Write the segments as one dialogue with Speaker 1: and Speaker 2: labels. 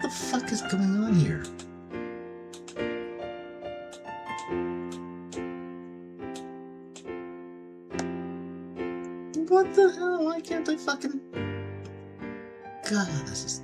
Speaker 1: the fuck is going on here? What the hell? Why can't I fucking... God, this is...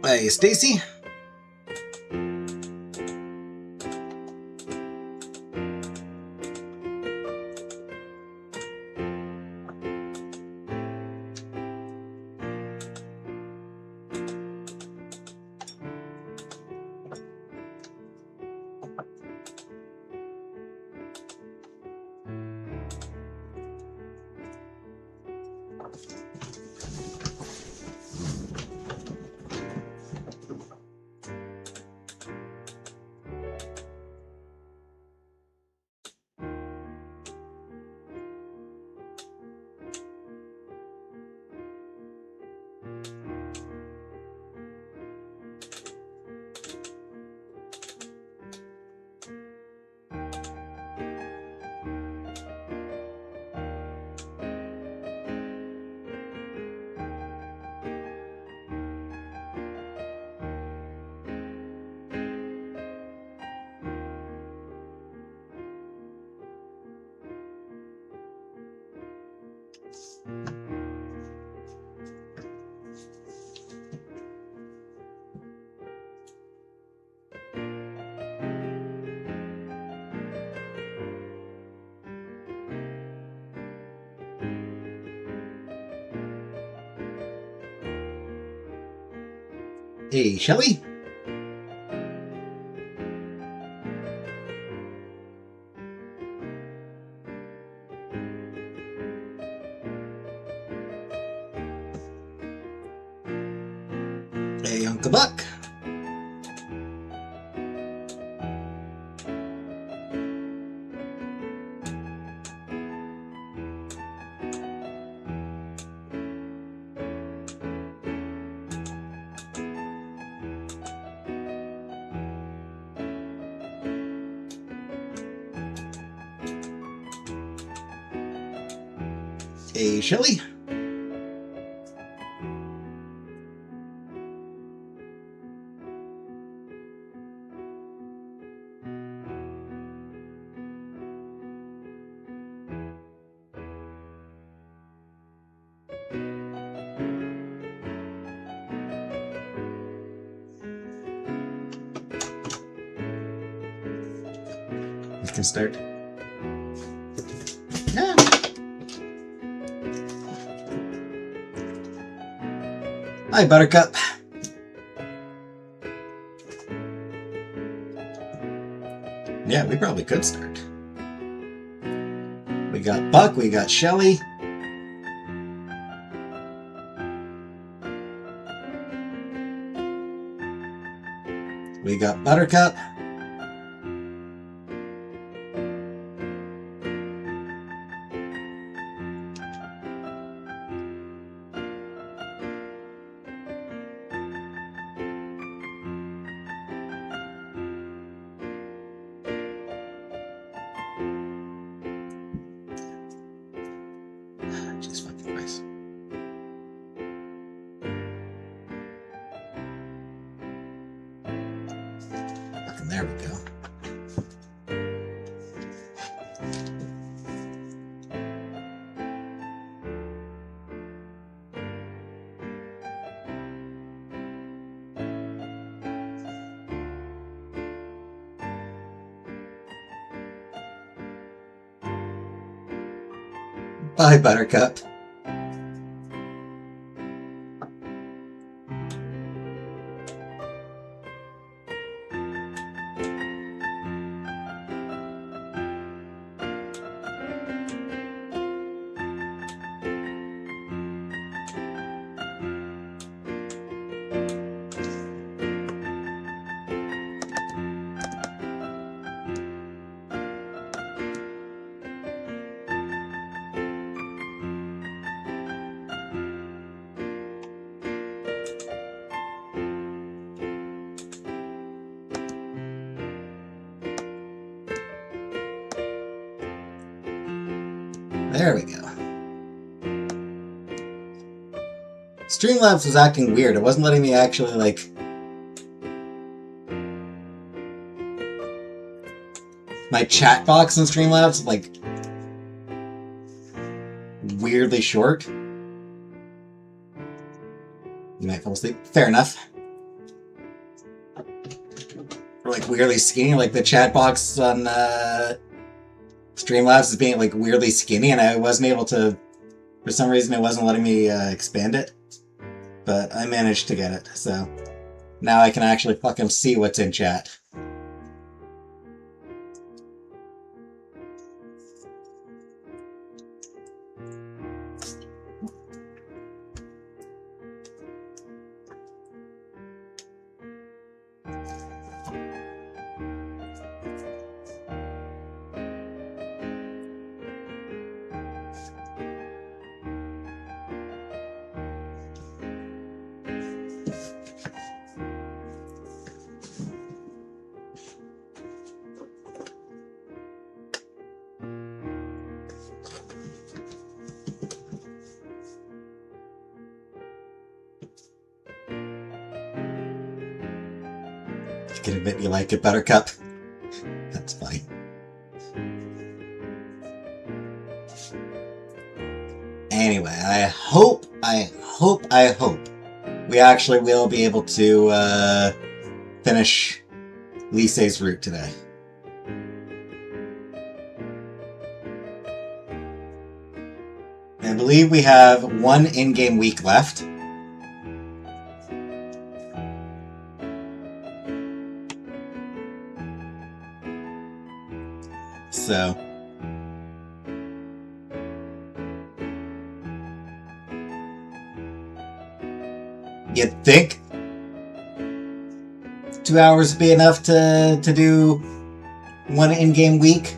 Speaker 1: Hey, Stacy? Hey, Shelly? Hey, Uncle Buck? Hey, Shelly? We can start. Yeah. Hi, Buttercup. Yeah, we probably could start. We got Buck, we got Shelly. We got Buttercup. Jesus fucking Christ. Fucking there we go. Bye, Buttercup. There we go. Streamlabs was acting weird. It wasn't letting me actually, like... My chat box in Streamlabs, like... weirdly short. You might fall asleep. Fair enough. Or, like, weirdly skinny, like the chat box on, Streamlabs is being, like, weirdly skinny, and I wasn't able to... For some reason, it wasn't letting me, expand it. But I managed to get it, so... Now I can actually fucking see what's in chat. You can admit you like it, Buttercup. That's funny. Anyway, I hope we actually will be able to finish Lisey's route today. I believe we have one in-game week left. So, you'd think 2 hours would be enough to do one in-game week,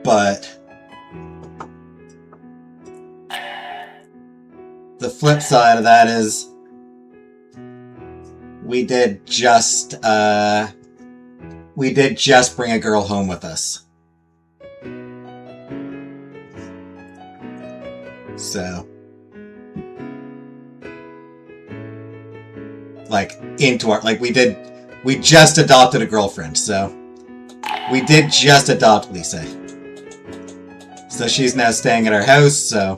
Speaker 1: but the flip side of that is we did just bring a girl home with us. So, like, we just adopted a girlfriend, so we did just adopt Lisey. So she's now staying at our house, so...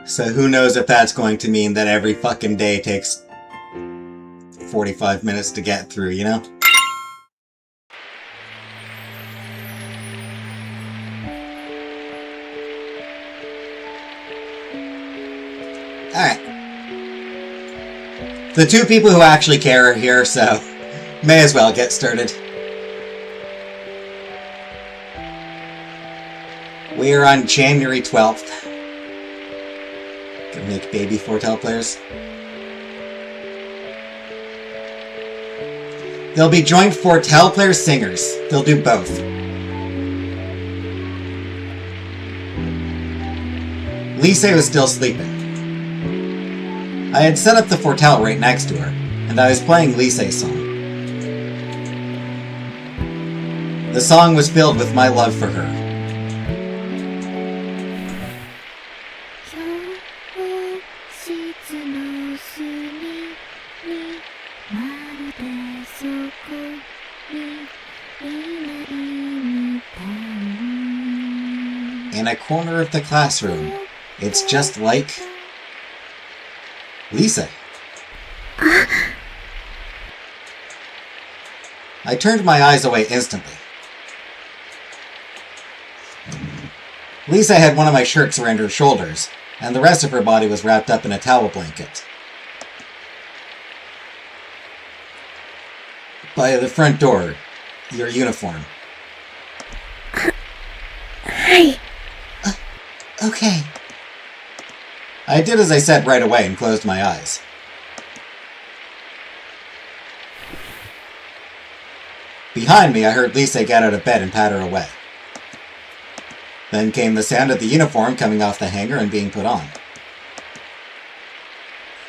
Speaker 1: So who knows if that's going to mean that every fucking day takes 45 minutes to get through, you know? Alright. The two people who actually care are here, so may as well get started. We are on January 12th. Gonna make baby Fortel players. They'll be joint Fortel player singers. They'll do both. Lisey was still sleeping. I had set up the Fortel right next to her, and I was playing Lisey's song. The song was filled with my love for her. In a corner of the classroom, it's just like Lisa. I turned my eyes away instantly. Lisa had one of my shirts around her shoulders, and the rest of her body was wrapped up in a towel blanket. By the front door, your uniform.
Speaker 2: Hi.
Speaker 1: Okay. I did as I said right away and closed my eyes. Behind me, I heard Lisa get out of bed and patter away. Then came the sound of the uniform coming off the hanger and being put on.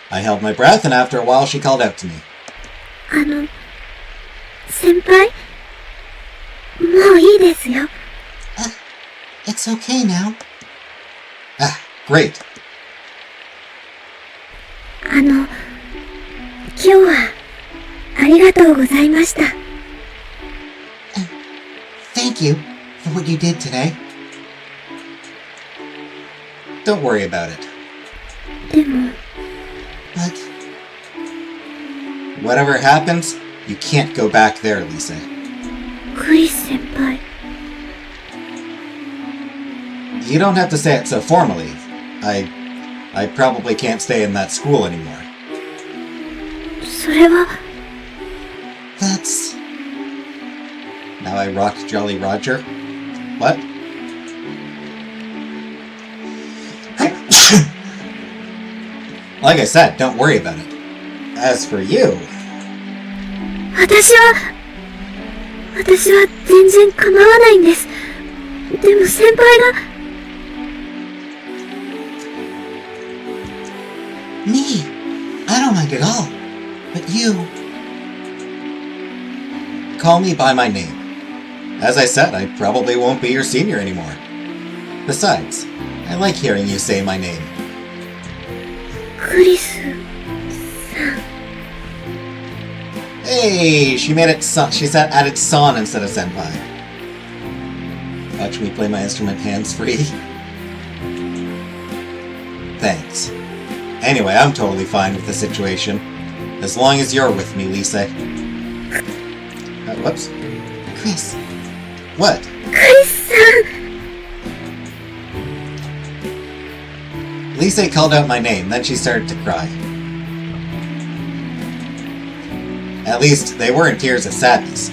Speaker 1: I held my breath, and after a while she called out to me.
Speaker 2: 先輩? もういいですよ.
Speaker 1: It's okay now. Ah, great.
Speaker 2: 今日はありがとうございました.
Speaker 1: Thank you for what you did today. Don't worry about it.
Speaker 2: でも
Speaker 1: But whatever happens, you can't go back there, Lisa.
Speaker 2: クリス先輩.
Speaker 1: You don't have to say it so formally. I probably can't stay in that school anymore.
Speaker 2: それは
Speaker 1: That's... Now I rocked Jolly Roger. What? Like I said, don't worry about it. As for you...
Speaker 2: 私は全然構わないんです。でも先輩が
Speaker 1: Me? I don't mind at all. But you... Call me by my name. As I said, I probably won't be your senior anymore. Besides, I like hearing you say my name.
Speaker 2: クリスさん.
Speaker 1: Hey, she made it son. She said added son instead of senpai. Watch me play my instrument hands-free. Thanks. Anyway, I'm totally fine with the situation. As long as you're with me, Lisa. Whoops. Chris. What?
Speaker 2: クリスさん.
Speaker 1: Lisa called out my name, then she started to cry. At least, they weren't tears of sadness.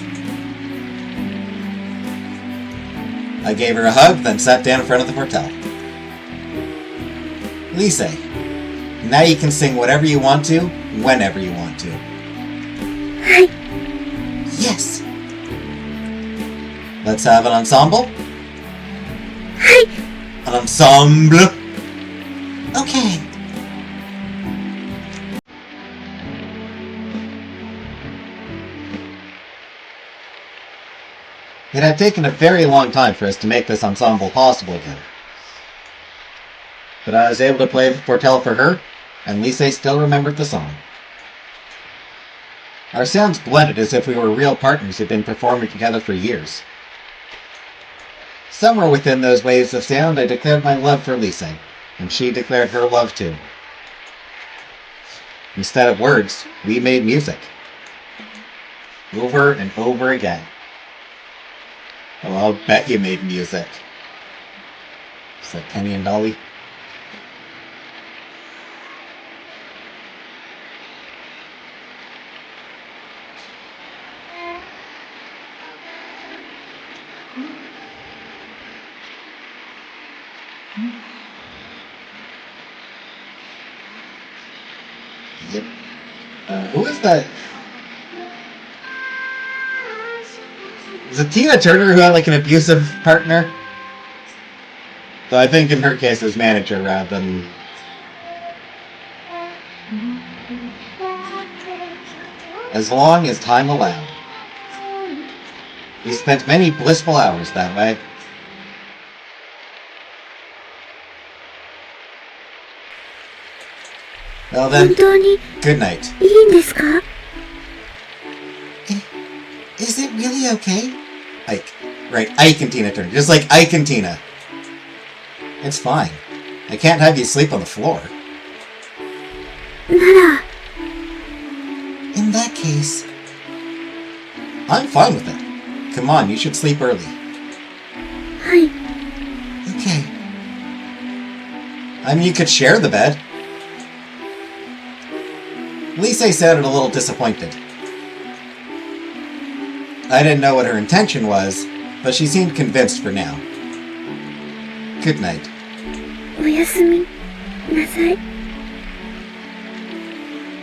Speaker 1: I gave her a hug, then sat down in front of the portal. Lisa, now you can sing whatever you want to, whenever you want to.
Speaker 2: Hi.
Speaker 1: Yes. Let's have an ensemble?
Speaker 2: Hi.
Speaker 1: An ensemble? Okay. It had taken a very long time for us to make this ensemble possible again. But I was able to play Portel for her, and Lisa still remembered the song. Our sounds blended as if we were real partners who'd been performing together for years. Somewhere within those waves of sound, I declared my love for Lisa, and she declared her love too. Instead of words, we made music. Over and over again. Oh, I'll bet you made music. Is that Penny and Dolly? Yep. Who is that? Is it Tina Turner who had like an abusive partner? So I think in her case it was manager rather than... As long as time allowed. We spent many blissful hours that way. Well
Speaker 2: 本
Speaker 1: then,
Speaker 2: 当に
Speaker 1: good night.
Speaker 2: いいんですか？
Speaker 1: Is it really okay? Ike. Right, Ike and Tina Turner. Just like Ike and Tina. It's fine. I can't have you sleep on the floor.
Speaker 2: なら、
Speaker 1: In that case... I'm fine with it. Come on, you should sleep early.
Speaker 2: はい。
Speaker 1: Okay. I mean, you could share the bed. Lisa sounded a little disappointed. I didn't know what her intention was, but she seemed convinced for now. Good night.
Speaker 2: おやすみなさい。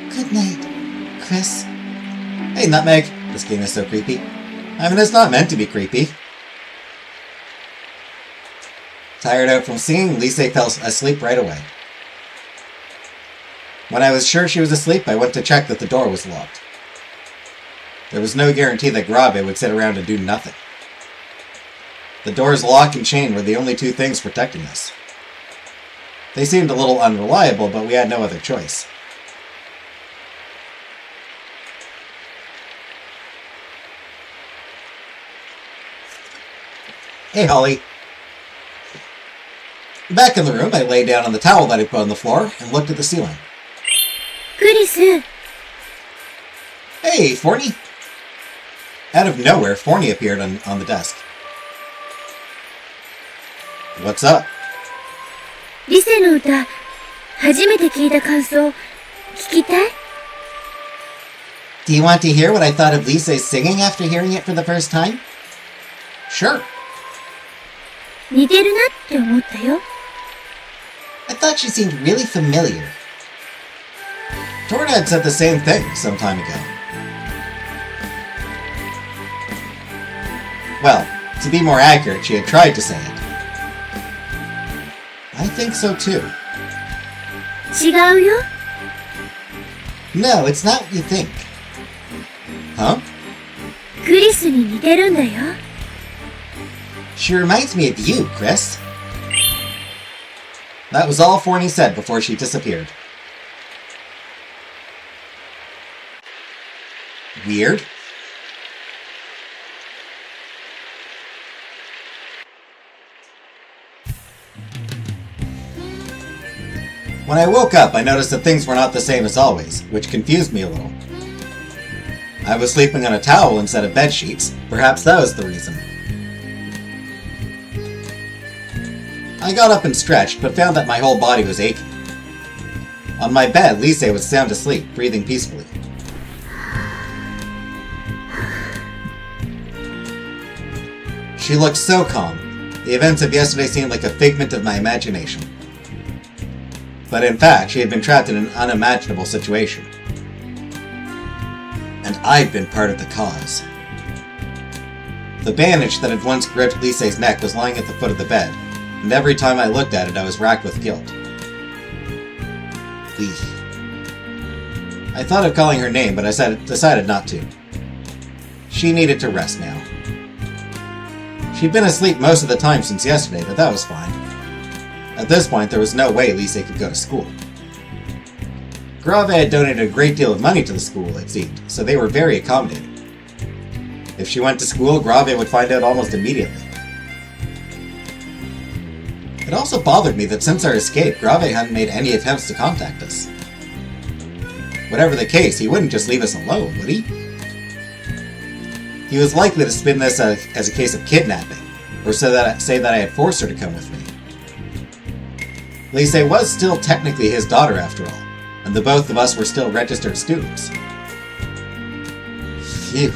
Speaker 1: Good night, Chris. Hey, Nutmeg. This game is so creepy. I mean, it's not meant to be creepy. Tired out from singing, Lisa fell asleep right away. When I was sure she was asleep, I went to check that the door was locked. There was no guarantee that Grave would sit around and do nothing. The door's lock and chain were the only two things protecting us. They seemed a little unreliable, but we had no other choice. Hey, Holly. Back in the room, I lay down on the towel that I put on the floor and looked at the ceiling.
Speaker 2: クリス、
Speaker 1: Hey, Forney! Out of nowhere, Forney appeared on the desk. What's up?
Speaker 2: リセの歌、初めて聞いた感想、聞きたい？
Speaker 1: Do you want to hear what I thought of Lisa's singing after hearing it for the first time? Sure.
Speaker 2: 似てるなって思ったよ。
Speaker 1: I thought she seemed really familiar. Torna had said the same thing some time ago. Well, to be more accurate, she had tried to say it. I think so too.
Speaker 2: 違うよ。
Speaker 1: No, it's not what you think. Huh?
Speaker 2: クリスに似てるんだよ。
Speaker 1: She reminds me of you, Chris. That was all Forney said before she disappeared. Weird. When I woke up, I noticed that things were not the same as always, which confused me a little. I was sleeping on a towel instead of bed sheets. Perhaps that was the reason. I got up and stretched, but found that my whole body was aching. On my bed, Lisa was sound asleep, breathing peacefully. She looked so calm. The events of yesterday seemed like a figment of my imagination. But in fact, she had been trapped in an unimaginable situation. And I'd been part of the cause. The bandage that had once gripped Lisa's neck was lying at the foot of the bed, and every time I looked at it, I was racked with guilt. I thought of calling her name, but I decided not to. She needed to rest now. She'd been asleep most of the time since yesterday, but that was fine. At this point, there was no way Lisa could go to school. Grave had donated a great deal of money to the school, it seemed, so they were very accommodating. If she went to school, Grave would find out almost immediately. It also bothered me that since our escape, Grave hadn't made any attempts to contact us. Whatever the case, he wouldn't just leave us alone, would he? He was likely to spin this as a case of kidnapping, or say that I had forced her to come with me. Lisa was still technically his daughter after all, and the both of us were still registered students. Phew.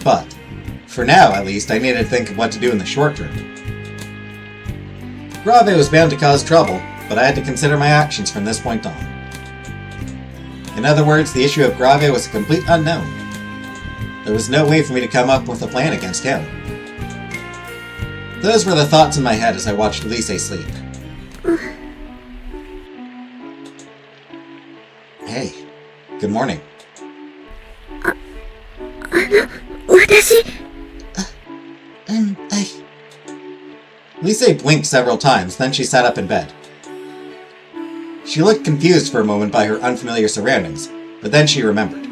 Speaker 1: But, for now at least, I needed to think of what to do in the short term. Grave was bound to cause trouble, but I had to consider my actions from this point on. In other words, the issue of Grave was a complete unknown. There was no way for me to come up with a plan against him. Those were the thoughts in my head as I watched Lisa sleep. Hey, good morning.
Speaker 2: 私、
Speaker 1: Lisa blinked several times, then she sat up in bed. She looked confused for a moment by her unfamiliar surroundings, but then she remembered.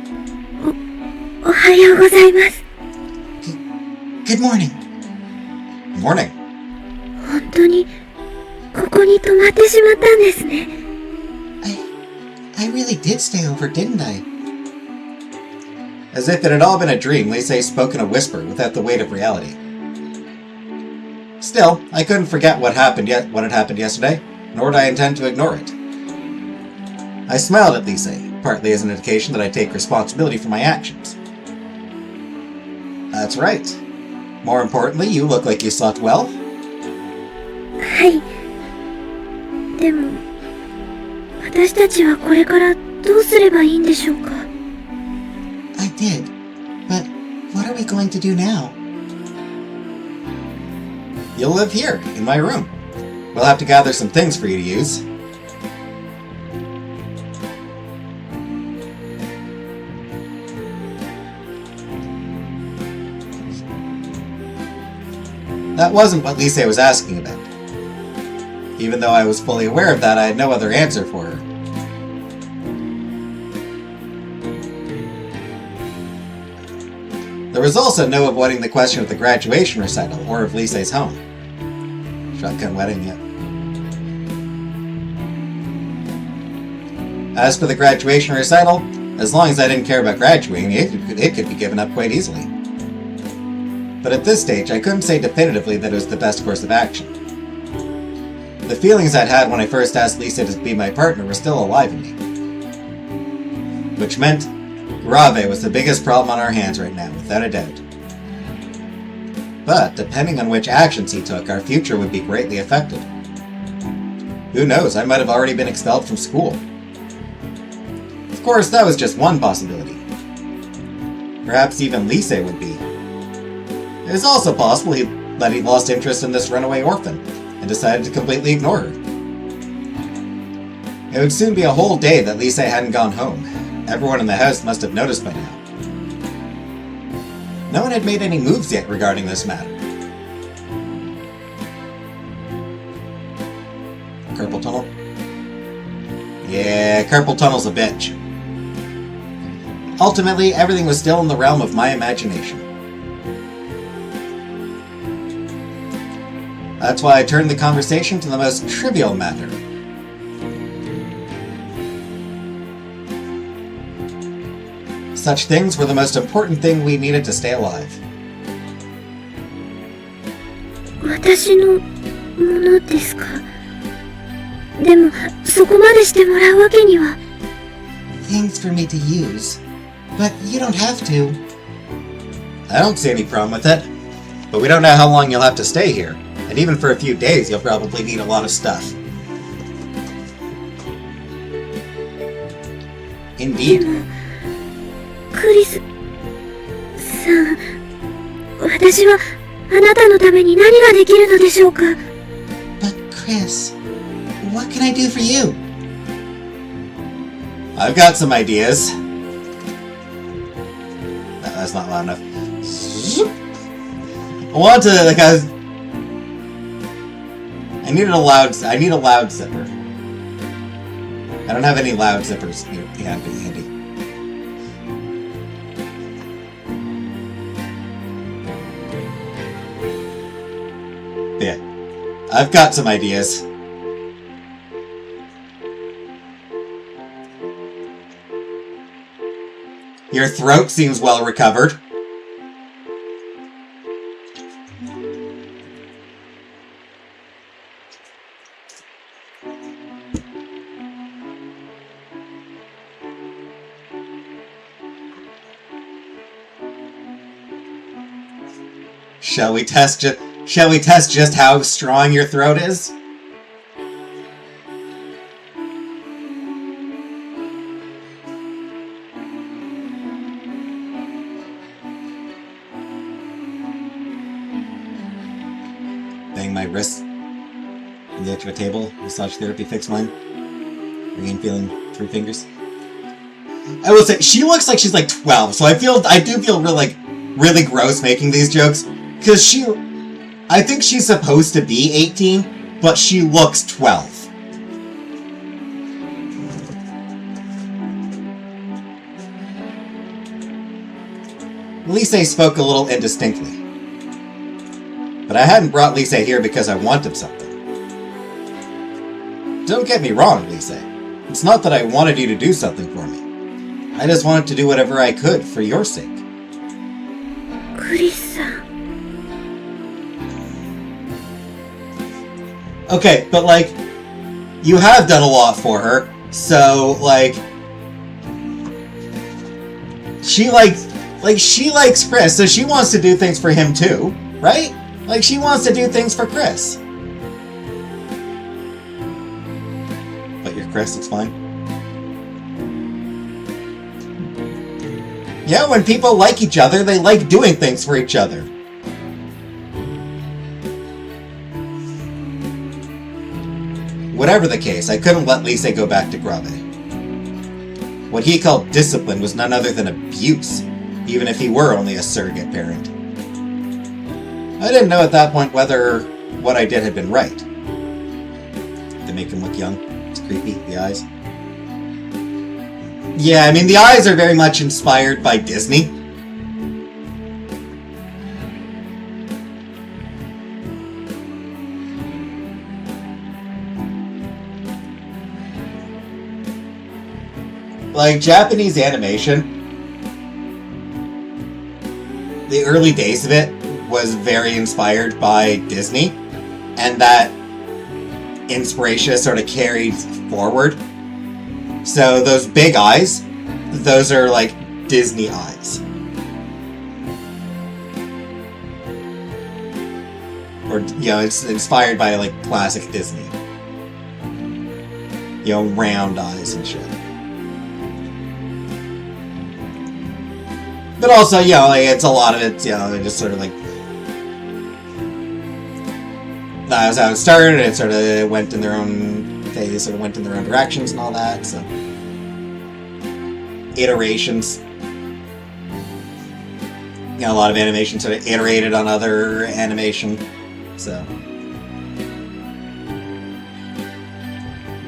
Speaker 2: Good morning.
Speaker 1: Morning.
Speaker 2: I really did stay over, didn't I?
Speaker 1: As if it had all been a dream, Lisa spoke in a whisper without the weight of reality. Still, I couldn't forget what had happened yesterday, nor did I intend to ignore it. I smiled at Lisa, partly as an indication that I take responsibility for my actions. That's right. More importantly, you look like you slept well.
Speaker 2: I did, but what are we going to do now?
Speaker 1: You'll live here, in my room. We'll have to gather some things for you to use. That wasn't what Lisa was asking about. Even though I was fully aware of that, I had no other answer for her. There was also no avoiding the question of the graduation recital or of Lisa's home. Shotgun wedding yet. As for the graduation recital, as long as I didn't care about graduating, it could be given up quite easily. But at this stage, I couldn't say definitively that it was the best course of action. The feelings I'd had when I first asked Lisa to be my partner were still alive in me. Which meant Grave was the biggest problem on our hands right now, without a doubt. But, depending on which actions he took, our future would be greatly affected. Who knows, I might have already been expelled from school. Of course, that was just one possibility. Perhaps even Lisa would be. It is also possible that he lost interest in this runaway orphan, and decided to completely ignore her. It would soon be a whole day that Lisa hadn't gone home. Everyone in the house must have noticed by now. No one had made any moves yet regarding this matter. Carpal tunnel? Yeah, carpal tunnel's a bitch. Ultimately, everything was still in the realm of my imagination. That's why I turned the conversation to the most trivial matter. Such things were the most important thing we needed to stay alive.
Speaker 2: Things for me to use, but you don't have to.
Speaker 1: I don't see any problem with it, but we don't know how long you'll have to stay here, and even for a few days you'll probably need a lot of stuff. Indeed.
Speaker 2: クリスさん、私はあなたのために何ができるのでしょうか But Chris, what can I do for you?
Speaker 1: I've got some ideas. No, that's not loud enough. I want to, like, I need a loud zipper. I don't have any loud zippers handy. Yeah, I've got some ideas. Your throat seems well recovered. Shall we test just how strong your throat is? Bang my wrist on the edge of a table. Massage therapy fix mine. Regain feeling 3 fingers. I will say, she looks like she's like 12, so I do feel really gross making these jokes. Because I think she's supposed to be 18, but she looks 12. Lise spoke a little indistinctly. But I hadn't brought Lise here because I wanted something. Don't get me wrong, Lise. It's not that I wanted you to do something for me. I just wanted to do whatever I could for your sake.
Speaker 2: Chris-san.
Speaker 1: Okay, but like, you have done a lot for her, so like, she likes Chris, so she wants to do things for him too, right? Like, she wants to do things for Chris. But you're Chris, it's fine. Yeah, when people like each other, they like doing things for each other. Whatever the case, I couldn't let Lise go back to Grabe. What he called discipline was none other than abuse, even if he were only a surrogate parent. I didn't know at that point whether what I did had been right. They make him look young. It's creepy, the eyes. Yeah, I mean, the eyes are very much inspired by Disney. Like, Japanese animation, the early days of it was very inspired by Disney, and that inspiration sort of carried forward. So those big eyes, those are like Disney eyes. Or, you know, it's inspired by like classic Disney. You know, round eyes and shit. But also, you know, like, it's a lot of it, you know, they just sort of like... That was how it started, it sort of went in their own... They sort of went in their own directions and all that, so... Iterations. You know, a lot of animation sort of iterated on other animation, so...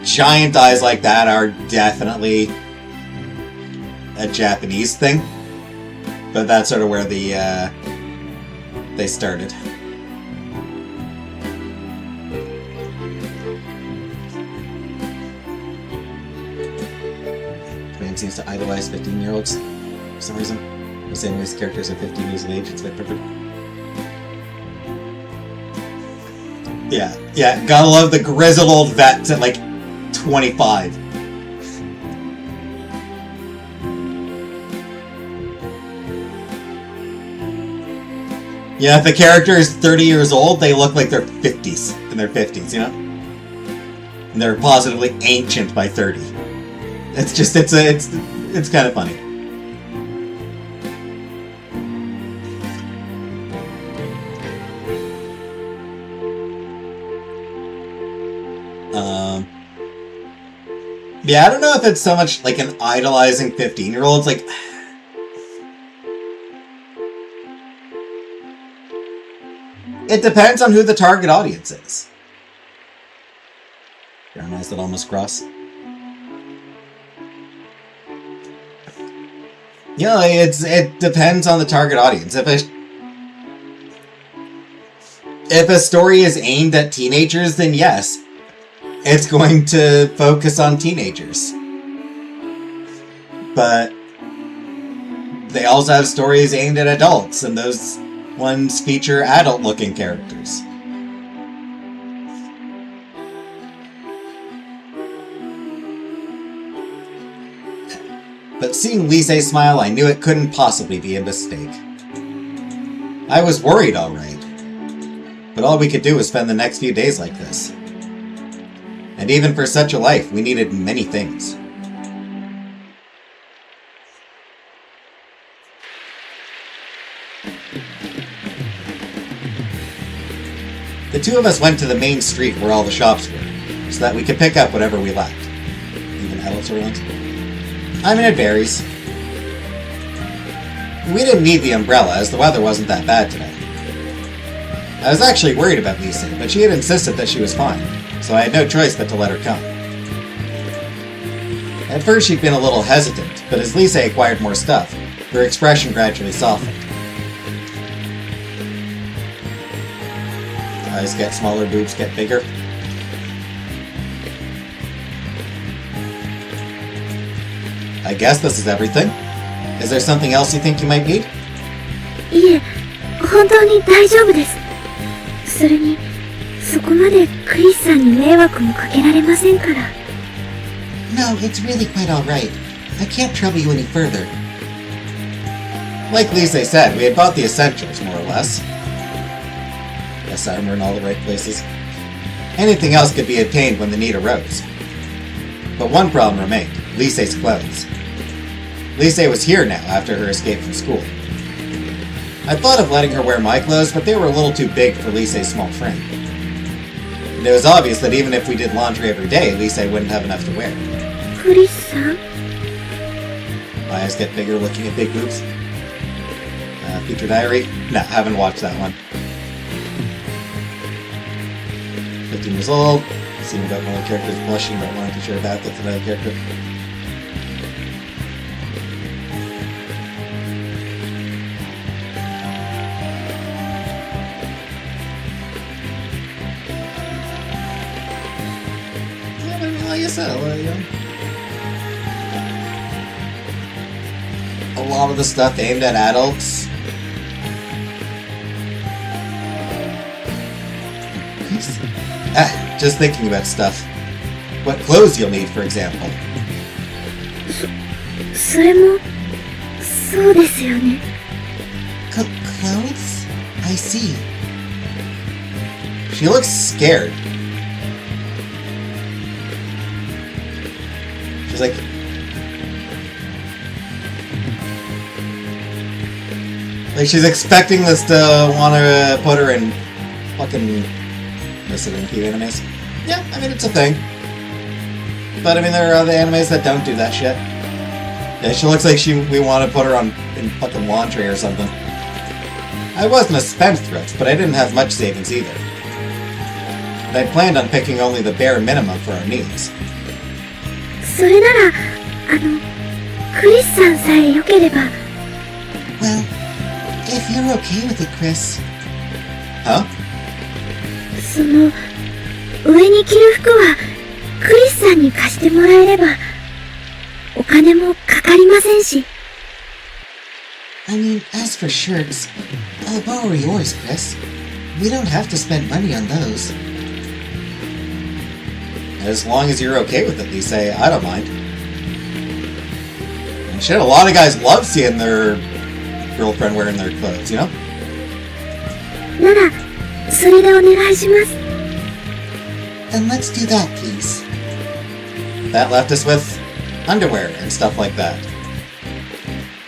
Speaker 1: Giant eyes like that are definitely a Japanese thing. But that's sort of where they started. Man seems to idolize 15-year-olds for some reason. The same way as characters are 15 years of age, it's a bit perfect. Yeah, gotta love the grizzled old vets at like 25. Yeah, if the character is 30 years old, they look like they're 50s, in their 50s, you know? And they're positively ancient by 30. It's just, it's kind of funny. Yeah, I don't know if it's so much like an idolizing 15-year-olds, like... It depends on who the target audience is. Brown eyes that almost cross. You know, it depends on the target audience. If a story is aimed at teenagers, then yes, it's going to focus on teenagers. But they also have stories aimed at adults, and those ones feature adult-looking characters. But seeing Lise smile, I knew it couldn't possibly be a mistake. I was worried, alright. But all we could do was spend the next few days like this. And even for such a life, we needed many things. The two of us went to the main street where all the shops were, so that we could pick up whatever we lacked. Even adults are around. I mean, it varies. We didn't need the umbrella, as the weather wasn't that bad today. I was actually worried about Lisa, but she had insisted that she was fine, so I had no choice but to let her come. At first she'd been a little hesitant, but as Lisa acquired more stuff, her expression gradually softened. Eyes get smaller, boobs get bigger. I guess this is everything. Is there something else you think you might need?
Speaker 2: いえ、本当に大丈夫です。それに、そこまでクリスさんに迷惑もかけられませんから。
Speaker 3: No, it's really quite alright. I can't trouble you any further.
Speaker 1: Like Lisa said, we had bought the essentials, more or less. Yes, armor in all the right places. Anything else could be obtained when the need arose. But one problem remained, Lisa's clothes. Lisa was here now after her escape from school. I thought of letting her wear my clothes, but they were a little too big for Lisa's small frame. And it was obvious that even if we did laundry every day, Lisa wouldn't have enough to wear.
Speaker 2: クリスさん
Speaker 1: My eyes get bigger looking at big boobs. Feature Diary? No, haven't watched that one. 15 years old, seeing about one of the characters blushing but wanting to share that with another character. A lot of the stuff aimed at adults. Just thinking about stuff. What clothes you'll need, for example.
Speaker 2: それも、そうですよね。
Speaker 3: Clothes? I see.
Speaker 1: She looks scared. She's like... Like she's expecting this to want to put her in fucking... This is in few animes. Yeah, I mean, it's a thing. But I mean, there are other animes that don't do that shit. Yeah, she looks like we want to put her in fucking laundry or something. I wasn't a spendthrift, but I didn't have much savings either. And I planned on picking only the bare minimum for our needs.
Speaker 2: それなら、クリスさんさえ良ければ。
Speaker 3: Well, if you're okay with it, Chris.
Speaker 1: Huh?
Speaker 2: その、上に着る服は、クリスさんに貸してもらえれば、お金もかかりませんし。
Speaker 3: I mean, as for shirts, I'll borrow yours, Chris. We don't have to spend money on those.
Speaker 1: As long as you're okay with it, Lisa, I don't mind. And shit, a lot of guys love seeing their girlfriend wearing their clothes, you know?
Speaker 2: なら、それでお願いします。
Speaker 3: Then let's do that, please.
Speaker 1: That left us with underwear and stuff like that.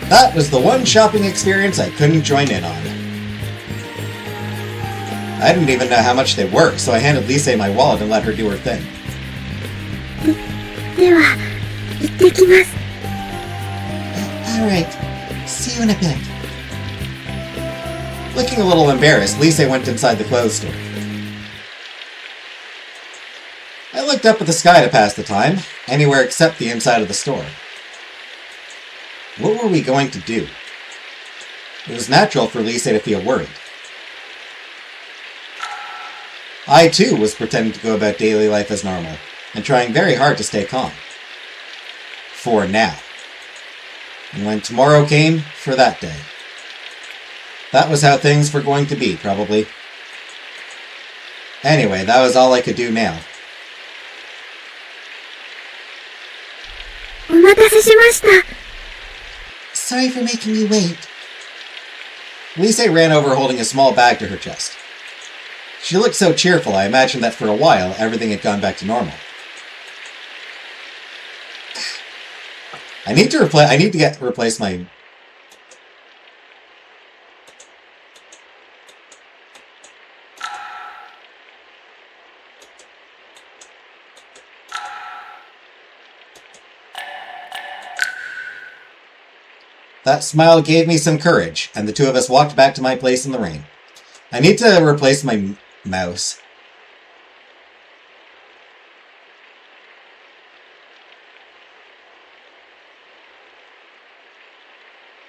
Speaker 1: That was the one shopping experience I couldn't join in on. I didn't even know how much they were, so I handed Lisa my wallet and let her do her thing.
Speaker 2: では、行ってきます。
Speaker 3: Alright. See you in a bit.
Speaker 1: Looking a little embarrassed, Lisa went inside the clothes store. I looked up at the sky to pass the time, anywhere except the inside of the store. What were we going to do? It was natural for Lisa to feel worried. I, too, was pretending to go about daily life as normal, and trying very hard to stay calm. For now. And when tomorrow came, for that day. That was how things were going to be, probably. Anyway, that was all I could do now.
Speaker 2: お待たせしました。
Speaker 3: Sorry for making you wait.
Speaker 1: Lisa ran over holding a small bag to her chest. She looked so cheerful, I imagined that for a while, everything had gone back to normal. I need to replace my... That smile gave me some courage, and the two of us walked back to my place in the rain. I need to replace my mouse.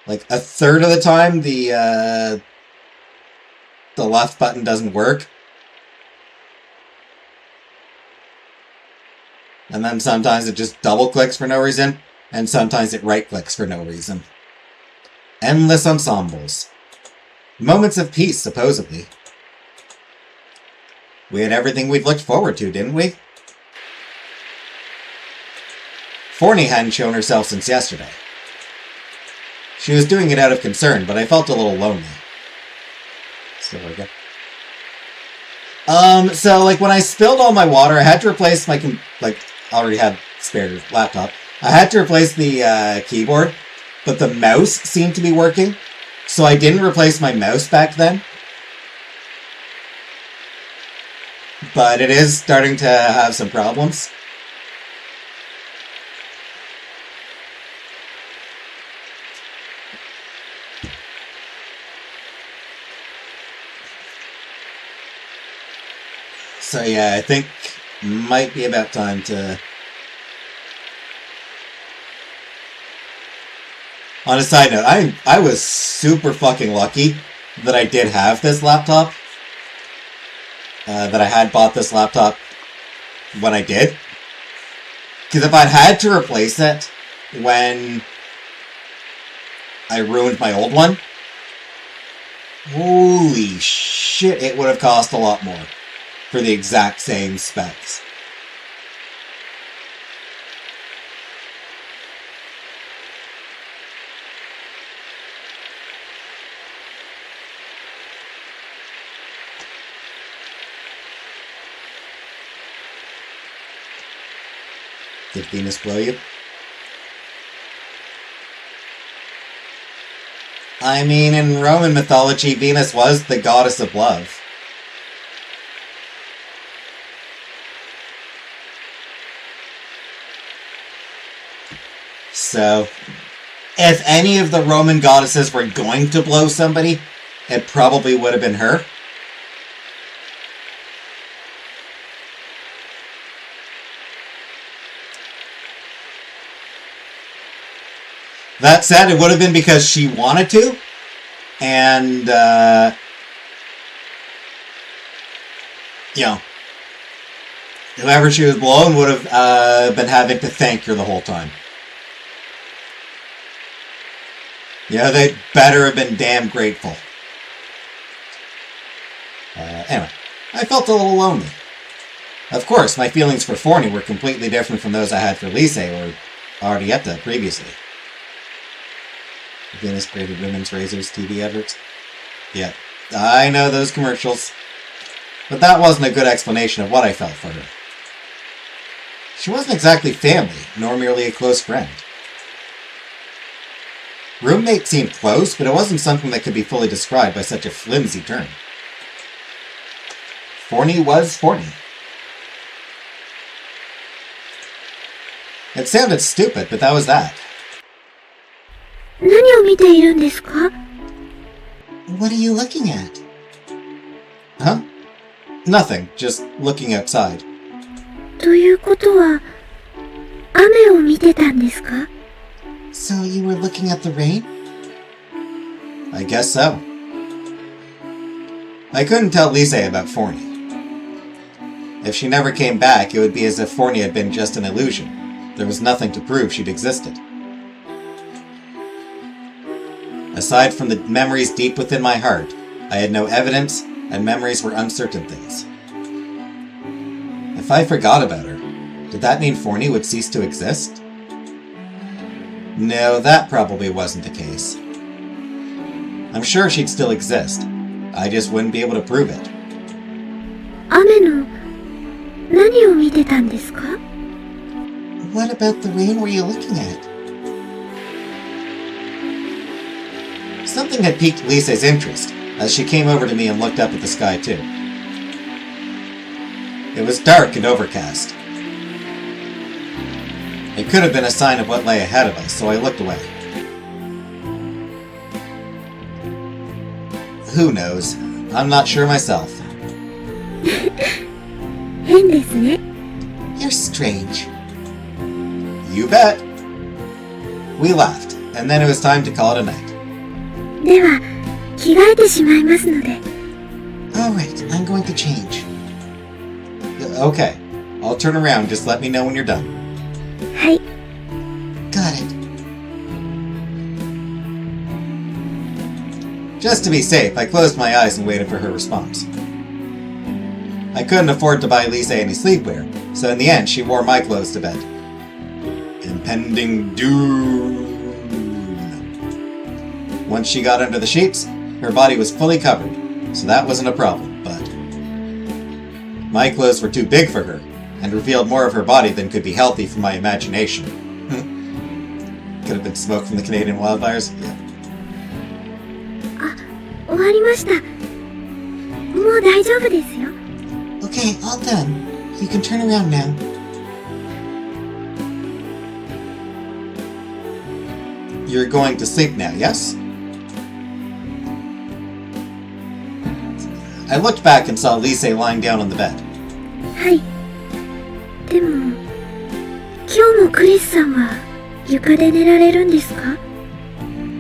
Speaker 1: Like, a third of the time, the left button doesn't work. And then sometimes it just double clicks for no reason, and sometimes it right clicks for no reason. Endless ensembles. Moments of peace, supposedly. We had everything we'd looked forward to, didn't we? Forney hadn't shown herself since yesterday. She was doing it out of concern, but I felt a little lonely. Still working. So, like, when I spilled all my water, I had to replace my, I already had spare laptop. I had to replace the, keyboard, but the mouse seemed to be working, so I didn't replace my mouse back then. But it is starting to have some problems. So yeah, I think might be about time to... On a side note, I was super fucking lucky that I did have this laptop. That I had bought this laptop when I did. Because if I'd had to replace it when I ruined my old one, holy shit, it would have cost a lot more for the exact same specs. Did Venus blow you? I mean, in Roman mythology, Venus was the goddess of love. So, if any of the Roman goddesses were going to blow somebody, it probably would have been her. That said, it would have been because she wanted to, and, you know, whoever she was blowing would have been having to thank her the whole time. Yeah, they better have been damn grateful. Anyway, I felt a little lonely. Of course, my feelings for Forney were completely different from those I had for Lise or Arietta previously. Venus graded women's razors TV adverts. Yeah, I know those commercials. But that wasn't a good explanation of what I felt for her. She wasn't exactly family, nor merely a close friend. Roommate seemed close, but it wasn't something that could be fully described by such a flimsy term. Forney was Forney. It sounded stupid, but that was that.
Speaker 2: 何を見ているんですか?
Speaker 3: What are you looking at?
Speaker 1: Huh? Nothing, just looking outside.
Speaker 2: ということは、雨を見てたんですか?
Speaker 3: So you were looking at the rain?
Speaker 1: I guess so. I couldn't tell Lise about Forney. If she never came back, it would be as if Forney had been just an illusion. There was nothing to prove she'd existed. Aside from the memories deep within my heart, I had no evidence, and memories were uncertain things. If I forgot about her, did that mean Forney would cease to exist? No, that probably wasn't the case. I'm sure she'd still exist. I just wouldn't be able to prove it.
Speaker 2: 雨の何を見てたんですか?
Speaker 3: What about the rain were you looking at?
Speaker 1: Something had piqued Lise's interest, as she came over to me and looked up at the sky too. It was dark and overcast. It could have been a sign of what lay ahead of us, so I looked away. Who knows? I'm not sure myself.
Speaker 2: 変ですね。
Speaker 3: You're strange.
Speaker 1: You bet. We laughed, and then it was time to call it a night.
Speaker 2: では、着替えてしまいますので。
Speaker 3: Alright, I'm going to change.
Speaker 1: Okay, I'll turn around. Just let me know when you're done.
Speaker 2: はい。
Speaker 3: Got it.
Speaker 1: Just to be safe, I closed my eyes and waited for her response. I couldn't afford to buy Lisa any sleepwear, so in the end, she wore my clothes to bed. Impending doom. Once she got under the sheets, her body was fully covered, so that wasn't a problem, but my clothes were too big for her, and revealed more of her body than could be healthy for my imagination. Could have been smoke from the Canadian wildfires? Yeah.
Speaker 2: 終わりました。もう大丈夫ですよ。
Speaker 3: Okay, all done. You can turn around now.
Speaker 1: You're going to sleep now, yes? I looked back and saw Lise lying down on the bed.
Speaker 2: はい。でも、今日もクリスさんは床で寝られるんですか？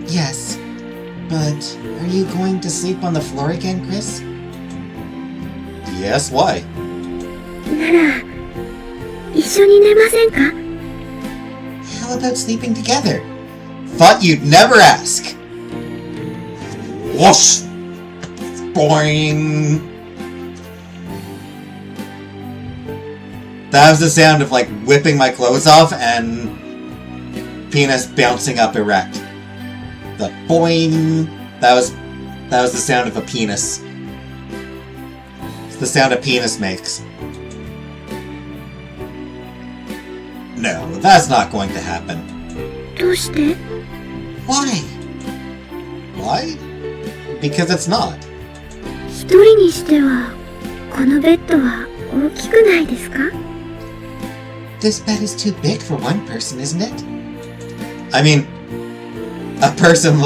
Speaker 3: Yes. But are you going to sleep on the floor again, Chris?
Speaker 1: Yes, why?
Speaker 2: なら、一緒に寝ませんか？
Speaker 3: How about sleeping together?
Speaker 1: Thought you'd never ask. Whoosh! Boing! That was the sound of like whipping my clothes off and penis bouncing up erect. The boing! That was the sound of a penis. It's the sound a penis makes. No, that's not going to happen.
Speaker 2: どうして？
Speaker 3: Why?
Speaker 1: Why? Because it's not.
Speaker 2: 一人にしては、このベッドは大きくないですか？
Speaker 3: This bed is too big for one person, isn't it?
Speaker 1: I mean, a person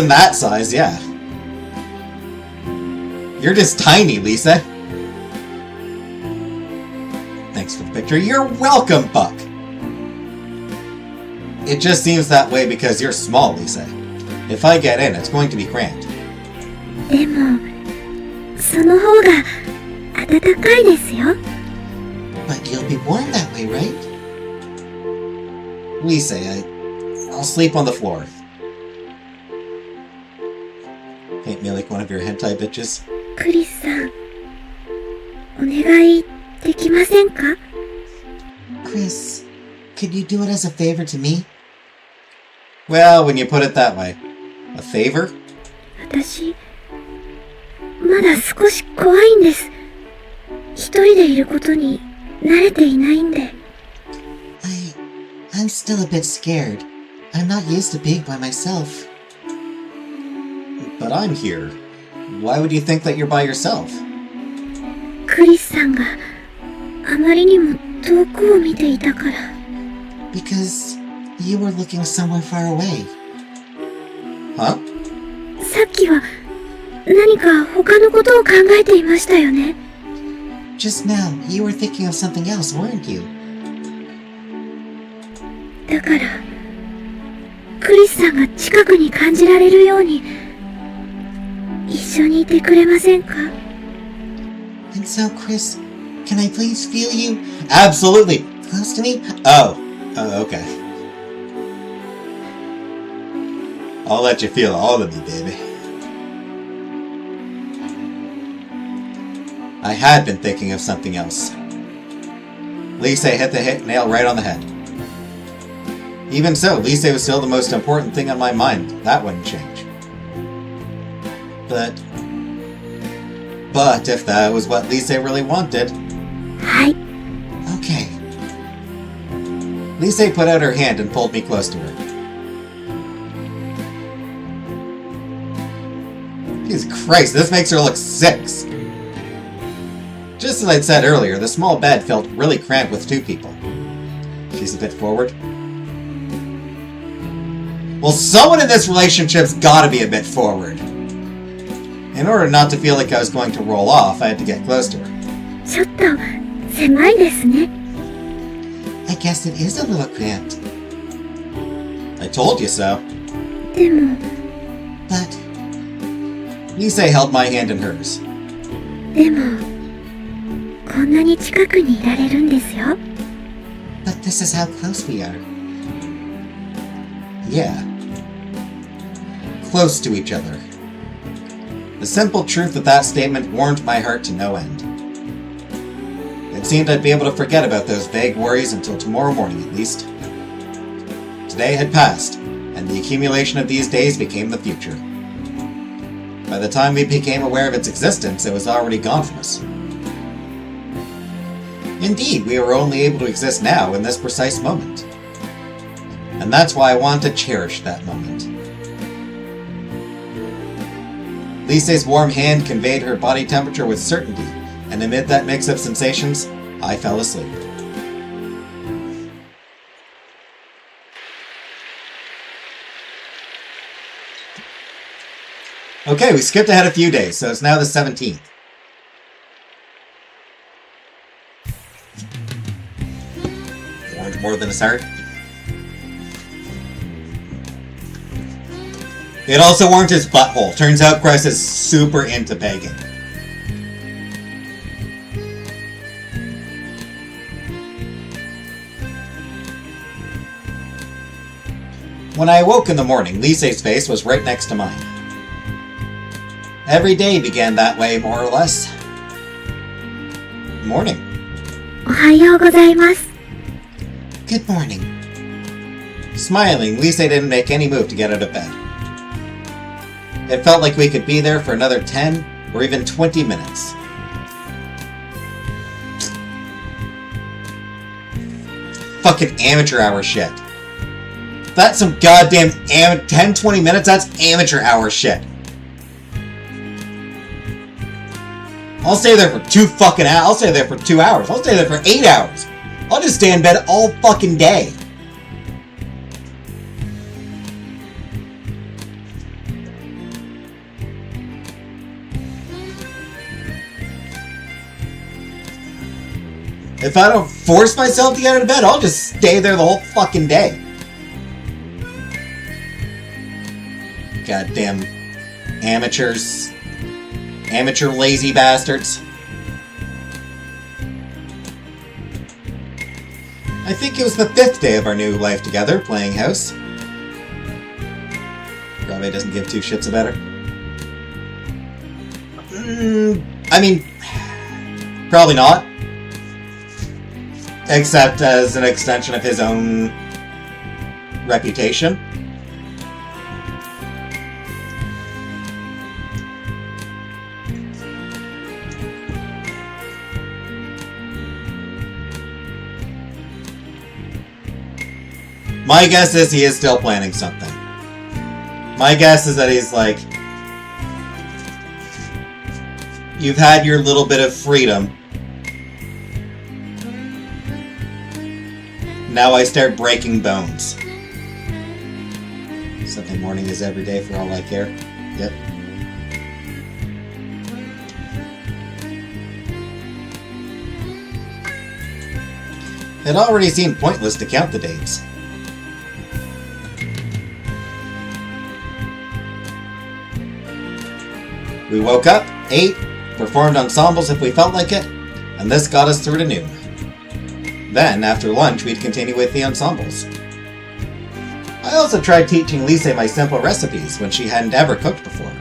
Speaker 1: that size, yeah. You're just tiny, Lisa. Thanks for the picture. You're welcome, Buck. It just seems that way because you're small, Lisa. If I get in, it's going to be cramped.
Speaker 2: でも、その方が暖かいですよ。
Speaker 3: But you'll be warm that way, right?
Speaker 1: Lisa, I'll sleep on the floor. Paint me like one of your hentai bitches.
Speaker 2: クリスさん、お願いできませんか？
Speaker 3: Chris, could you do it as a favor to me?
Speaker 1: Well, when you put it that way. A favor?
Speaker 2: 私、まだ少し怖いんです。一人でいることに慣れていないんで。
Speaker 3: I'm still a bit scared. I'm not used to being by myself.
Speaker 1: But I'm here. Why would you think that you're by yourself?
Speaker 2: クリスさんがあまりにも遠くを見ていたから。
Speaker 3: Because you were looking somewhere far away.
Speaker 1: Huh?
Speaker 2: さっきは何か他のことを考えていましたよね。
Speaker 3: Just now, you were thinking of something else, weren't you?
Speaker 2: だから、クリスさんが近くに感じられるように、一緒にいてくれませんか？
Speaker 3: And so, Chris, can I please feel you
Speaker 1: Absolutely!
Speaker 3: close to me?
Speaker 1: Oh, okay. I'll let you feel all of me, baby. I had been thinking of something else. Lisa hit the nail right on the head. Even so, Lisa was still the most important thing on my mind. That wouldn't change. But if that was what Lisa really wanted...
Speaker 2: はい。
Speaker 3: Okay.
Speaker 1: Lisa put out her hand and pulled me close to her. Jesus Christ, this makes her look 6. Just as I'd said earlier, the small bed felt really cramped with 2 people. She's a bit forward. Well, someone in this relationship's gotta be a bit forward. In order not to feel like I was going to roll off, I had to get close to her.
Speaker 2: ちょっと狭いですね。
Speaker 3: I guess it is a little cramped.
Speaker 1: I told you so.
Speaker 2: でも、
Speaker 3: But
Speaker 1: Nisei held my hand in hers.
Speaker 2: でも、こんなに近くにいられるんですよ。
Speaker 3: but this is how close we are.
Speaker 1: Yeah. Close to each other. The simple truth of that statement warmed my heart to no end. It seemed I'd be able to forget about those vague worries until tomorrow morning at least. Today had passed, and the accumulation of these days became the future. By the time we became aware of its existence, it was already gone from us. Indeed, we were only able to exist now in this precise moment. And that's why I want to cherish that moment. Lisei's warm hand conveyed her body temperature with certainty, and amid that mix of sensations, I fell asleep. Okay, we skipped ahead a few days, so it's now the 17th. Warmed more than his heart. It also warmed his butthole. Turns out Chris is super into pegging. When I awoke in the morning, Lisei's face was right next to mine. Every day began that way, more or less. Morning.
Speaker 2: おはようございます。
Speaker 3: Good morning.
Speaker 1: Smiling, Lisei didn't make any move to get out of bed. It felt like we could be there for another 10 or even 20 minutes. Fucking amateur hour shit. That's some goddamn 10-20 minutes, that's amateur hour shit. I'll stay there for 2 fucking hours. I'll stay there for 2 hours. I'll stay there for 8 hours. I'll just stay in bed all fucking day. If I don't force myself to get out of bed, I'll just stay there the whole fucking day. Goddamn amateurs. Amateur lazy bastards. I think it was the 5th day of our new life together, playing house. Probably doesn't give 2 shits about her. I mean, probably not. Except as an extension of his own reputation. My guess is he is still planning something. My guess is that he's like, you've had your little bit of freedom. Now I start breaking bones. Sunday morning is every day for all I care. Yep. It already seemed pointless to count the dates. We woke up, ate, performed ensembles if we felt like it, and this got us through to noon. Then, after lunch, we'd continue with the ensembles. I also tried teaching Lisei my simple recipes when she hadn't ever cooked before.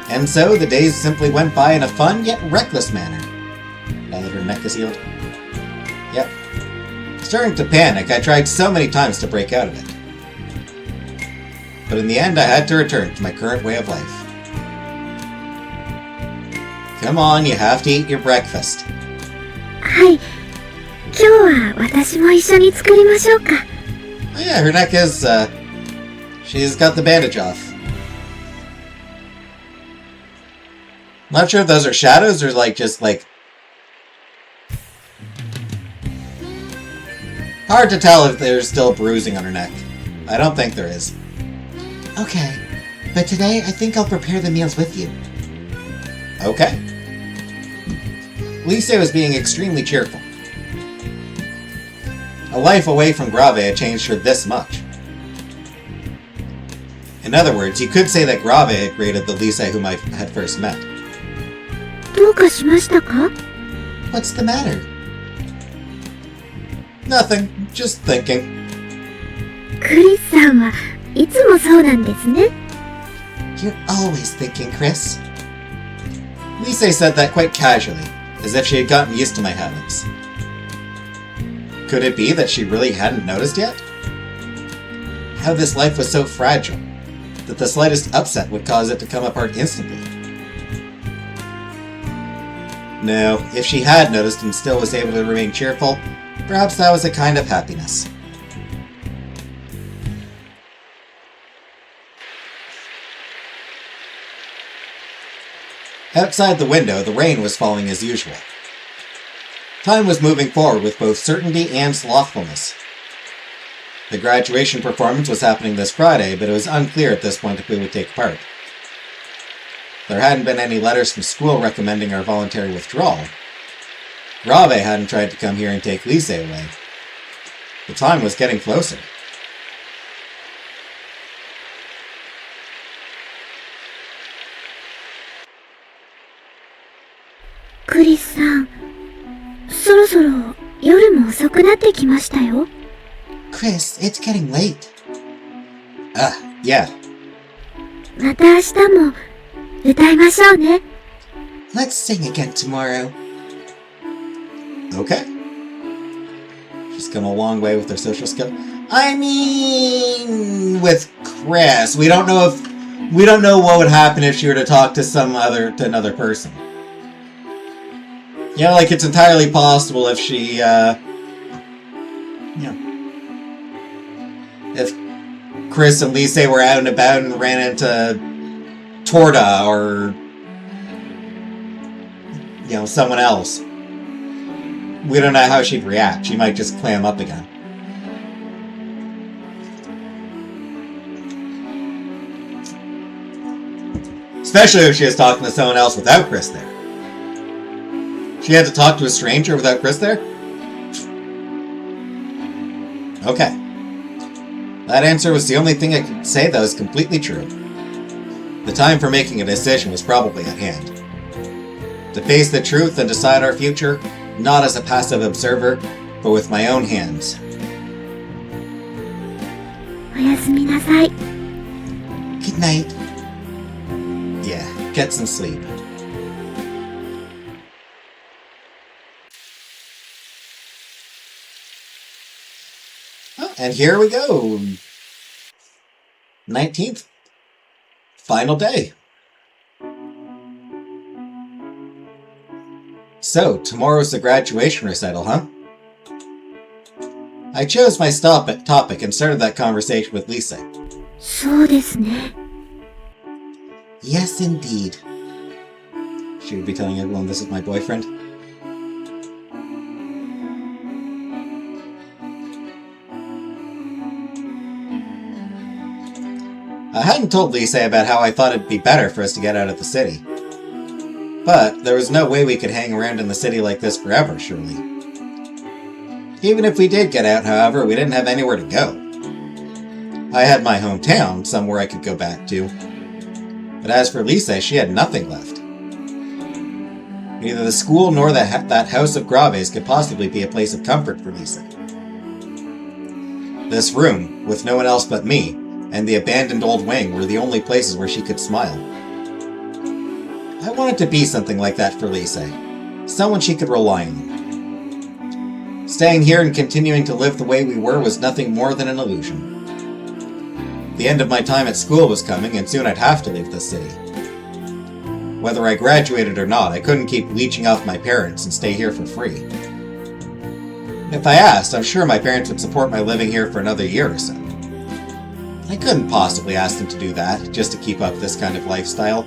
Speaker 1: And so, the days simply went by in a fun yet reckless manner. Now that her neck is healed. Yep. Starting to panic, I tried so many times to break out of it. But in the end, I had to return to my current way of life. Come on, you have to eat your breakfast.
Speaker 2: はい。今日は私も一緒に作りましょうか。
Speaker 1: Oh yeah, her neck is, she's got the bandage off. Not sure if those are shadows or just hard to tell if there's still bruising on her neck. I don't think there is.
Speaker 3: Okay, But today, I think I'll prepare the meals with you.
Speaker 1: Okay. Lisa was being extremely cheerful. A life away from Grave had changed her this much. In other words, you could say that Grave had created the Lisa whom I had first met.
Speaker 2: どうかしましたか?
Speaker 3: What's the matter?
Speaker 1: Nothing. Just thinking.
Speaker 2: クリスさんはいつもそうなんですね。
Speaker 3: You're always thinking, Chris.
Speaker 1: Lisa said that quite casually, as if she had gotten used to my habits. Could it be that she really hadn't noticed yet? How this life was so fragile, that the slightest upset would cause it to come apart instantly. No, if she had noticed and still was able to remain cheerful, perhaps that was a kind of happiness. Outside the window, the rain was falling as usual. Time was moving forward with both certainty and slothfulness. The graduation performance was happening this Friday, but it was unclear at this point if we would take part. There hadn't been any letters from school recommending our voluntary withdrawal. Grave hadn't tried to come here and take Lise away. The time was getting closer.
Speaker 2: Chris さん、そろそろ夜も遅くなってきましたよ。
Speaker 3: Chris, it's getting late.
Speaker 1: Yeah.
Speaker 2: また明日も歌いましょうね。
Speaker 3: Let's sing again tomorrow.
Speaker 1: Okay. She's come a long way with her social skill. I mean, with Chris, we don't know what would happen if she were to talk to another person. Yeah, like it's entirely possible if she, if Chris and Lise were out and about and ran into Torta or, someone else. We don't know how she'd react. She might just clam up again. Especially if she was talking to someone else without Chris there. She had to talk to a stranger without Chris there? Okay. That answer was the only thing I could say that was completely true. The time for making a decision was probably at hand. To face the truth and decide our future, not as a passive observer, but with my own hands.
Speaker 2: おやすみなさい。
Speaker 3: Good night.
Speaker 1: Yeah, get some sleep. Oh, and here we go. 19th. Final day. So, tomorrow's the graduation recital, huh? I chose my topic and started that conversation with Lisa.
Speaker 2: そうですね。
Speaker 3: Yes, indeed.
Speaker 1: She would be telling everyone this is my boyfriend. I hadn't told Lisa about how I thought it'd be better for us to get out of the city. But there was no way we could hang around in the city like this forever, surely. Even if we did get out, however, we didn't have anywhere to go. I had my hometown, somewhere I could go back to. But as for Lisa, she had nothing left. Neither the school nor that house of Graves could possibly be a place of comfort for Lisa. This room, with no one else but me, and the abandoned old wing were the only places where she could smile. I wanted to be something like that for Lisa, someone she could rely on. Staying here and continuing to live the way we were was nothing more than an illusion. The end of my time at school was coming, and soon I'd have to leave this city. Whether I graduated or not, I couldn't keep leeching off my parents and stay here for free. If I asked, I'm sure my parents would support my living here for another year or so. I couldn't possibly ask them to do that, just to keep up this kind of lifestyle.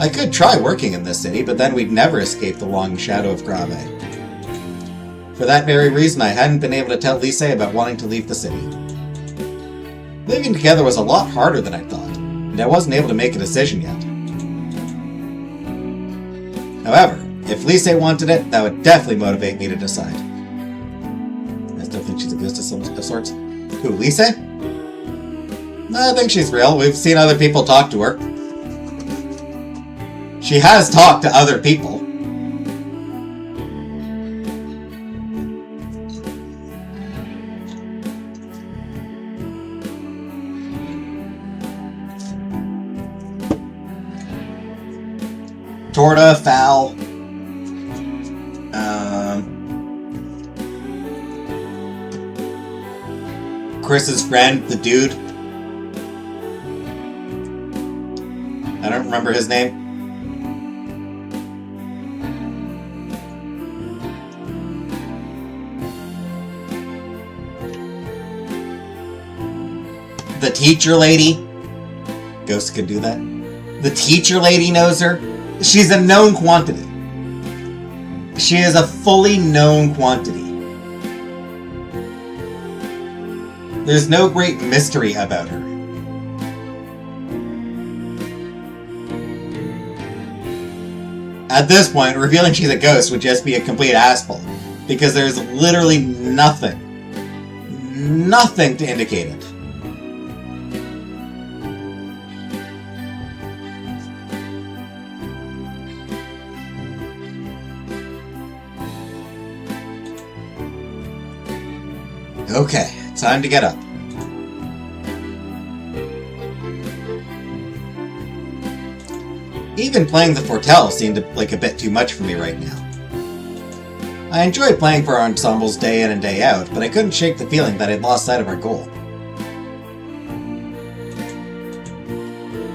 Speaker 1: I could try working in this city, but then we'd never escape the long shadow of Grave. For that very reason, I hadn't been able to tell Lise about wanting to leave the city. Living together was a lot harder than I thought, and I wasn't able to make a decision yet. However, if Lise wanted it, that would definitely motivate me to decide. I still think she's a ghost of sorts. Who, Lise? No, I think she's real. We've seen other people talk to her. She has talked to other people. Torta, Fowl. Chris's friend, the dude. I don't remember his name. The teacher lady. Ghosts could do that. The teacher lady knows her. She's a known quantity. She is a fully known quantity. There's no great mystery about her. At this point, revealing she's a ghost would just be a complete asshole, because there's literally nothing to indicate it. Okay, time to get up. Even playing the Fortell seemed like a bit too much for me right now. I enjoyed playing for our ensembles day in and day out, but I couldn't shake the feeling that I'd lost sight of our goal.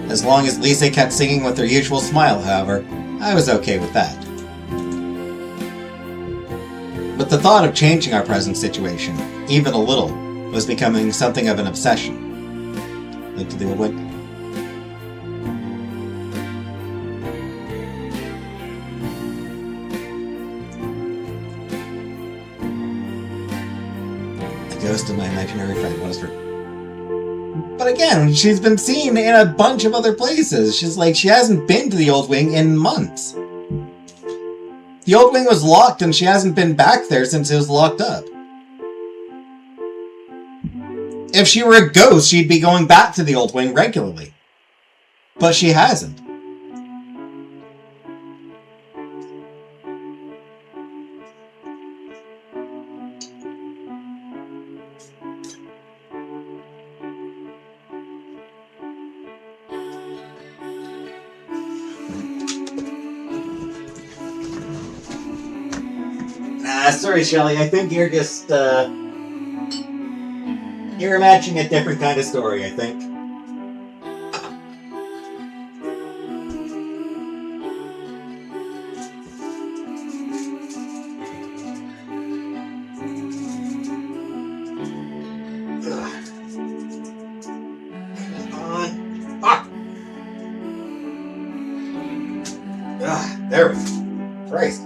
Speaker 1: As long as Lise kept singing with her usual smile, however, I was okay with that. But the thought of changing our present situation, even a little, was becoming something of an obsession. Link to the old wing. The ghost of my imaginary friend, what is her? But again, she's been seen in a bunch of other places. She hasn't been to the old wing in months. The old wing was locked and she hasn't been back there since it was locked up. If she were a ghost, she'd be going back to the old wing regularly. But she hasn't. Sorry, Shelly, I think you're just, you're imagining a different kind of story, I think. There we go. Christ.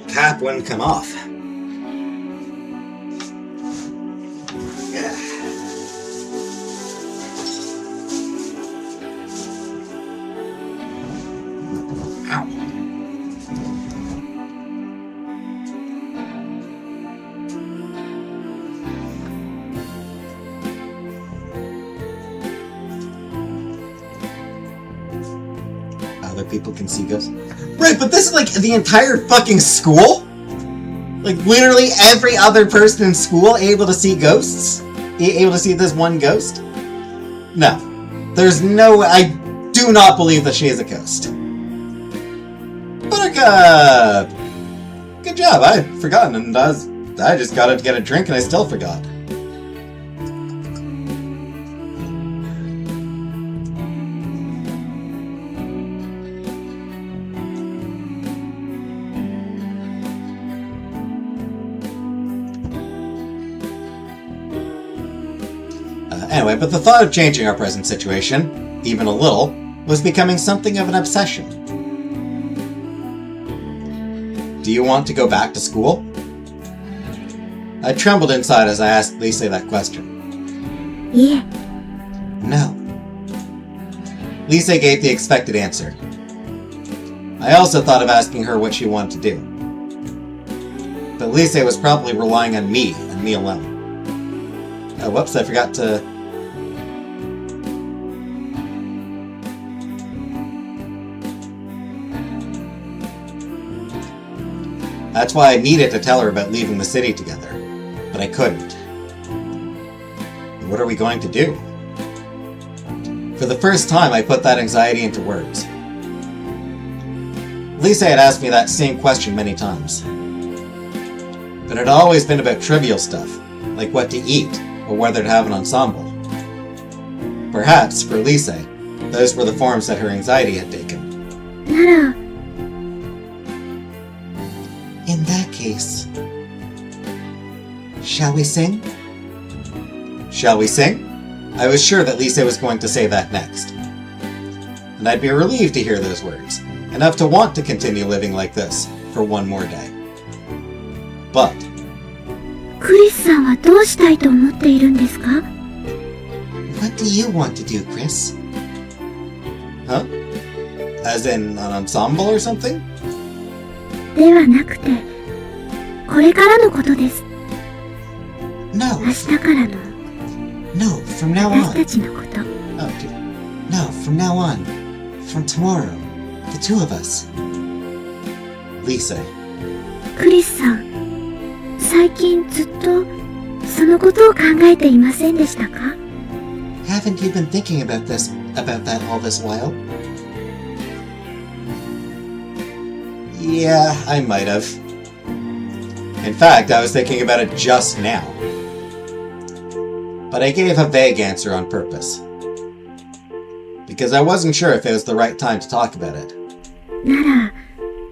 Speaker 1: Cap wouldn't come off. Yeah. Ow. Other people can see ghosts. Right, but this is like the entire fucking school? Like literally every other person in school able to see ghosts? Able to see this one ghost? No. There's no... I do not believe that she is a ghost. Buttercup! Good job, I'd forgotten, and I just got to get a drink and I still forgot. Anyway, but the thought of changing our present situation, even a little, was becoming something of an obsession. Do you want to go back to school? I trembled inside as I asked Lisa that question.
Speaker 2: いえ、
Speaker 3: No.
Speaker 1: Lisa gave the expected answer. I also thought of asking her what she wanted to do. But Lisa was probably relying on me and me alone. Oh, whoops, I forgot to... That's why I needed to tell her about leaving the city together, but I couldn't. What are we going to do? For the first time, I put that anxiety into words. Lisa had asked me that same question many times. But it had always been about trivial stuff, like what to eat or whether to have an ensemble. Perhaps, for Lisa, those were the forms that her anxiety had taken.
Speaker 2: なら、
Speaker 3: In that case, shall we sing?
Speaker 1: Shall we sing? I was sure that Lisa was going to say that next. And I'd be relieved to hear those words, enough to want to continue living like this for one more day. But
Speaker 2: クリスさんはどうしたいと思っているんですか？
Speaker 3: What do you want to do, Chris?
Speaker 1: Huh? As in an ensemble or something?
Speaker 2: ではなくて、これからのことです。
Speaker 3: No,
Speaker 2: 明日からの
Speaker 3: no, from now
Speaker 2: 私た
Speaker 3: on.
Speaker 2: ちのこと。
Speaker 1: Oh, dear.
Speaker 3: No, from now on. From tomorrow. The two of us.
Speaker 1: Lisa.
Speaker 2: クリスさん、最近ずっとそのことを考えていませんでしたか？
Speaker 3: Haven't you been thinking about that all this while?
Speaker 1: Yeah, I might have. In fact, I was thinking about it just now. But I gave a vague answer on purpose. Because I wasn't sure if it was the right time to talk about it.
Speaker 2: なら、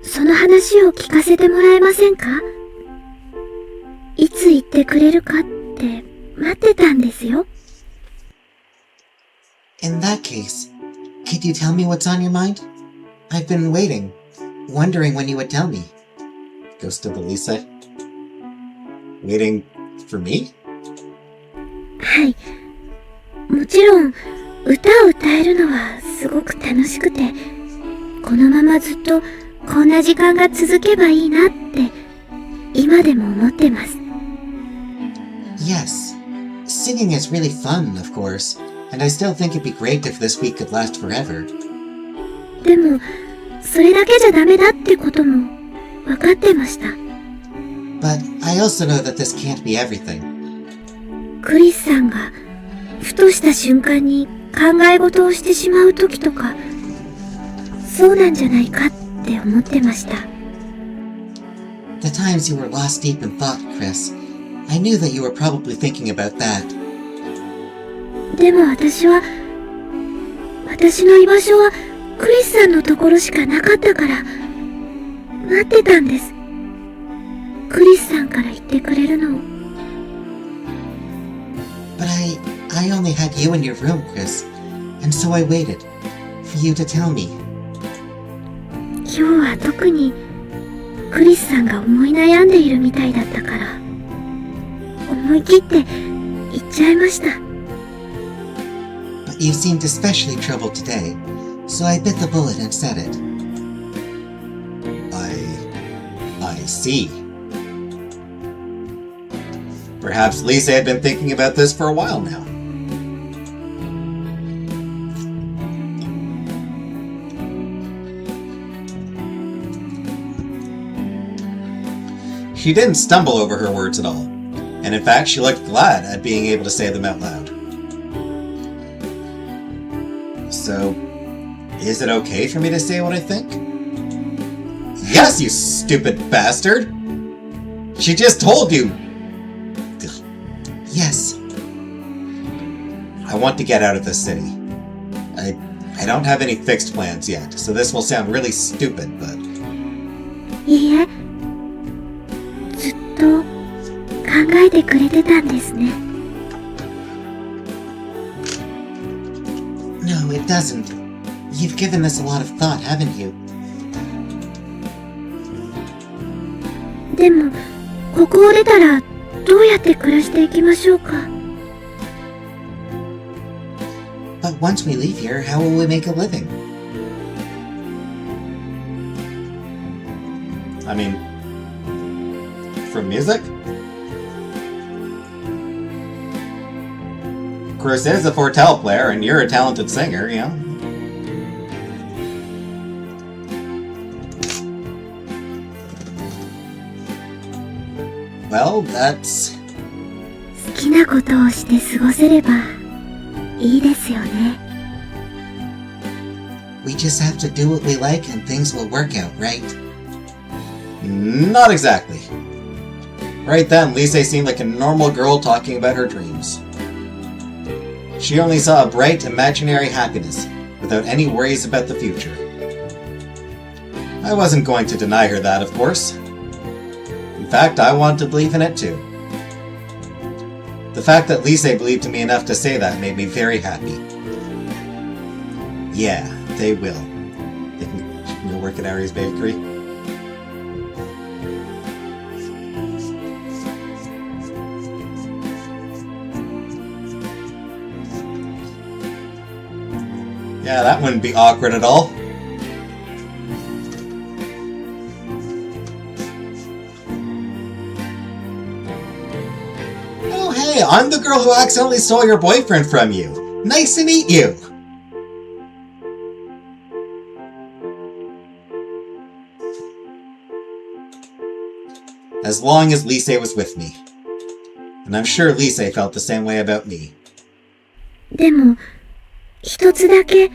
Speaker 2: その話を聞かせてもらえませんか？いつ言ってくれるかって待ってたんですよ。
Speaker 3: In that case, could you tell me what's on your mind? I've been waiting, wondering when you would tell me.
Speaker 1: Goes to the Lisa. Waiting for me?
Speaker 2: はい。もちろん、歌を歌えるのはすごく楽しくて、このままずっとこんな時間が続けばいいなって今でも思ってます。
Speaker 3: Yes, singing is really fun, of course, and I still think it'd be great if this week could last forever.
Speaker 2: でも、それだけじゃダメだってことも分かってました。
Speaker 3: But I also know that this can't be everything.
Speaker 2: クリスさんがふとした瞬間に考え事をしてしまう時とか、そうなんじゃないかって思ってました。
Speaker 3: The times you were lost deep in thought, Chris, I knew that you were probably thinking about that.
Speaker 2: でも私の居場所はクリスさんのところしかなかったから待ってたんです。クリスさんから言ってくれるのを。
Speaker 3: But I only had you in your room, Chris, and so I waited for you to tell me.
Speaker 2: 今日は特にクリスさんが思い悩んでいるみたいだったから思い切って言っちゃいました。
Speaker 3: But you seemed especially troubled today, so I bit the bullet and said it.
Speaker 1: I see. Perhaps Lisa had been thinking about this for a while now. She didn't stumble over her words at all, and in fact she looked glad at being able to say them out loud. So, is it okay for me to say what I think? Yes, you stupid bastard! She just told you!
Speaker 3: Yes.
Speaker 1: I want to get out of this city. I don't have any fixed plans yet, so this will sound really stupid, but...
Speaker 2: いいえ、ずっと考えてくれてたんですね。
Speaker 3: No, it doesn't. You've given this a lot of thought, haven't you?
Speaker 2: でも、ここを出たらどうやって暮らしていきましょうか。
Speaker 3: But once we leave here, how will we make a living?
Speaker 1: I mean, from music? Chris is a Fortel player, and you're a talented singer, you know? Well, that's...
Speaker 2: 好きなことをして過ごせればいいですよね。
Speaker 3: We just have to do what we like and things will work out, right?
Speaker 1: Not exactly. Right then, Lise seemed like a normal girl talking about her dreams. She only saw a bright, imaginary happiness, without any worries about the future. I wasn't going to deny her that, of course. In fact, I wanted to believe in it too. The fact that Lise believed in me enough to say that made me very happy. Yeah, they will. They can go work at Ari's Bakery. Yeah, that wouldn't be awkward at all. Oh hey, I'm the girl who accidentally stole your boyfriend from you. Nice to meet you. As long as Lise was with me. And I'm sure Lise felt the same way about me.
Speaker 2: でも一つだけ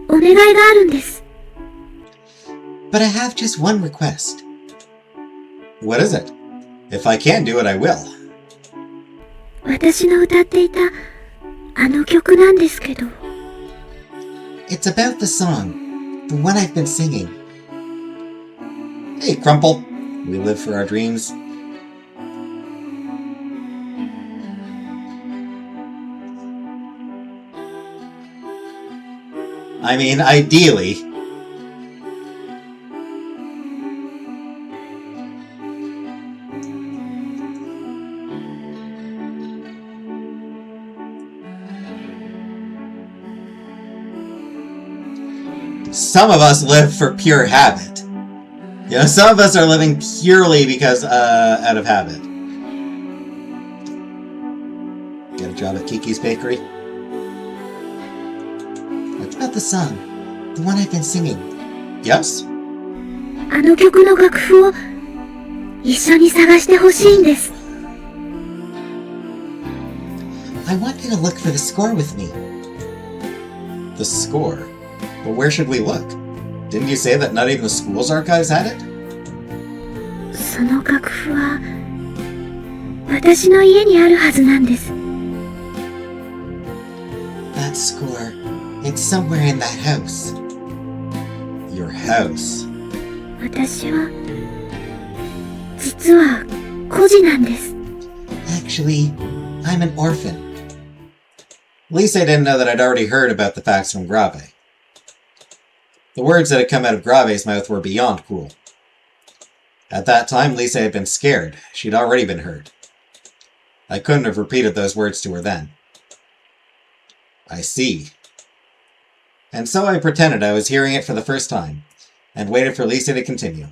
Speaker 2: お願いがあるんです。
Speaker 3: But I have just one request.
Speaker 1: What is it? If I can do it, I will.
Speaker 2: 私の歌っていたあの曲なんですけど。
Speaker 3: It's about the song, the one I've been singing.
Speaker 1: Hey, Crumple. We live for our dreams. I mean, ideally. Some of us live for pure habit. You know, some of us are living purely because, out of habit. Get a job at Kiki's Bakery?
Speaker 3: What about the song, the one I've been singing?
Speaker 1: Yes?
Speaker 2: あの曲の楽譜を一緒に探してほしいんです。
Speaker 3: I want you to look for the score with me.
Speaker 1: The score? But where should we look? Didn't you say that not even the school's archives had it?
Speaker 2: その楽譜は私の家にあるはずなんです。
Speaker 3: That score, it's somewhere in that house.
Speaker 1: Your house?
Speaker 2: 私は実は孤児なんです。
Speaker 3: Actually, I'm an orphan.
Speaker 1: Lise didn't know that I'd already heard about the facts from Grave. The words that had come out of Grave's mouth were beyond cruel. At that time, Lise had been scared. She'd already been hurt. I couldn't have repeated those words to her then. I see. And so I pretended I was hearing it for the first time, and waited for Lise to continue.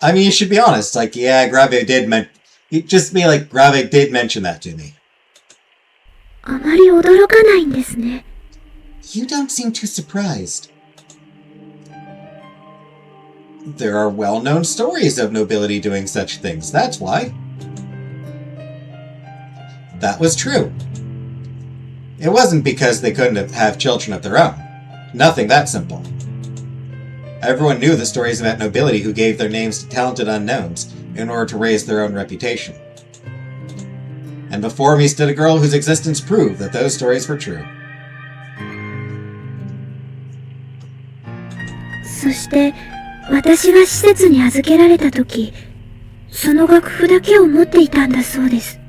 Speaker 1: I mean, you should be honest, like, yeah, Grave did just be like, Grave did mention that to me.
Speaker 2: あまり驚かないんですね。
Speaker 3: You don't seem too surprised.
Speaker 1: There are well-known stories of nobility doing such things, that's why. That was true. It wasn't because they couldn't have children of their own. Nothing that simple. Everyone knew the stories about nobility who gave their names to talented unknowns in order to raise their own reputation. And before me stood a girl whose existence proved that those stories were true.
Speaker 2: そして私が施設に預けられた時、その楽譜だけを持っていたんだそうです。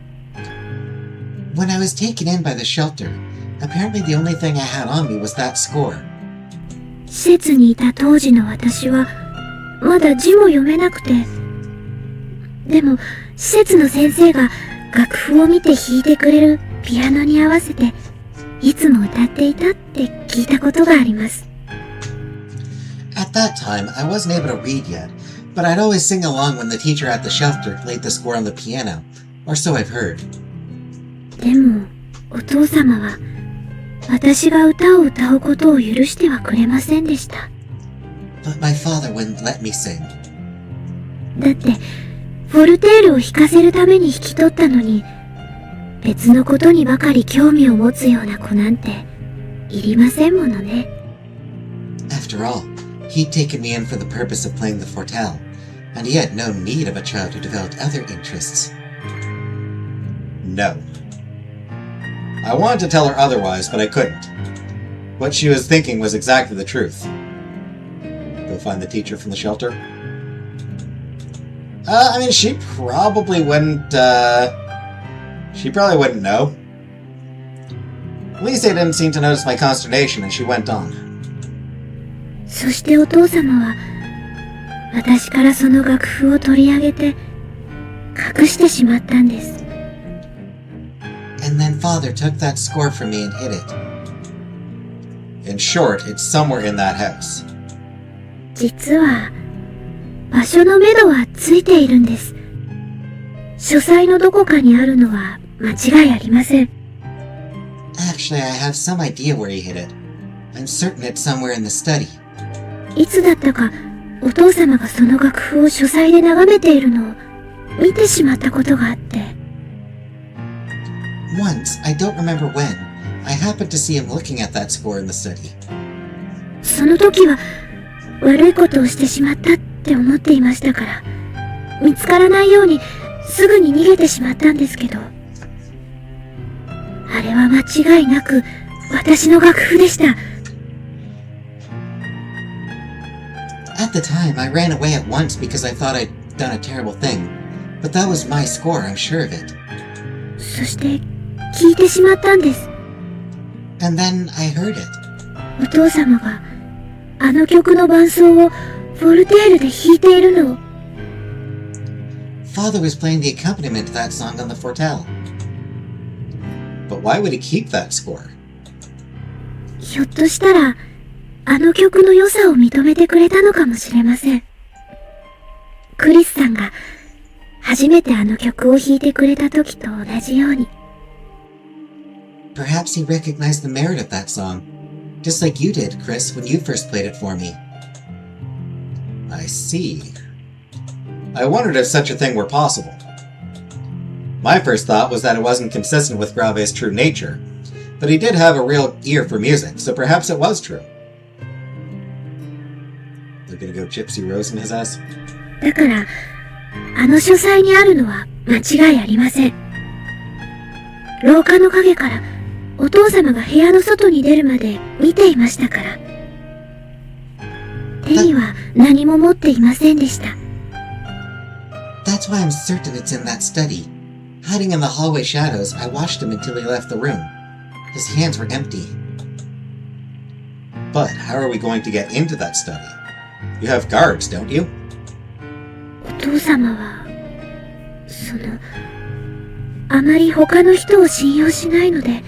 Speaker 3: When I was taken in by the shelter, apparently the only thing I had on me was that score.
Speaker 2: 施設にいた当時の私はまだ字も読めなくて、でも施設の先生が楽譜を見て弾いてくれるピアノに合わせていつも歌っていたって聞いたことがあります。
Speaker 3: At that time, I wasn't able to read yet, but I'd always sing along when the teacher at the shelter played the score on the piano, or so I've heard.
Speaker 2: でも、お父様は私が歌を歌うことを許してはくれませんでした。
Speaker 3: But my father wouldn't let me sing.
Speaker 2: だって、フォルテールを弾かせるために引き取ったのに、別のことにばかり興味を持つような子なんていりませんものね。
Speaker 3: After all, he'd taken me in for the purpose of playing the fortel, and he had no need of a child who developed other interests.
Speaker 1: No. I wanted to tell her otherwise, but I couldn't. What she was thinking was exactly the truth. Go find the teacher from the shelter? I mean, she probably wouldn't know. Lise didn't seem to notice my consternation, and she went on.
Speaker 2: そしてお父様は、私からその楽譜を取り上げて、隠してしまったんです。
Speaker 3: And then father took that score from me and hid it.
Speaker 1: In short, it's somewhere in that house.
Speaker 2: 実は、場所のめどはついているんです。書斎のどこかにあるのは間違いありません。
Speaker 3: Actually, I have some idea where he hid it. I'm certain it's somewhere in the study.
Speaker 2: いつだったか、お父様がその楽譜を書斎で眺めているのを見てしまったことがあって。
Speaker 3: Once, I don't remember when, I happened to see him looking at that score in the study.
Speaker 2: その時は悪いことをしてしまったって思っていましたから、見つからないようにすぐに逃げてしまったんですけど、あれは間違いなく私の楽譜でした。
Speaker 3: At the time, I ran away at once because I thought I'd done a terrible thing. But that was my score, I'm sure of it.
Speaker 2: そして聞いてしまったんです。
Speaker 3: And then I heard it.
Speaker 2: お父様があの曲の伴奏をフォルテールで弾いているのを。
Speaker 3: Father was playing the accompaniment to that song on the fortel.
Speaker 1: But why would he keep that score?
Speaker 2: ひょっとしたらあの曲の良さを認めてくれたのかもしれません。クリスさんが初めてあの曲を弾いてくれた時と同じように。
Speaker 3: Perhaps he recognized the merit of that song, just like you did, Chris, when you first played it for me.
Speaker 1: I see. I wondered if such a thing were possible. My first thought was that it wasn't consistent with Grave's true nature, but he did have a real ear for music, so perhaps it was true. They're gonna go Gypsy Rose in his ass?
Speaker 2: だから、あの書斎にあるのは間違いありません。廊下の影からお父様が部屋の外に出るまで見ていましたから。手には何も持っていませんでした。
Speaker 3: That's why I'm certain it's in that study. Hiding in the hallway shadows, I watched him until he left the room. His hands were empty.
Speaker 1: But how are we going to get into that study? You have guards, don't you?
Speaker 2: お父様は、あまり他の人を信用しないので、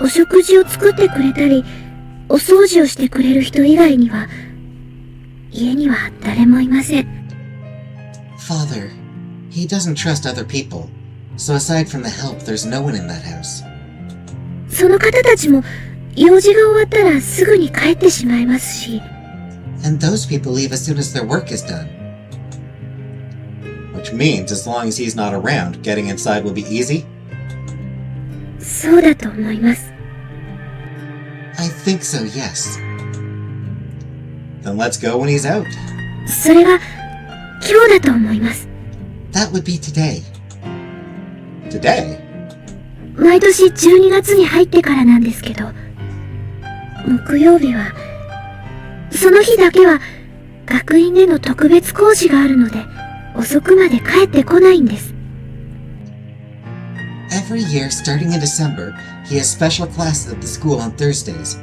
Speaker 2: お食事を作ってくれたり、お掃除をしてくれる人以外には、家には誰もいません。
Speaker 3: Father, he doesn't trust other people, so aside from the help, there's no one in that house.
Speaker 2: その方たちも、用事が終わったらすぐに帰ってしまいますし。
Speaker 3: And those people leave as soon as their work is done.
Speaker 1: Which means as long as he's not around, getting inside will be easy?
Speaker 2: そうだと思います。
Speaker 3: I think so, yes.
Speaker 1: Then let's go when he's out.
Speaker 2: それが今日だと思います。
Speaker 3: That would be today.
Speaker 1: Today?
Speaker 2: 毎年12月に入ってからなんですけど、木曜日は、その日だけは学院での特別講師があるので、遅くまで帰ってこないんです。
Speaker 3: Every year, starting in December, he has special classes at the school on Thursdays.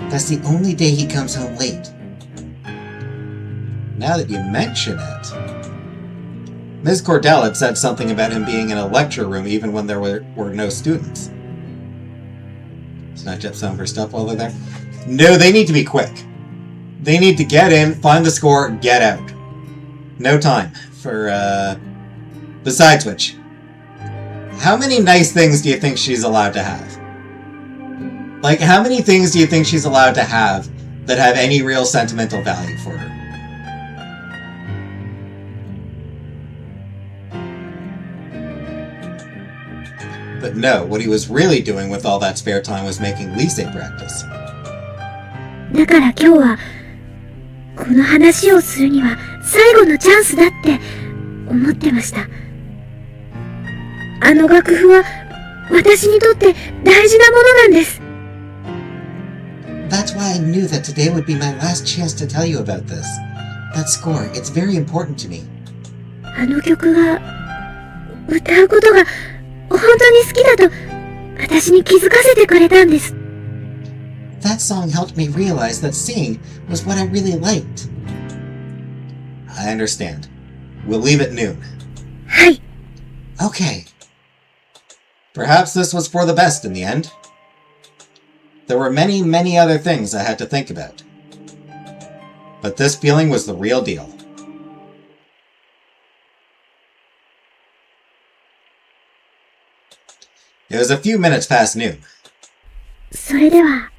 Speaker 3: That's the only day he comes home late.
Speaker 1: Now that you mention it, Ms. Cordell had said something about him being in a lecture room even when there were no students. Snatch up some of her stuff while they're there. No, they need to be quick. They need to get in, find the score, get out. No time for, Besides which, how many nice things do you think she's allowed to have? Like, how many things do you think she's allowed to have that have any real sentimental value for her? But no, what he was really doing with all that spare time was making Lise practice.
Speaker 2: だから今日はこの話をするには最後のチャンスだって思ってました。あの楽譜は私にとって大事なものなんです。
Speaker 3: That's why I knew that today would be my last chance to tell you about this. That score, it's very important to me.
Speaker 2: あの曲が歌うことが本当に好きだと私に気づかせてくれたんです。
Speaker 3: That song helped me realize that singing was what I really liked.
Speaker 1: I understand. We'll leave at noon.
Speaker 2: はい。
Speaker 3: Okay.
Speaker 1: Perhaps this was for the best in the end. There were many, many other things I had to think about. But this feeling was the real deal. It was a few minutes past noon.
Speaker 2: それでは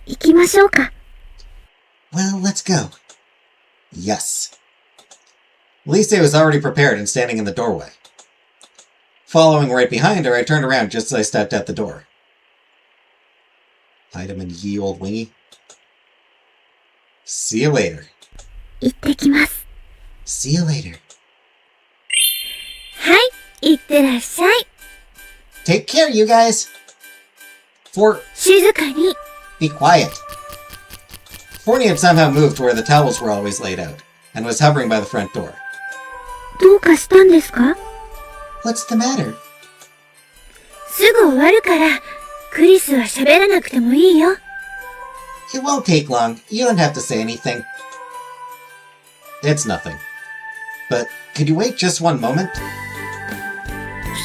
Speaker 2: 行きましょうか。
Speaker 3: Well, let's go.
Speaker 1: Yes. Lise was already prepared and standing in the doorway. Following right behind her, I turned around just as I stepped out the door. Hide him in ye old wingy. See you later.
Speaker 2: 行ってきます。
Speaker 3: See you later.
Speaker 2: はい、行ってらっしゃい。
Speaker 3: Take care, you guys.
Speaker 2: 静かに。
Speaker 1: Be quiet. Forney had somehow moved to where the towels were always laid out, and was hovering by the front door.
Speaker 2: どうかしたんですか？
Speaker 3: What's the matter?
Speaker 2: すぐ終わるから、クリスは喋らなくてもいいよ。
Speaker 3: It won't take long. You don't have to say anything.
Speaker 1: It's nothing. But could you wait just one moment?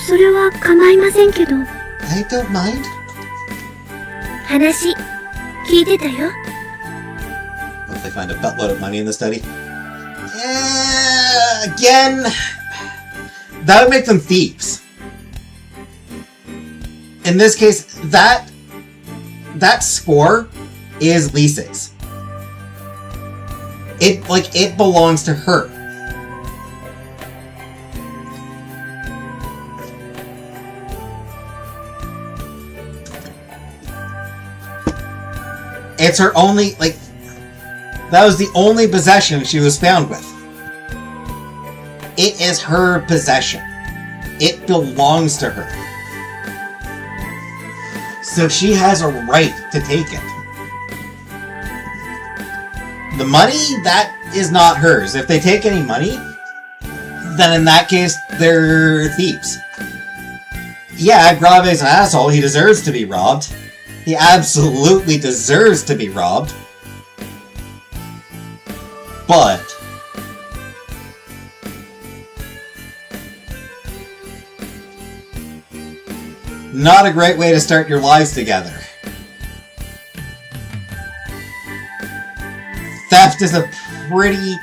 Speaker 2: それは構いませんけど。
Speaker 3: I don't mind.
Speaker 2: 話、聞いてたよ。
Speaker 1: Hope they find a buttload of money in the study. Again, that would make them thieves. In this case, that score is Lisa's. It belongs to her. It's her only, that was the only possession she was found with. It is her possession. It belongs to her. So she has a right to take it. The money, that is not hers. If they take any money, then in that case, they're thieves. Yeah, Grave's an asshole. He deserves to be robbed. He absolutely deserves to be robbed. But not a great way to start your lives together. Theft is a pretty...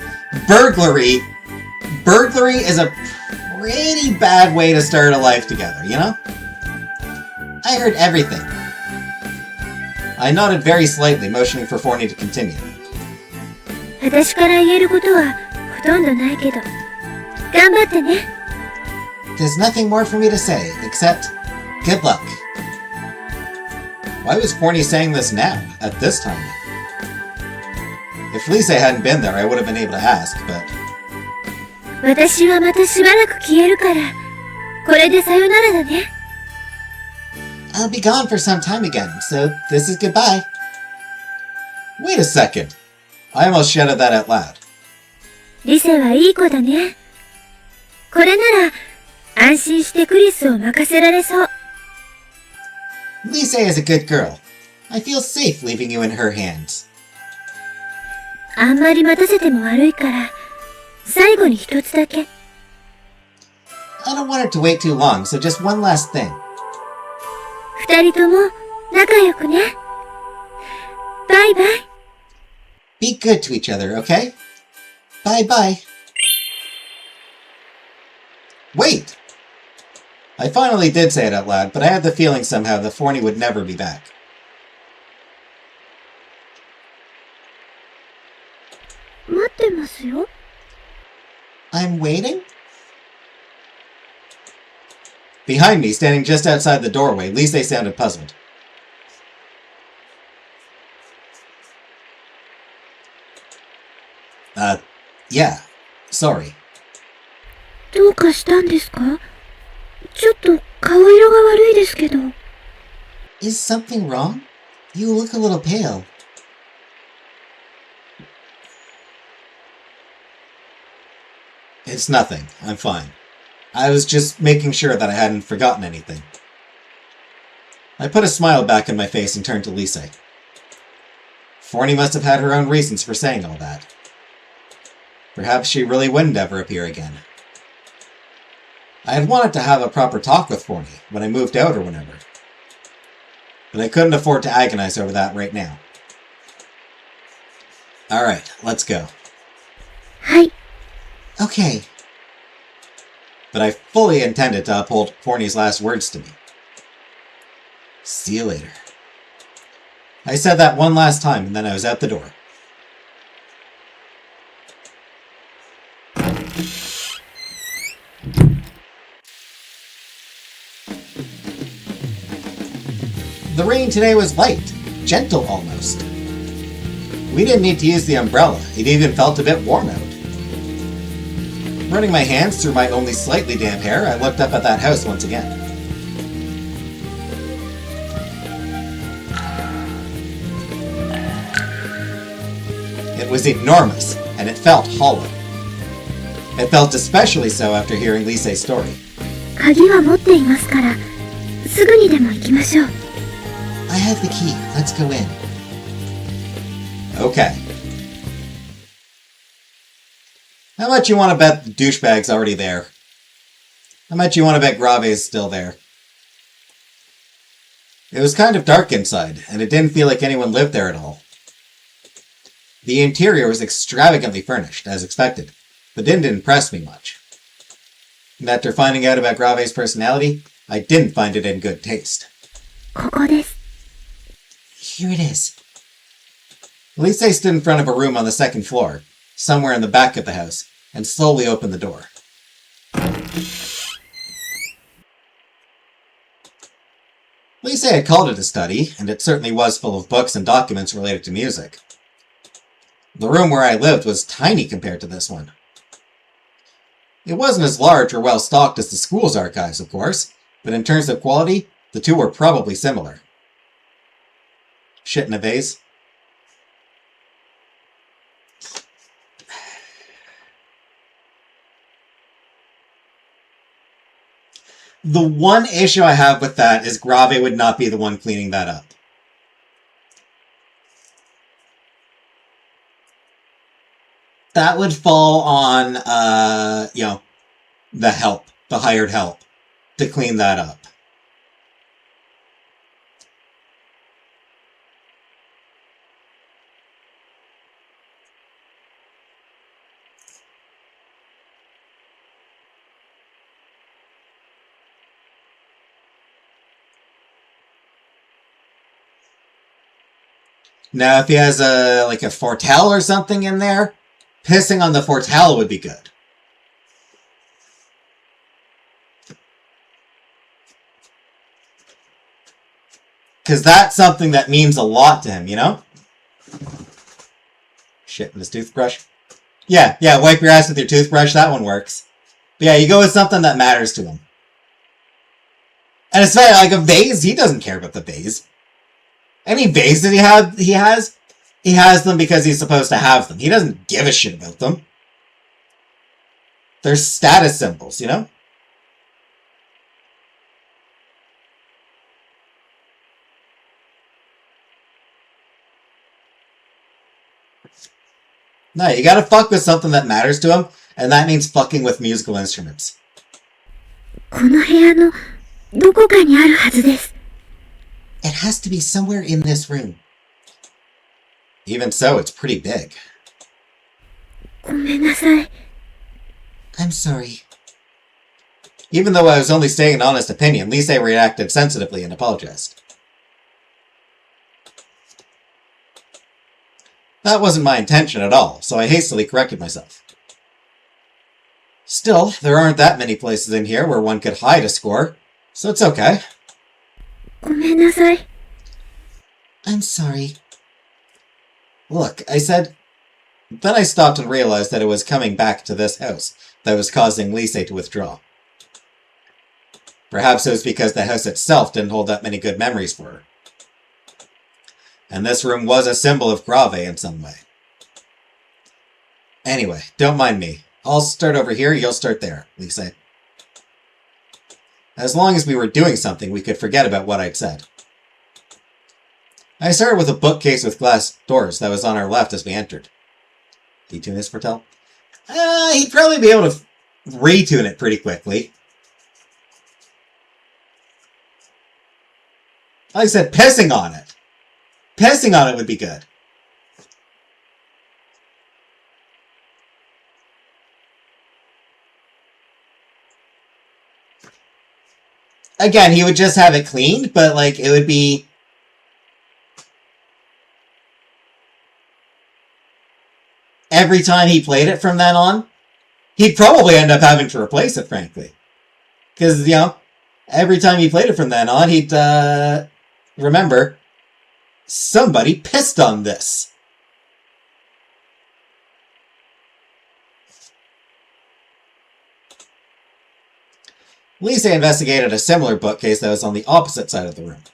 Speaker 1: Burglary is a pretty bad way to start a life together, you know? I heard everything. I nodded very slightly, motioning for Forney to continue.
Speaker 2: 私から言えることはほとんどないけど、頑張ってね。
Speaker 3: There's nothing more for me to say, except good luck.
Speaker 1: Why was Forney saying this now, at this time? If Lise hadn't been there, I would have been able to ask, but...
Speaker 2: 私はまたしばらく消えるから、これでさよならだね。
Speaker 3: I'll be gone for some time again, so this is goodbye.
Speaker 1: Wait a second. I almost shouted that out loud.
Speaker 2: リセはいい子だね。これなら、安心してクリスを任せられそう。
Speaker 3: Lise is a good girl. I feel safe leaving you in her hands.
Speaker 2: あんまり待たせても悪いから、最後に一つだけ。
Speaker 3: I don't want her to wait too long, so just one last thing.
Speaker 2: 二人とも仲良くね。バイバイ。
Speaker 3: Be good to each other, okay? Bye-bye.
Speaker 1: Wait! I finally did say it out loud, but I had the feeling somehow that Forney would never be back.
Speaker 2: 待ってますよ。
Speaker 3: I'm waiting?
Speaker 1: Behind me, standing just outside the doorway, Lise sounded puzzled. Yeah. Sorry.
Speaker 2: どうかしたんですか？ちょっと顔色が悪いですけど。
Speaker 3: Is something wrong? You look a little pale.
Speaker 1: It's nothing. I'm fine. I was just making sure that I hadn't forgotten anything. I put a smile back in my face and turned to Lise. Forney must have had her own reasons for saying all that. Perhaps she really wouldn't ever appear again. I had wanted to have a proper talk with Forney when I moved out or whenever. But I couldn't afford to agonize over that right now. Alright, let's go.
Speaker 2: はい。
Speaker 3: Okay.
Speaker 1: But I fully intended to uphold Forney's last words to me. See you later. I said that one last time and then I was out the door. The rain today was light, gentle almost. We didn't need to use the umbrella, it even felt a bit warm out. Running my hands through my only slightly damp hair, I looked up at that house once again. It was enormous, and it felt hollow. It felt especially so after hearing Lise's story.
Speaker 2: 鍵は持っていますから、すぐにでも行きましょう。
Speaker 3: I have the key. Let's go in.
Speaker 1: Okay. How much you want to bet the douchebag's already there? How much you want to bet Grave's still there? It was kind of dark inside, and it didn't feel like anyone lived there at all. The interior was extravagantly furnished, as expected, but didn't impress me much. And after finding out about Grave's personality, I didn't find it in good taste.
Speaker 2: ここです。
Speaker 3: Here it is.
Speaker 1: Lise stood in front of a room on the second floor, somewhere in the back of the house, and slowly opened the door. Lise had called it a study, and it certainly was full of books and documents related to music. The room where I lived was tiny compared to this one. It wasn't as large or well stocked as the school's archives, of course, but in terms of quality, the two were probably similar. Shit in a vase. The one issue I have with that is Grave would not be the one cleaning that up. That would fall on, the help, the hired help, to clean that up. Now, if he has a Fortel or something in there, pissing on the Fortel would be good. Because that's something that means a lot to him, you know? Shit, in his toothbrush. Yeah, wipe your ass with your toothbrush, that one works. But yeah, you go with something that matters to him. And it's like a vase, he doesn't care about the vase. Any vase that he has them because he's supposed to have them. He doesn't give a shit about them. They're status symbols, you know? No, you gotta fuck with something that matters to him, and that means fucking with musical instruments.
Speaker 2: この部屋のどこかにあるはずです。
Speaker 3: It has to be somewhere in this room.
Speaker 1: Even so, it's pretty big.
Speaker 2: ごめんなさい。
Speaker 3: I'm sorry.
Speaker 1: Even though I was only stating an honest opinion, Lise reacted sensitively and apologized. That wasn't my intention at all, so I hastily corrected myself. Still, there aren't that many places in here where one could hide a score, so it's okay.
Speaker 2: ごめんなさい。
Speaker 3: I'm sorry.
Speaker 1: Look, I said... Then I stopped and realized that it was coming back to this house that was causing Lise to withdraw. Perhaps it was because the house itself didn't hold that many good memories for her. And this room was a symbol of Grave in some way. Anyway, don't mind me. I'll start over here, you'll start there, Lise. As long as we were doing something, we could forget about what I'd said. I started with a bookcase with glass doors that was on our left as we entered. Detune this, Bertel? He'd probably be able to retune it pretty quickly. Like I said, pissing on it. Pissing on it would be good. Again, he would just have it cleaned, but, like, it would be... Every time he played it from then on, he'd probably end up having to replace it, frankly. Because, you know, every time he played it from then on, he'd, remember, somebody pissed on this. Lise investigated a similar bookcase that was on the opposite side of the room.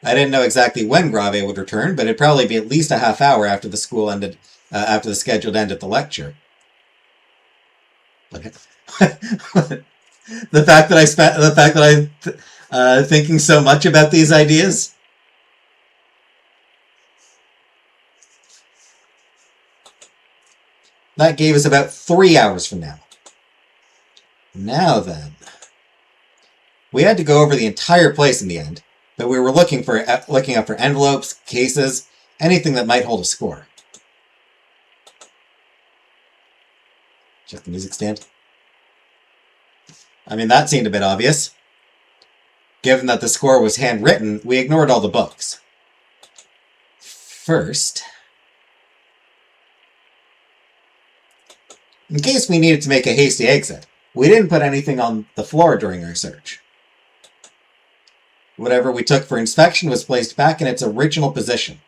Speaker 1: I didn't know exactly when Grave would return, but it'd probably be at least a half hour after the school ended, after the scheduled end of the lecture. The fact that I'm thinking so much about these ideas. That gave us about 3 hours from now. Now then, we had to go over the entire place in the end, but we were looking up for envelopes, cases, anything that might hold a score. Check the music stand. I mean, that seemed a bit obvious. Given that the score was handwritten, we ignored all the books. First, in case we needed to make a hasty exit, we didn't put anything on the floor during our search. Whatever we took for inspection was placed back in its original position.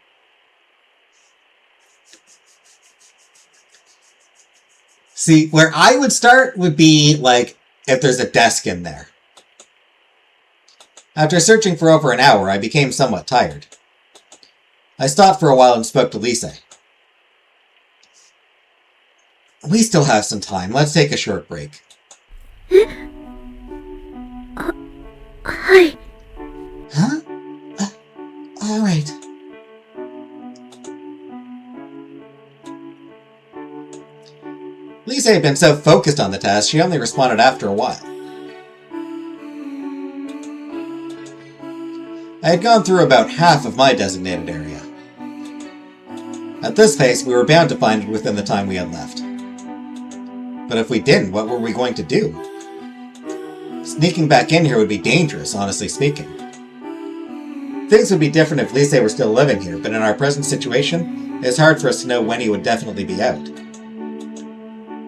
Speaker 1: See, where I would start would be, like, if there's a desk in there. After searching for over an hour, I became somewhat tired. I stopped for a while and spoke to Lise. We still have some time. Let's take a short break.
Speaker 2: はい。
Speaker 3: Huh? All right.
Speaker 1: Lise had been so focused on the task, she only responded after a while. I had gone through about half of my designated area. At this pace, we were bound to find it within the time we had left. But if we didn't, what were we going to do? Sneaking back in here would be dangerous, honestly speaking. Things would be different if Lise were still living here, but in our present situation, it's hard for us to know when he would definitely be out.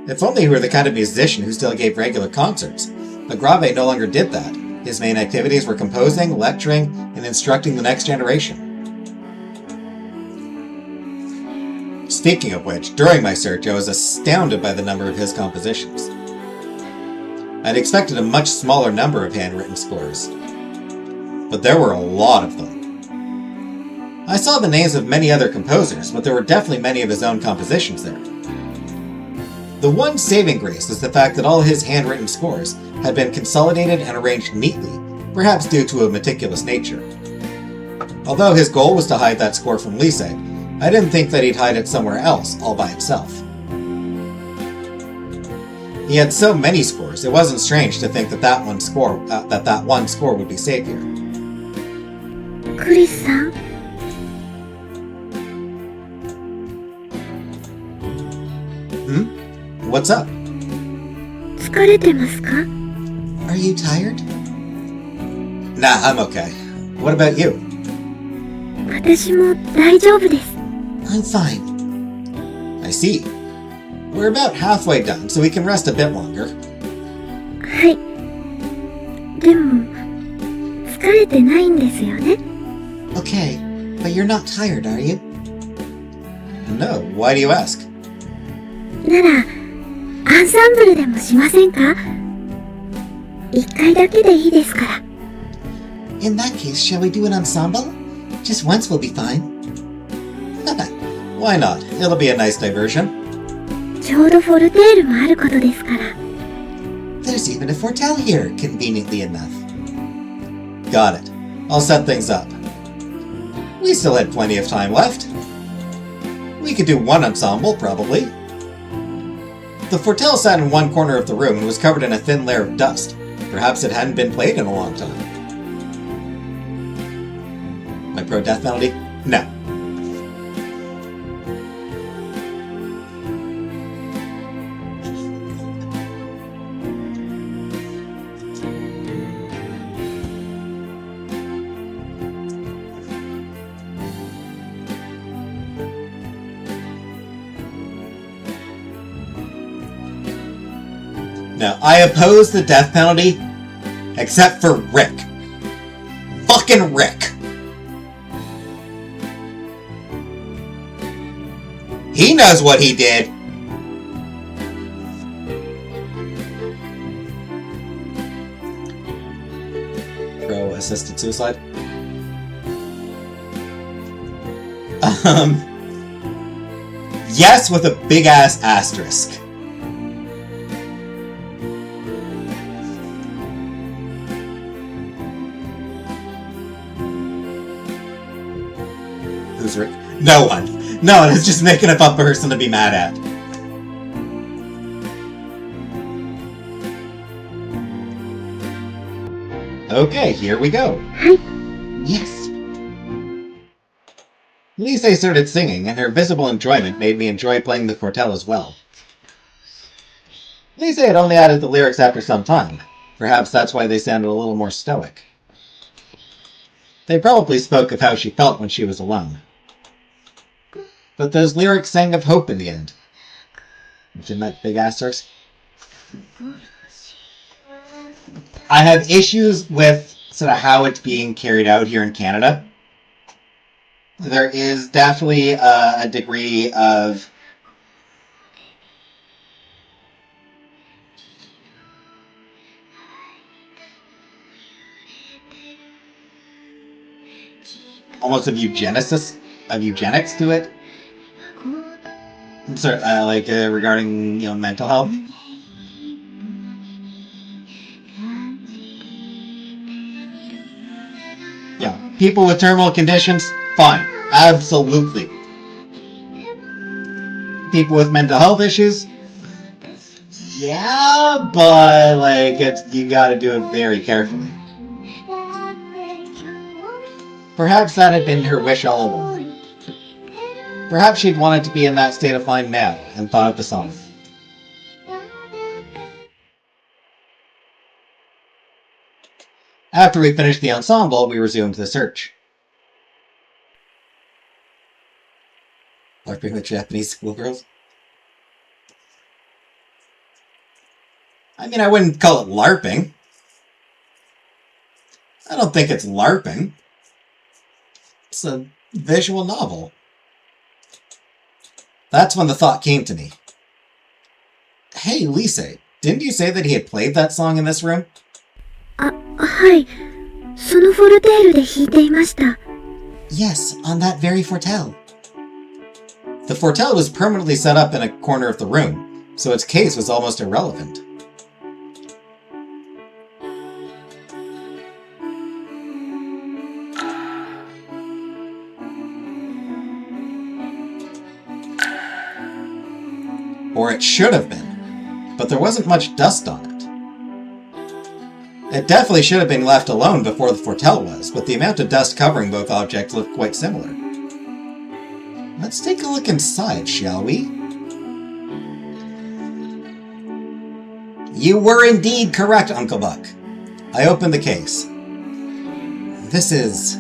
Speaker 1: If only he were the kind of musician who still gave regular concerts, but Grave no longer did that. His main activities were composing, lecturing, and instructing the next generation. Speaking of which, during my search, I was astounded by the number of his compositions. I'd expected a much smaller number of handwritten scores, but there were a lot of them. I saw the names of many other composers, but there were definitely many of his own compositions there. The one saving grace was the fact that all his handwritten scores had been consolidated and arranged neatly, perhaps due to a meticulous nature. Although his goal was to hide that score from Lise, I didn't think that he'd hide it somewhere else, all by himself. He had so many scores, it wasn't strange to think that that one score would be saved here.
Speaker 2: クリスさん、
Speaker 1: What's up?
Speaker 2: 疲れてますか？
Speaker 3: Are you tired?
Speaker 1: Nah, I'm okay. What about you?
Speaker 2: 私も大丈夫です。
Speaker 3: I'm fine.
Speaker 1: I see. We're about halfway done, so we can rest a bit longer.
Speaker 2: はい。でも、疲れてないんですよね。
Speaker 3: Okay, but you're not tired, are you?
Speaker 1: No, why do you ask?
Speaker 2: なら、アンサンブルでもしませんか？一回だけでいいですから。
Speaker 3: In that case, shall we do an ensemble? Just once will be fine.
Speaker 1: Why not? It'll be a nice diversion.
Speaker 2: ちょうどフォルテールもあることですから。
Speaker 3: There's even a fortel here, conveniently enough.
Speaker 1: Got it. I'll set things up. We still had plenty of time left. We could do one ensemble, probably. The fortel sat in one corner of the room and was covered in a thin layer of dust. Perhaps it hadn't been played in a long time. My pro death penalty? No. Now, I oppose the death penalty, except for Rick. Fucking Rick! He knows what he did! Pro-assisted suicide? Yes, with a big-ass asterisk. Who's Rick? No one. No one is just making up a person to be mad at. Okay, here we go.
Speaker 3: Yes.
Speaker 1: Lise started singing, and her visible enjoyment made me enjoy playing the fortel as well. Lise had only added the lyrics after some time. Perhaps that's why they sounded a little more stoic. They probably spoke of how she felt when she was alone. But those lyrics sang of hope in the end. Didn't that big asterisk? I have issues with sort of how it's being carried out here in Canada. There is definitely a degree of almost of eugenics to it. Sorry, regarding mental health. Yeah, people with terminal conditions, fine, absolutely. People with mental health issues, yeah, but you got to do it very carefully. Perhaps that had been her wish all along. Perhaps she'd wanted to be in that state of mind now, and thought of the song. After we finished the ensemble, we resumed the search. LARPing with Japanese schoolgirls? I mean, I wouldn't call it LARPing. I don't think it's LARPing. It's a visual novel. That's when the thought came to me. Hey, Lise, didn't you say that he had played that song in this room?
Speaker 2: はい。そのフォルテールで弾いていました。
Speaker 3: Yes, on that very fortel.
Speaker 1: The fortel was permanently set up in a corner of the room, so its case was almost irrelevant. Or it should have been. but there wasn't much dust on it. It definitely should have been left alone before the foretell was, but the amount of dust covering both objects looked quite similar. Let's take a look inside, shall we? You were indeed correct, Uncle Buck. I opened the case. This is...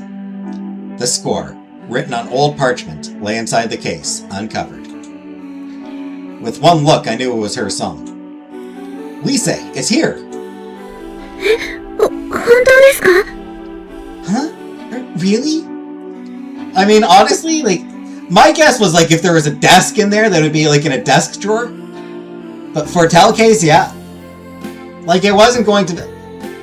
Speaker 1: The score, written on old parchment, lay inside the case, uncovered. With one look, I knew it was her song. Lise, it's here!
Speaker 2: 本当ですか?
Speaker 1: Huh? Really? I mean, honestly, like, my guess was, like, if there was a desk in there, that would be, like, in a desk drawer. But for a tell case, yeah. Like, it wasn't going to be...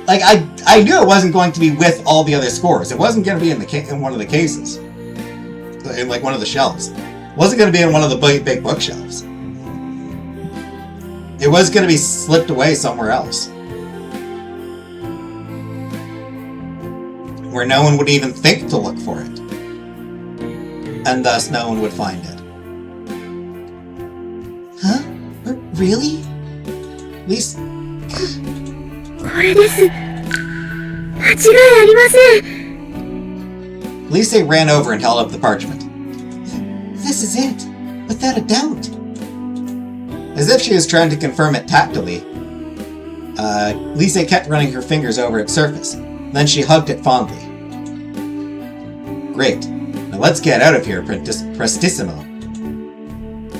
Speaker 1: Like, I knew it wasn't going to be with all the other scores. It wasn't going to be in one of the cases. In, like, one of the shelves. It wasn't going to be in one of the big bookshelves. It was going to be slipped away somewhere else. Where no one would even think to look for it. And thus no one would find it. Huh? Really? At least...
Speaker 2: これです。間違いありません。
Speaker 1: Lise ran over and held up the parchment. This is it, without a doubt. As if she was trying to confirm it tactily, Lise kept running her fingers over its surface. Then she hugged it fondly. Great. Now let's get out of here, Prestissimo.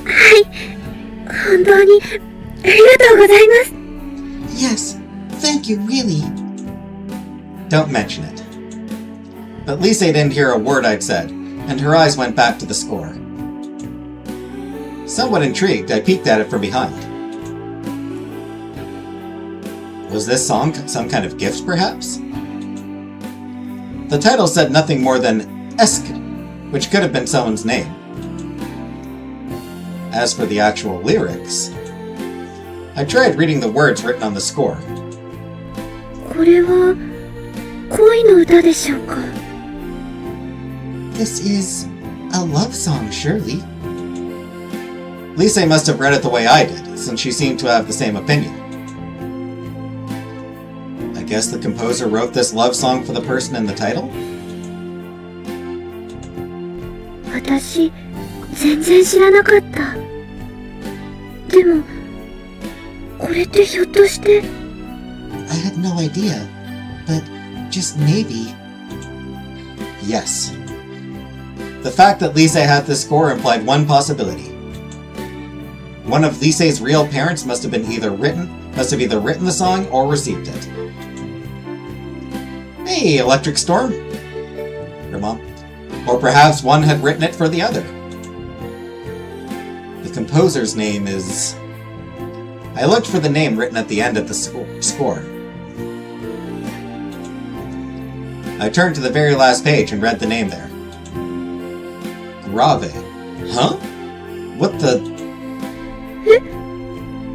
Speaker 2: はい。本当にありがとうございます。
Speaker 3: Yes, thank you, really.
Speaker 1: Don't mention it. But Lise didn't hear a word I'd said, and her eyes went back to the score. Somewhat intrigued, I peeked at it from behind. Was this song some kind of gift, perhaps? The title said nothing more than Esk, which could have been someone's name. As for the actual lyrics, I tried reading the words written on the score.
Speaker 2: これは恋の歌でしょうか?
Speaker 3: This is a love song, surely.
Speaker 1: Lise must have read it the way I did, since she seemed to have the same opinion. I guess the composer wrote this love song for the person in the title?
Speaker 2: 私、全然知らなかった。でも、これってひょっとして...
Speaker 3: I had no idea, but just maybe.
Speaker 1: Yes. The fact that Lise had this score implied one possibility. One of Lise's real parents must have either written the song or received it. Hey, Electric Storm. Her mom. Or perhaps one had written it for the other. The composer's name is... I looked for the name written at the end of the score. I turned to the very last page and read the name there. Grave. Huh? What the...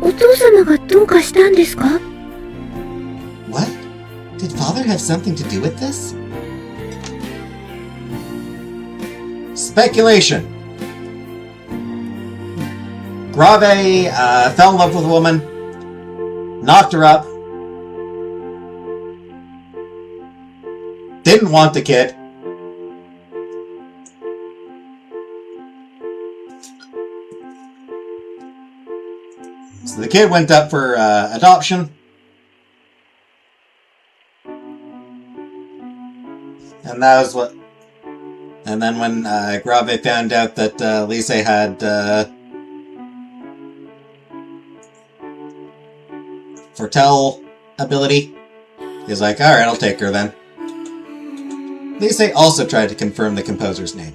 Speaker 2: お父様がどうかしたんですか?
Speaker 3: What? Did father have something to do with this?
Speaker 1: Speculation. Grave fell in love with a woman, knocked her up, didn't want the kid, so the kid went up for adoption, and that was what. And then when Grave found out that Lise had foretell ability, he was like, alright, I'll take her then. Lise also tried to confirm the composer's name.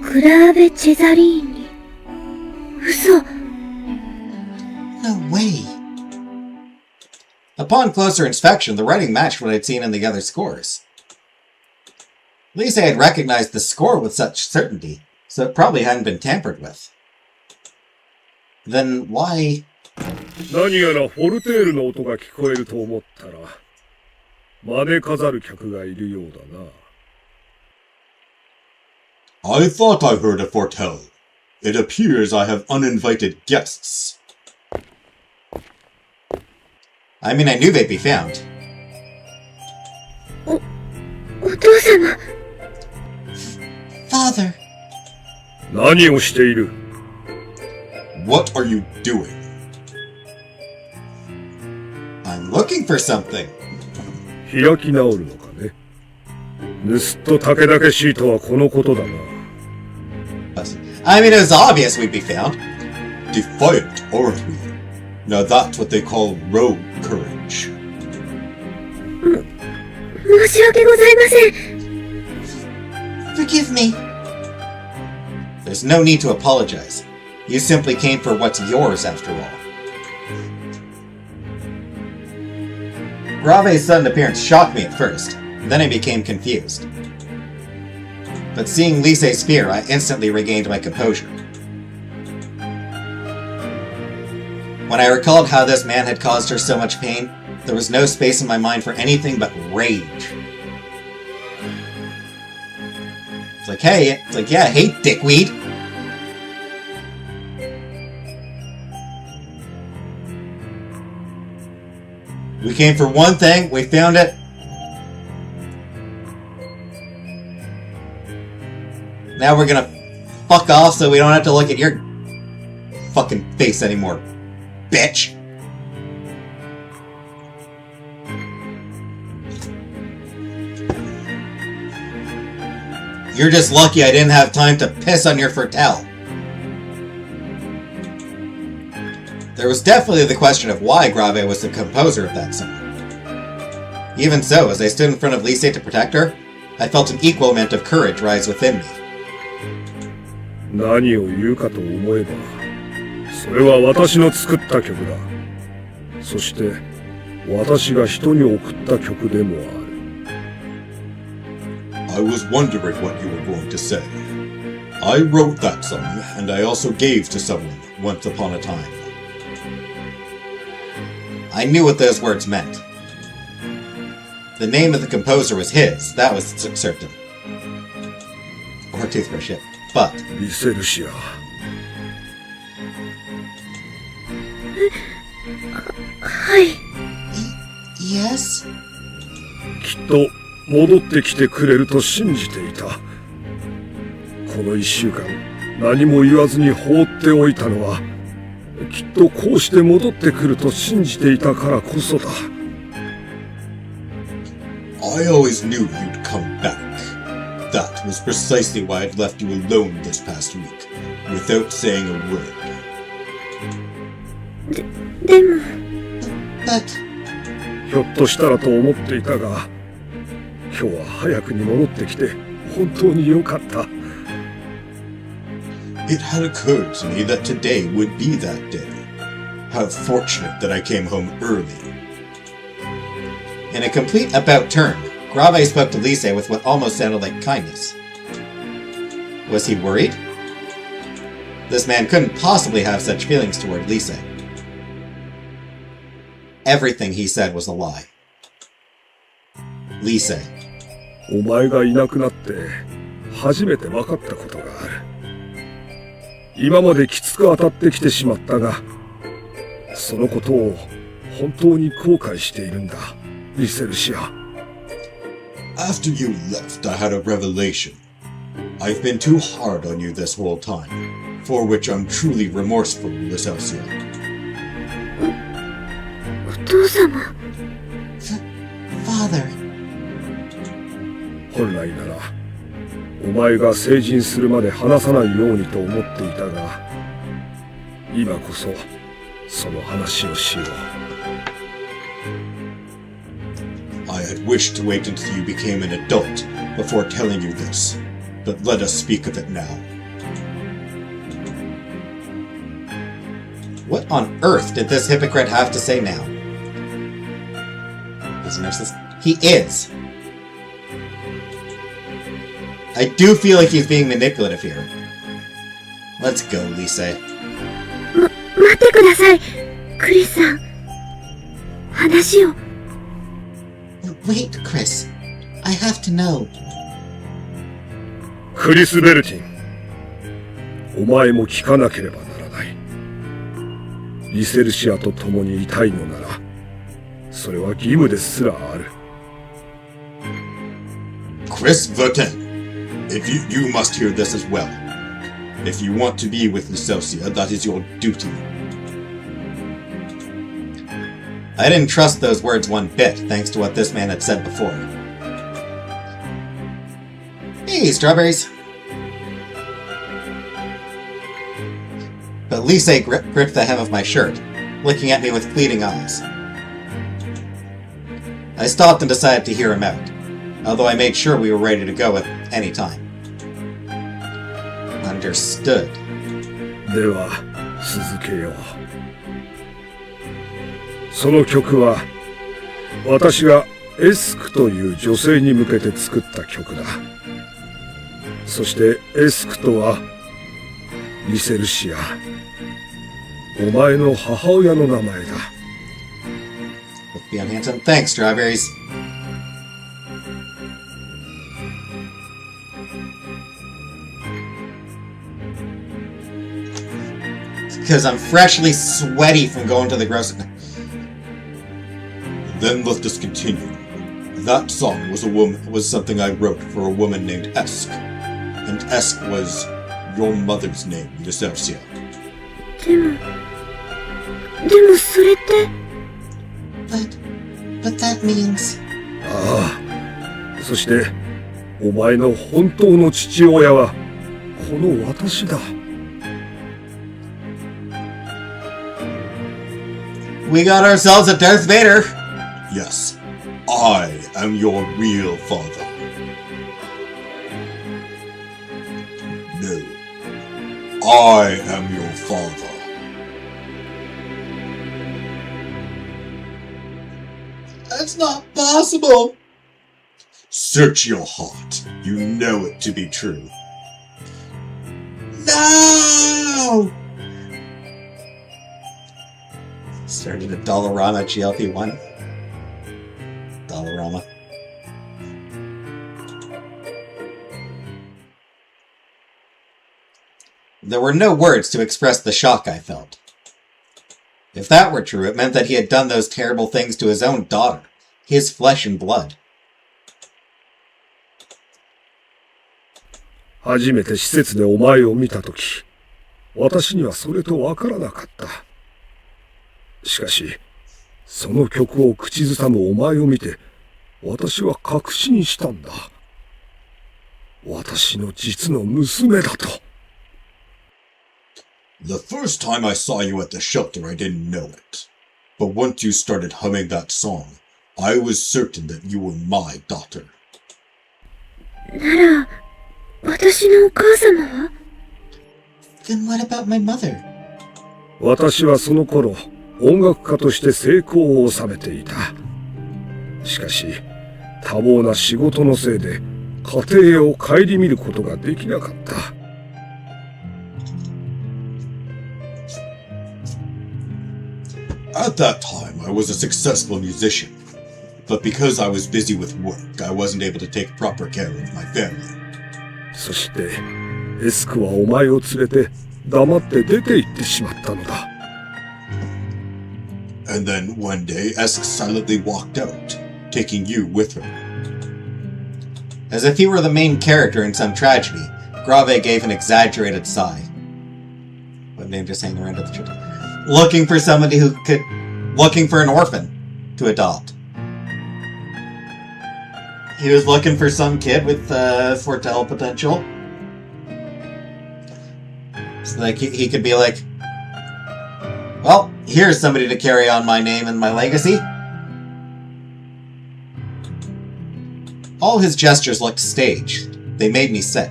Speaker 2: グラーベ・チェザリーニ。嘘。
Speaker 3: No way.
Speaker 1: Upon closer inspection, the writing matched what I'd seen in the other scores. Lise had recognized the score with such certainty, so it probably hadn't been tampered with. Then why...
Speaker 4: 何やらフォルテールの音が聞こえると思ったら、招かざる客がいるようだな。
Speaker 1: I thought I heard a foretell. It appears I have uninvited guests. I mean, I knew they'd be found.
Speaker 2: お父様。
Speaker 3: Father!
Speaker 4: 何をしている？
Speaker 1: What are you doing? I'm looking for something.
Speaker 4: 開き直るのかね。盗っ人たけだけしいとはこのことだな。
Speaker 1: I mean, it was obvious we'd be found. Defiant, aren't we? Now that's what they call rogue courage.
Speaker 2: 申し訳ございません。
Speaker 3: Forgive me.
Speaker 1: There's no need to apologize. You simply came for what's yours, after all. Grave's sudden appearance shocked me at first, then I became confused. But seeing Lisei's fear, I instantly regained my composure. When I recalled how this man had caused her so much pain, there was no space in my mind for anything but rage. It's like, hey, dickweed. We came for one thing, we found it. Now we're gonna fuck off so we don't have to look at your fucking face anymore, bitch. You're just lucky I didn't have time to piss on your Fertel. There was definitely the question of why Grave was the composer of that song. Even so, as I stood in front of Lisei to protect her, I felt an equal amount of courage rise within me.
Speaker 4: 何を言うかと思えば、それは私の作った曲だ。そして、私が人に送った曲でもある。
Speaker 1: I was wondering what you were going to say. I wrote that song, and I also gave to someone once upon a time. I knew what those words meant. The name of the composer was his, that was certain. Or toothbrush it, but...
Speaker 4: リセルシア。
Speaker 2: はい。
Speaker 3: Yes?
Speaker 4: きっと戻ってきてくれると信じていた。この一週間、何も言わずに放っておいたのは、きっとこうして戻ってくると信じていたからこそだ。
Speaker 1: I always knew you'd come back. That was precisely why I'd left you alone this past week, without saying a word.
Speaker 2: でも...
Speaker 3: But...
Speaker 4: ひょっとしたらと思っていたが、今日は早くに戻ってきて本当に良かった。
Speaker 1: It had occurred to me that today would be that day. How fortunate that I came home early. In a complete about turn, Grave spoke to Lisei with what almost sounded like kindness. Was he worried? This man couldn't possibly have such feelings toward Lisei. Everything he said was a lie. Lisei.
Speaker 4: お前がいなくなって初めて分かったことがある。今まできつく当たってきてしまったが、そのことを本当に後悔しているんだ、リセルシア。
Speaker 1: After you left, I had a revelation. I've been too hard on you this whole time, for which I'm truly remorseful, Licelsia.
Speaker 2: お父様。
Speaker 3: Father.
Speaker 4: 本来なら、お前が成人するまで話さないようにと思っていたが、今こそその話をしよう。
Speaker 1: I had wished to wait until you became an adult before telling you this, but let us speak of it now. What on earth did this hypocrite have to say now? He's a narcissist. He is! I do feel like he's being manipulative here. Let's go, Lisei.
Speaker 2: 待ってください、クリスさん。話を。
Speaker 3: Wait, Chris. I have to know.
Speaker 4: クリス・ベルティン、お前も聞かなければならない。リセルシアと共にいたいのなら、それは義務ですらある。
Speaker 5: Chris Verten, if you must hear this as well. If you want to be with Excelsior, that is your duty.
Speaker 1: I didn't trust those words one bit, thanks to what this man had said before. Hey, strawberries! But Lise gripped the hem of my shirt, looking at me with pleading eyes. I stopped and decided to hear him out, although I made sure we were ready to go at any time. Understood.
Speaker 4: では、続けよう。その曲は、私がエスクという女性に向けて作った曲だ。そしてエスクとは、リセルシア、お前の母親の名前だ。
Speaker 1: Look beyond handsome. Thanks, strawberries. Because I'm freshly sweaty from going to the grocery.
Speaker 5: Then let us continue. That song was something I wrote for a woman named Esk. And Esk was your mother's name, Excelsior.
Speaker 2: でもそれって。
Speaker 3: But that means...
Speaker 4: ああ、そして、お前の本当の父親は、この私だ。
Speaker 1: We got ourselves a Darth Vader!
Speaker 5: Yes, I am your real father. No, I am your father.
Speaker 1: That's not possible!
Speaker 5: Search your heart. You know it to be true.
Speaker 1: No! Started a Dollarama GLP-1. Dollarama. There were no words to express the shock I felt. If that were true, it meant that he had done those terrible things to his own daughter, his flesh and blood.
Speaker 4: 初めて施設でお前を見たとき、私にはそれとわからなかった。しかし、その曲を口ずさむお前を見て、私は確信したんだ。私の実の娘だと。
Speaker 5: The first time I saw you at the shelter, I didn't know it. But once you started humming that song, I was certain that you were my daughter.
Speaker 2: なら、私のお母様は？
Speaker 3: Then what about my mother?
Speaker 4: 私はその頃、音楽家として成功を収めていた。しかし、多忙な仕事のせいで、家庭を顧みることができなかった。
Speaker 5: At that time, I was a successful musician. But because I was busy with work, I wasn't able to take proper care of my family.
Speaker 4: そして、エスクはお前を連れて、黙って出て行ってしまったのだ。
Speaker 5: And then one day, Esk silently walked out, taking you with her.
Speaker 1: As if he were the main character in some tragedy, Grave gave an exaggerated sigh. What name just hanging around at the church? Looking for somebody looking for an orphan to adopt. He was looking for some kid with foretell potential. So like he could be like, well, here's somebody to carry on my name and my legacy. All his gestures looked staged. They made me sick.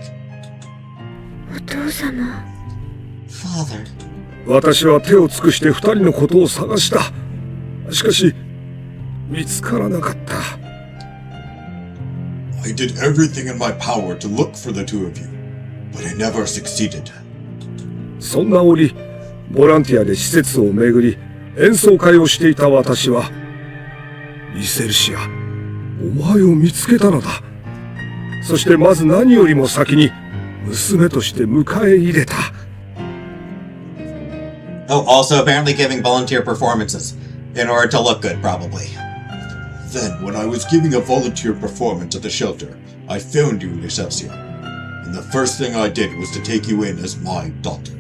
Speaker 2: お父様。
Speaker 1: Father.
Speaker 4: 私は手を尽くして二人のことを探した。しかし、見つからなかった。
Speaker 5: I did everything in my power to look for the two of you, but I never succeeded.
Speaker 4: そんな折、ボランティアで施設を巡り、演奏会をしていた私は、リセルシア、お前を見つけたのだ。そしてまず何よりも先に、娘として迎え入れた。
Speaker 1: Oh, also apparently giving volunteer performances in order to look good, probably.
Speaker 5: Then, when I was giving a volunteer performance at the shelter, I found you, Licencia. And the first thing I did was to take you in as my daughter.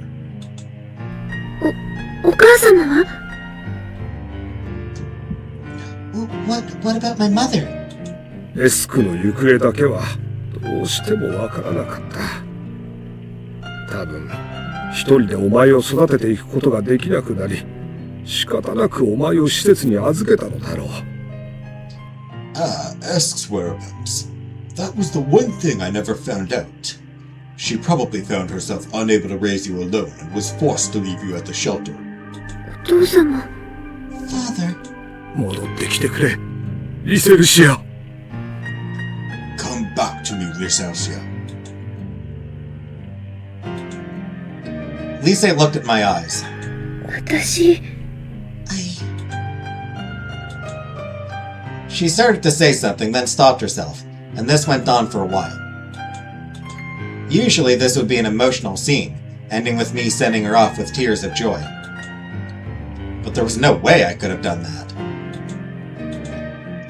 Speaker 2: お母様は
Speaker 3: What about my mother?
Speaker 4: エスクの行方だけはどうしてもわからなかった。多分一人でお前を育てていくことができなくなり、仕方なくお前を施設に預けたのだろう。
Speaker 5: Esk's whereabouts. That was the one thing I never found out. She probably found herself unable to raise you alone and was forced to leave you at the shelter.
Speaker 2: お父様
Speaker 3: Father.
Speaker 4: 戻ってきてくれ、リセルシア。
Speaker 5: Come back to me, Licencia.
Speaker 1: Lise looked at my eyes.
Speaker 2: 私
Speaker 1: She started to say something, then stopped herself, and this went on for a while. Usually this would be an emotional scene, ending with me sending her off with tears of joy. But there was no way I could have done that.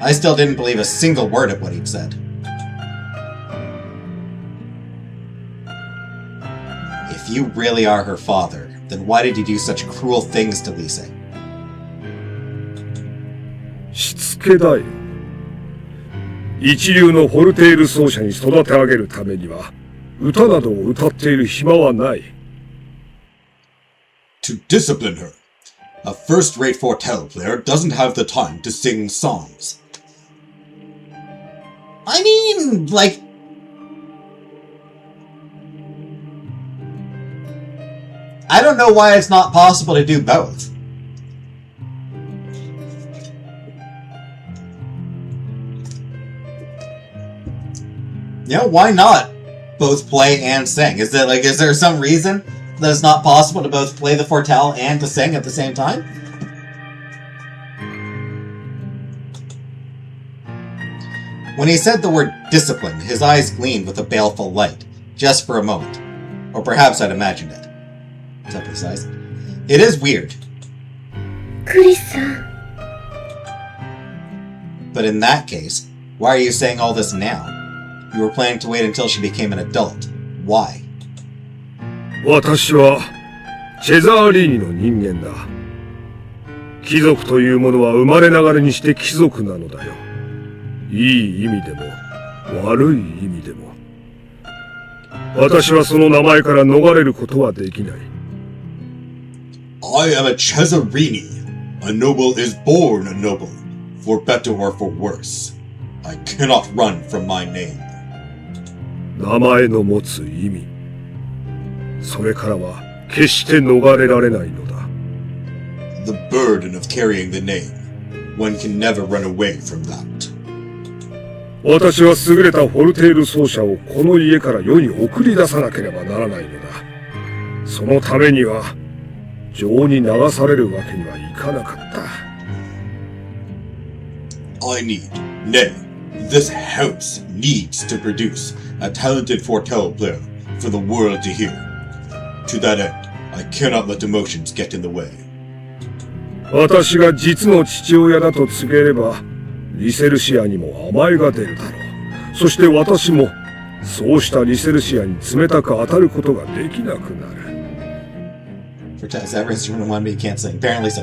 Speaker 1: I still didn't believe a single word of what he'd said. If you really are her father, then why did you do such cruel things to Lise?
Speaker 4: しつけだよ。一流のホルテール奏者に育て上げるためには、歌などを歌っている暇はない。
Speaker 5: To discipline her. A first-rate foretell player doesn't have the time to sing songs.
Speaker 1: I mean, like... I don't know why it's not possible to do both. You know, why not both play and sing? Is there some reason that it's not possible to both play the foretell and to sing at the same time? When he said the word discipline, his eyes gleamed with a baleful light, just for a moment. Or perhaps I'd imagined it. What's up with his eyes? It is weird.
Speaker 2: クリスさん
Speaker 1: But in that case, why are you saying all this now? You were planning to wait until she became an adult. Why?
Speaker 4: 私はチェザーリーニの人間だ。貴族というものは生まれながらにして貴族なのだよ。いい意味でも悪い意味でも。私はその名前から逃れることはできない。
Speaker 5: I am a Cesarini. A noble is born a noble, for better or for worse. I cannot run from my name.
Speaker 4: 名前の持つ意味。それからは決して逃れられないのだ。
Speaker 5: The burden of carrying the name. One can never run away from that.
Speaker 4: 私は優れたフォルテール奏者をこの家から世に送り出さなければならないのだ。そのためには情に流されるわけにはいかなかった。
Speaker 5: I need, nay, this house needs to produce a talented foretell player for the world to hear. To that end, I cannot let emotions get in the way.
Speaker 4: 私が実の父親だと告げれば、リセルシアにも甘えが出るだろう。そして私も、そうしたリセルシアに冷たく当たることができなくなる。
Speaker 1: Protects every instrument in one, but you can't sing. Apparently so.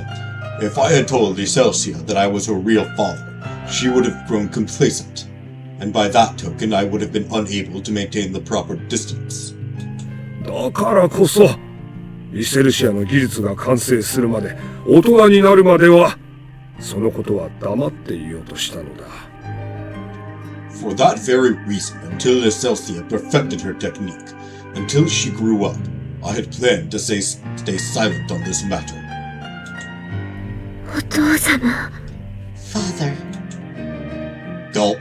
Speaker 5: If I had told Licelcia that I was her real father, she would have grown complacent, and by that token I would have been unable to maintain the proper distance.
Speaker 4: だからこそ、リセルシアの技術が完成するまで、大人になるまでは、そのことは黙っていようとしたのだ。
Speaker 5: For that very reason, until Licelcia perfected her technique, until she grew up, I had planned to stay silent on this matter.
Speaker 2: お父様
Speaker 3: Father.
Speaker 1: Gulp.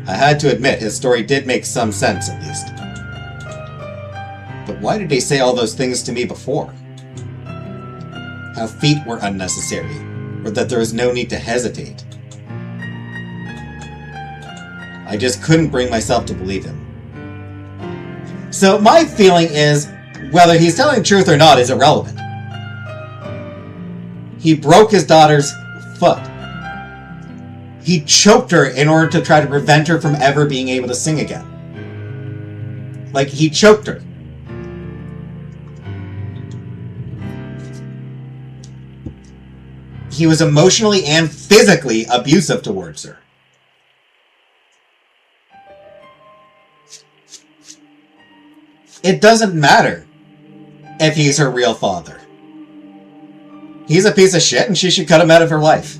Speaker 1: I had to admit, his story did make some sense, at least. But why did he say all those things to me before? How feet were unnecessary, or that there was no need to hesitate. I just couldn't bring myself to believe him. So my feeling is, whether he's telling the truth or not is irrelevant. He broke his daughter's foot. He choked her in order to try to prevent her from ever being able to sing again. Like, he choked her. He was emotionally and physically abusive towards her. It doesn't matter if he's her real father. He's a piece of shit and she should cut him out of her life.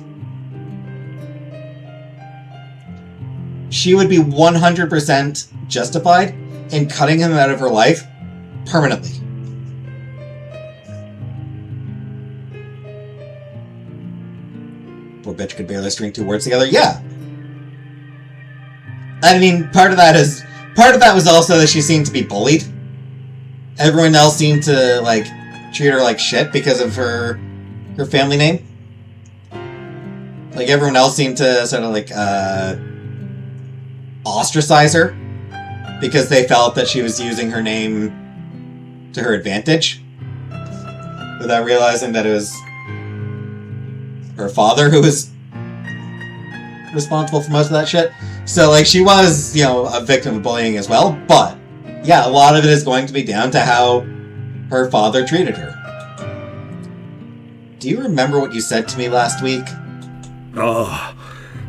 Speaker 1: She would be 100% justified in cutting him out of her life permanently. Poor bitch could barely string two words together. Yeah. I mean, part of that was also that she seemed to be bullied. Everyone else seemed to, like, treat her like shit because of her family name. Like, everyone else seemed to sort of, like, ostracize her because they felt that she was using her name to her advantage without realizing that it was her father who was responsible for most of that shit. So, like, she was, you know, a victim of bullying as well, but yeah, a lot of it is going to be down to how her father treated her. Do you remember what you said to me last week?
Speaker 4: ああ、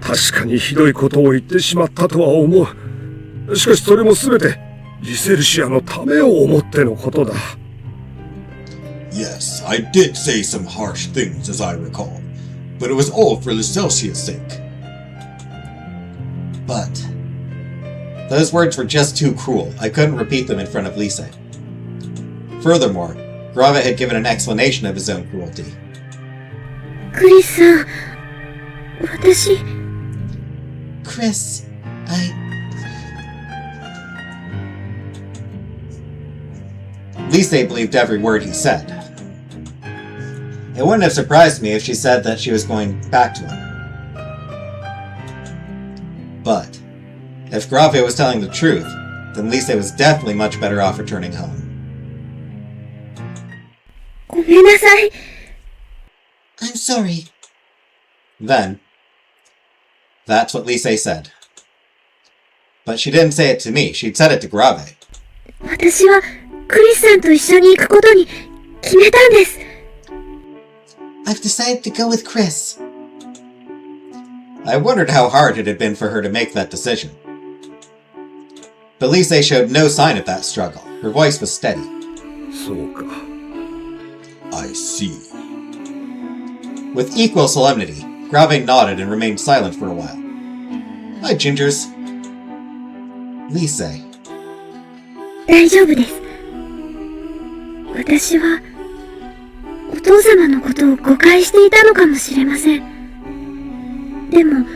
Speaker 4: 確かにひどいことを言ってしまったとは思う。しかしそれもすべてリセルシアのためを思ってのことだ。
Speaker 5: Yes, I did say some harsh things as I recall, but it was all for Lycelsia's sake.
Speaker 1: But those words were just too cruel. I couldn't repeat them in front of Lise. Furthermore, Grave had given an explanation of his own cruelty.
Speaker 2: クリスさん、私。
Speaker 3: Chris,
Speaker 1: Lise believed every word he said. It wouldn't have surprised me if she said that she was going back to him. But if Grave was telling the truth, then Lise was definitely much better off returning home.
Speaker 2: ごめんなさい。
Speaker 3: I'm sorry.
Speaker 1: Then, that's what Lise said. But she didn't say it to me, she'd said it to Grave.
Speaker 2: 私はクリスさんと一緒に行くことに決めたんです。
Speaker 3: I've decided to go with Chris.
Speaker 1: I wondered how hard it had been for her to make that decision. But Lise showed no sign of that struggle. Her voice was steady.
Speaker 4: そうか。
Speaker 5: I see.
Speaker 1: With equal solemnity, Grave nodded and remained silent for a while. Hi, Gingers. Lise.
Speaker 2: 大丈夫です。私はお父様のことを誤解していたのかもしれません。でも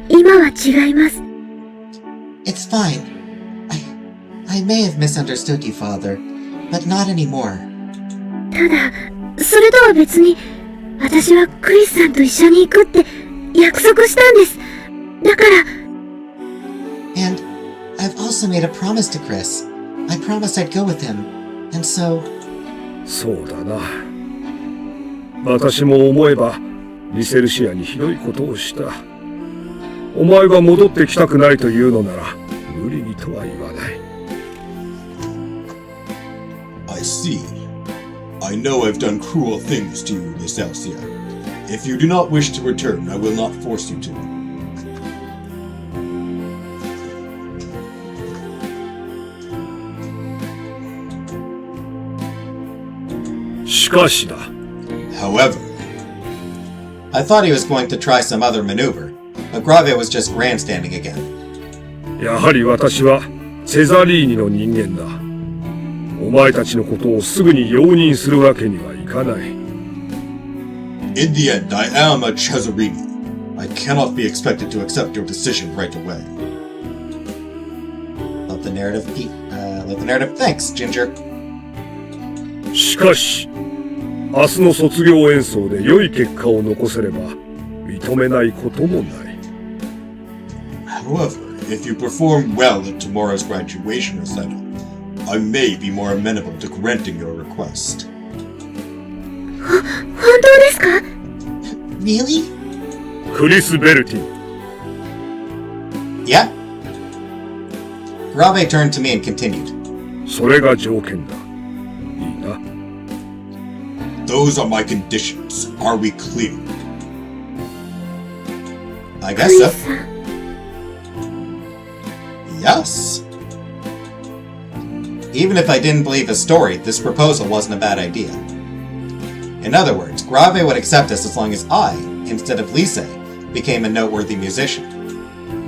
Speaker 2: 今は違います。
Speaker 3: It's fine. I may have misunderstood you, Father, but not anymore.
Speaker 2: ただ、それとは別に、私はクリスさんと一緒に行くって約束したんです。だから。
Speaker 3: And I've also made a promise to Chris. I promised I'd go with him, and so.
Speaker 4: そうだな。私も思えばリセルシアにひどいことをした。お前が戻ってきたくないというのなら無理にとは言わない。
Speaker 5: I see. I know I've done cruel things to you, Lycelsia. If you do not wish to return, I will not force you to.
Speaker 4: しかしだ。
Speaker 5: However,
Speaker 1: I thought he was going to try some other maneuver, but Grave was just grandstanding again.
Speaker 4: やはり私はセザリーニの人間だ。お前たちのことをすぐに容認するわけにはいかない。
Speaker 5: in the end, I am a Cesarini. I cannot be expected to accept your decision right away.
Speaker 1: Let the narrative, Thanks, Ginger.
Speaker 4: しかし、明日の卒業演奏で良い結果を残せれば認めないこともない。
Speaker 5: However, if you perform well at tomorrow's graduation recital, I may be more amenable to granting your request.
Speaker 2: 本当ですか？
Speaker 3: Really?
Speaker 4: クリス・ベルティン、
Speaker 1: Yeah? Grabe turned to me and continued.
Speaker 4: それが条件だ。いいな。
Speaker 5: Those are my conditions. Are we clear?
Speaker 1: I guess so. Yes. Even if I didn't believe his story, this proposal wasn't a bad idea. In other words, Grabe would accept us as long as I, instead of Lise, became a noteworthy musician.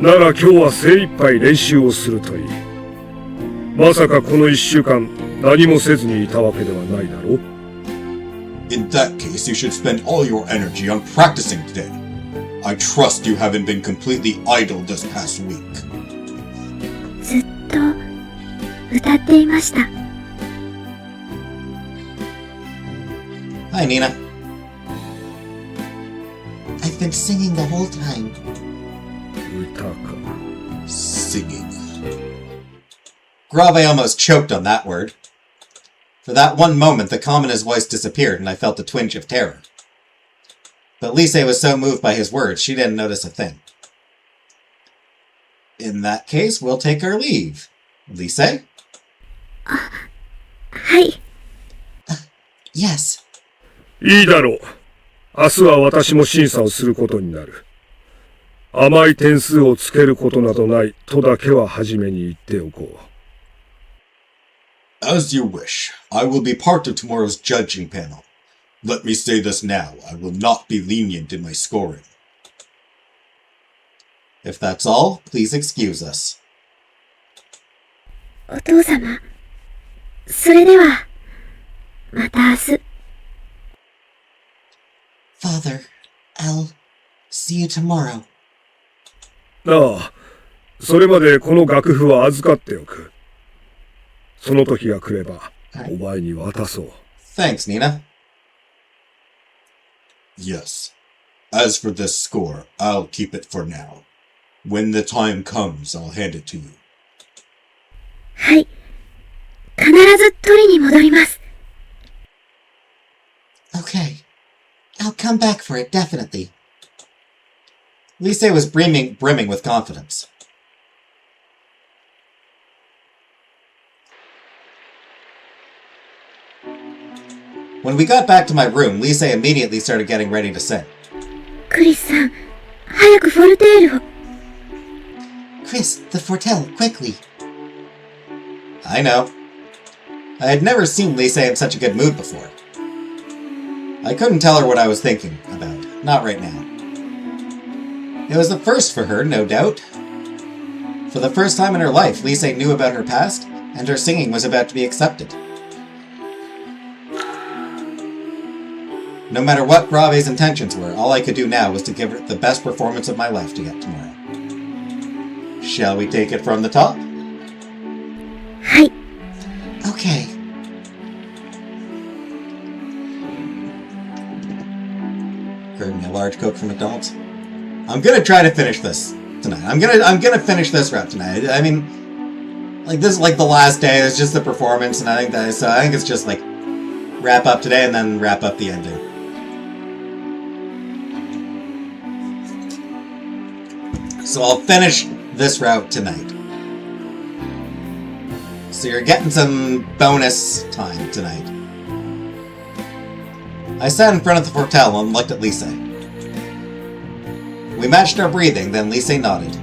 Speaker 4: なら今日は精一杯練習をするといい。まさかこの1週間何もせずにいたわけではないだろう。
Speaker 5: In that case, you should spend all your energy on practicing today. I trust you haven't been completely idle this past week.
Speaker 2: ずっと歌っていました。
Speaker 1: Hi, Nina.
Speaker 3: I've been singing the whole time.
Speaker 4: 歌か。
Speaker 5: Singing.
Speaker 1: Grabe almost choked on that word. For that one moment, the calm in his voice disappeared, and I felt a twinge of terror. But Lise was so moved by his words, she didn't notice a thing. In that case, we'll take our leave. Lise?
Speaker 2: はい。
Speaker 3: Yes.
Speaker 4: いいだろう。明日は私も審査をすることになる。甘い点数をつけることなどないとだけは初めに言っておこう。
Speaker 5: As you wish. I will be part of tomorrow's judging panel. Let me say this now. I will not be lenient in my scoring.
Speaker 1: If that's all, please excuse us.
Speaker 2: お父様、それでは、また明日。
Speaker 3: Father, I'll see you tomorrow.
Speaker 4: ああ、それまでこの楽譜は預かっておく。その時が来れば、お前に渡そう。
Speaker 1: Thanks, Nina.
Speaker 5: Yes. As for this score, I'll keep it for now. When the time comes, I'll hand it to you.
Speaker 2: はい。必ず取りに戻ります。
Speaker 3: Okay. I'll come back for it, definitely.
Speaker 1: Lise was brimming with confidence. When we got back to my room, Lise immediately started getting ready to sing.
Speaker 2: クリスさん、早くフォルテールを。
Speaker 3: Chris, the fortell, quickly.
Speaker 1: I know. I had never seen Lise in such a good mood before. I couldn't tell her what I was thinking about. Not right now. It was the first for her, no doubt. For the first time in her life, Lise knew about her past, and her singing was about to be accepted. No matter what Grave's intentions were, all I could do now was to give her the best performance of my life to get tomorrow. Shall we take it from the top?
Speaker 2: はい。
Speaker 3: Okay.
Speaker 1: Grab me a large Coke from McDonald's. I'm gonna try to finish this tonight. I'm gonna finish this route tonight. I mean, like this is like the last day. It's just the performance, and I think it's just like wrap up today and then wrap up the ending. So I'll finish this route tonight. So you're getting some bonus time tonight. I sat in front of the fortell and looked at Lise. We matched our breathing, then Lise nodded.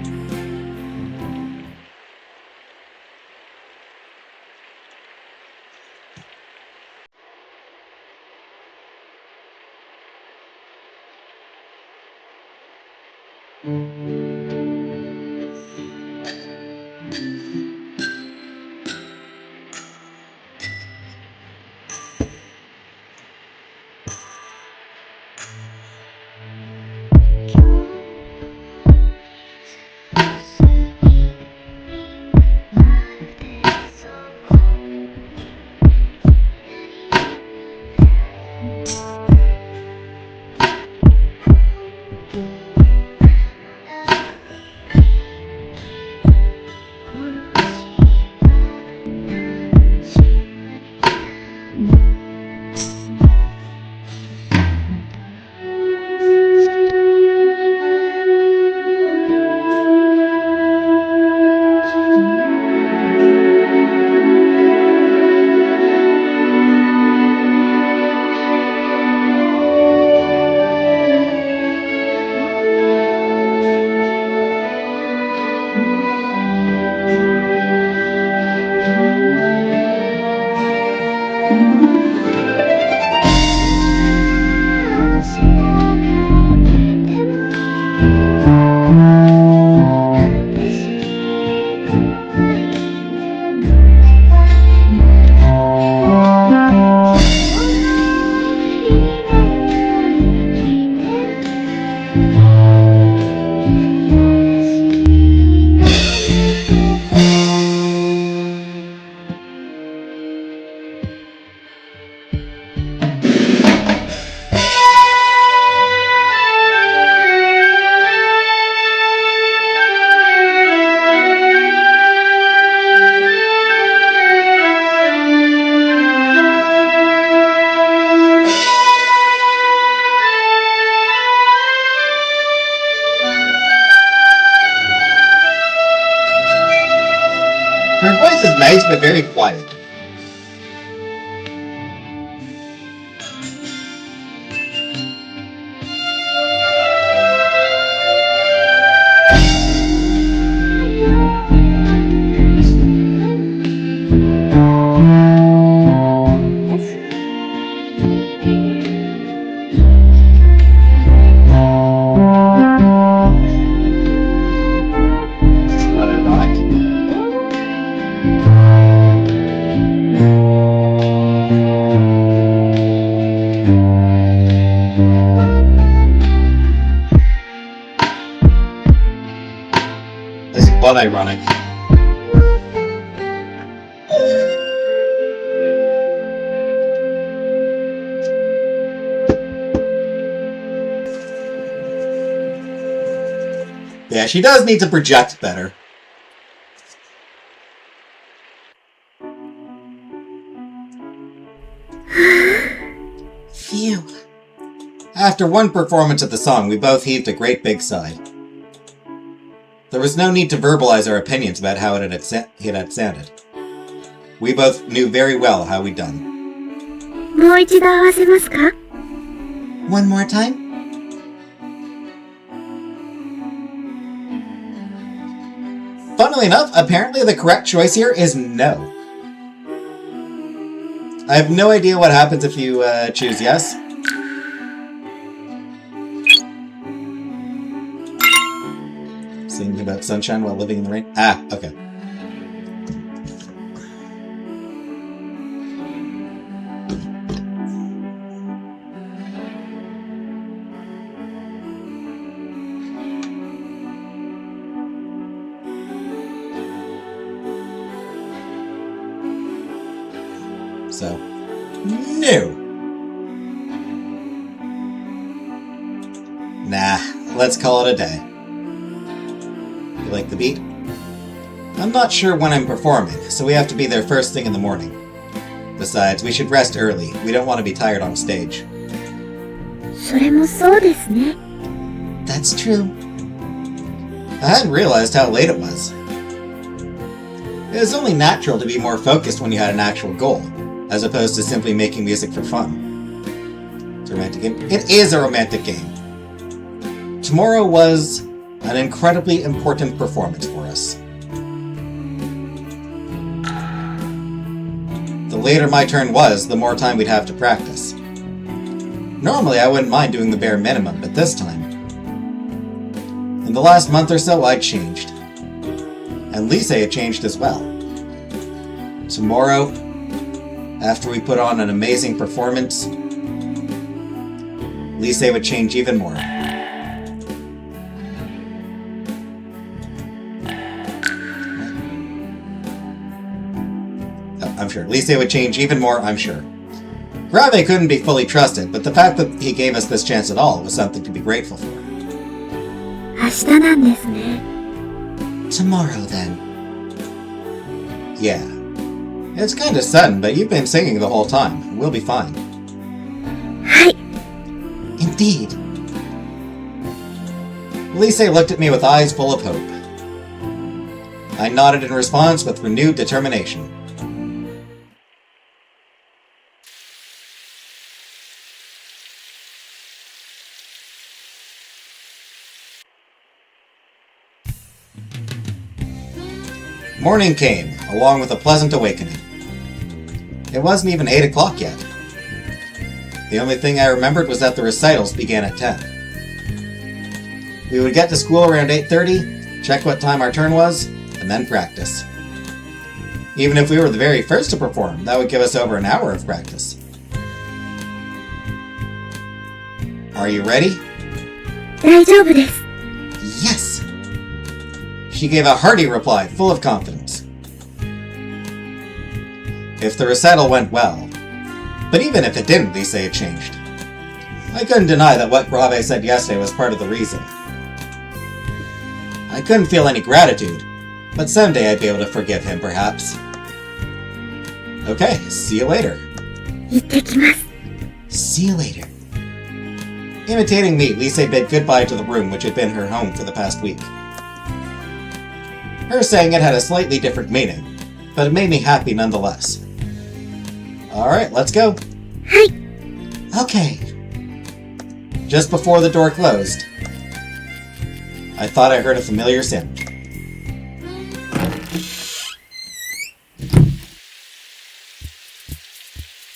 Speaker 1: Her voice is nice, but very quiet. But I'm not. This is quite ironic. Yeah, she does need to project better.
Speaker 3: Phew.
Speaker 1: After one performance of the song, we both heaved a great big sigh. There was no need to verbalize our opinions about how it had sounded. We both knew very well how we'd done.
Speaker 2: もう一度合わせますか？
Speaker 3: One more time?
Speaker 1: Funnily enough, apparently the correct choice here is no. I have no idea what happens if you choose yes. Singing about sunshine while living in the rain? Ah, okay. So, no. Nah, let's call it a day. You like the beat? I'm not sure when I'm performing, so we have to be there first thing in the morning. Besides, we should rest early. We don't want to be tired on stage.
Speaker 2: それもそうですね。
Speaker 3: That's true.
Speaker 1: I hadn't realized how late it was. It is only natural to be more focused when you had an actual goal, as opposed to simply making music for fun. It's a romantic game. It is a romantic game. Tomorrow was an incredibly important performance for us. The later my turn was, the more time we'd have to practice. Normally I wouldn't mind doing the bare minimum, but this time, in the last month or so, I'd changed. And Lise had changed as well. Tomorrow, after we put on an amazing performance, Lise would change even more. I'm sure. Lise would change even more, I'm sure. Grave couldn't be fully trusted, but the fact that he gave us this chance at all was something to be grateful for.
Speaker 2: 明日なんですね。
Speaker 3: Tomorrow, then.
Speaker 1: Yeah. It's kind of sudden, but you've been singing the whole time. We'll be fine.
Speaker 2: はい。
Speaker 3: Indeed.
Speaker 1: Lise looked at me with eyes full of hope. I nodded in response with renewed determination. Morning came, along with a pleasant awakening. It wasn't even 8 o'clock yet. The only thing I remembered was that the recitals began at 10. We would get to school around 8:30, check what time our turn was, and and then practice. Even if we were the very first to perform, that would give us over an hour of practice. Are you ready?
Speaker 2: 大丈夫です。
Speaker 1: Yes! She gave a hearty reply, full of confidence. If the recital went well, but even if it didn't, Lise had changed. I couldn't deny that what Grabe said yesterday was part of the reason. I couldn't feel any gratitude, but someday I'd be able to forgive him, perhaps. Okay, see you later.
Speaker 2: 行ってきます。
Speaker 1: See you later. Imitating me, Lise bid goodbye to the room which had been her home for the past week. Her saying it had a slightly different meaning, but it made me happy nonetheless. Alright, let's go.
Speaker 2: はい。
Speaker 1: Okay. Just before the door closed, I thought I heard a familiar sound.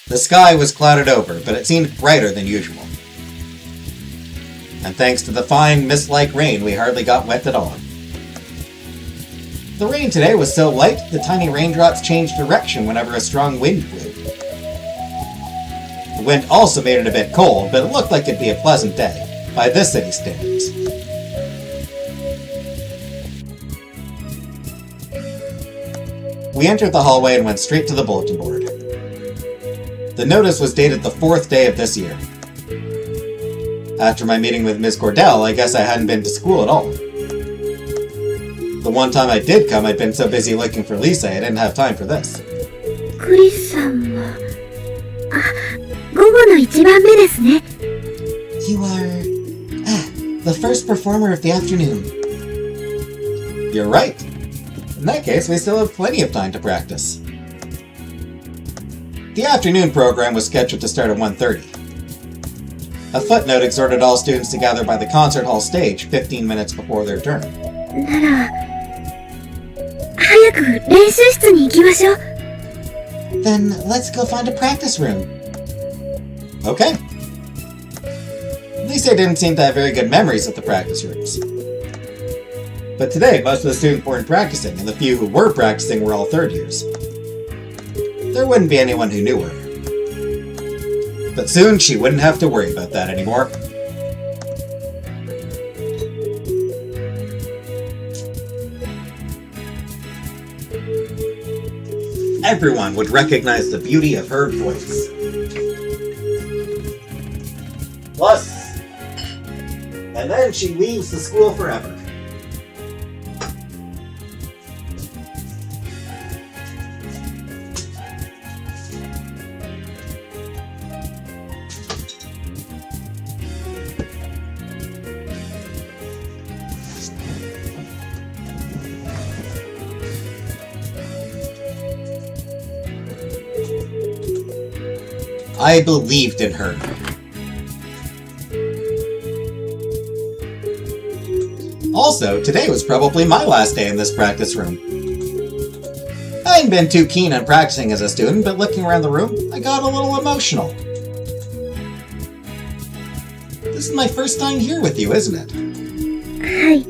Speaker 1: The sky was clouded over, but it seemed brighter than usual. And thanks to the fine mist-like rain, we hardly got wet at all. The rain today was so light, the tiny raindrops changed direction whenever a strong wind blew. The wind also made it a bit cold, but it looked like it'd be a pleasant day, by this city's standards. We entered the hallway and went straight to the bulletin board. The notice was dated the 4th day of this year. After my meeting with Ms. Cordell, I guess I hadn't been to school at all. The one time I did come, I'd been so busy looking for Lisa, I didn't have time for this.
Speaker 2: クリスさんは、午後の1番目ですね。
Speaker 3: You are... the first performer of the afternoon.
Speaker 1: You're right. In that case, we still have plenty of time to practice. The afternoon program was scheduled to start at 1:30. A footnote exhorted all students to gather by the concert hall stage 15 minutes before their turn.
Speaker 2: なら、早く練習室に行きましょう。
Speaker 3: Then let's go find a practice room.
Speaker 1: Okay. Lisa didn't seem to have very good memories of the practice rooms. But today, most of the students weren't practicing, and the few who were practicing were all third years. There wouldn't be anyone who knew her. But soon she wouldn't have to worry about that anymore. Everyone would recognize the beauty of her voice. Plus, and then she leaves the school forever. I believed in her. Also, today was probably my last day in this practice room. I hadn't been too keen on practicing as a student, but looking around the room, I got a little emotional. This is my first time here with you, isn't it?
Speaker 2: はい。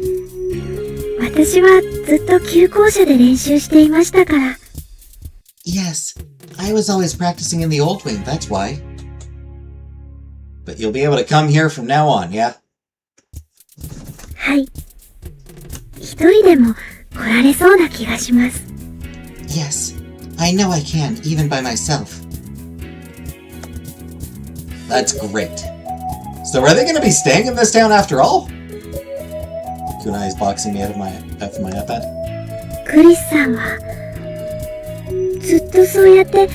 Speaker 2: 私はずっと旧校舎で練習していましたから。
Speaker 3: Yes, I was always practicing in the old wing, that's why.
Speaker 1: But you'll be able to come here from now on, yeah?
Speaker 2: はい。一人でも来られそうな気がします。
Speaker 3: Yes, I know I can, even by myself.
Speaker 1: That's great. So are they going to be staying in this town after all? Kunai is boxing me out of my iPad.
Speaker 2: クリスさんはずっとそうやって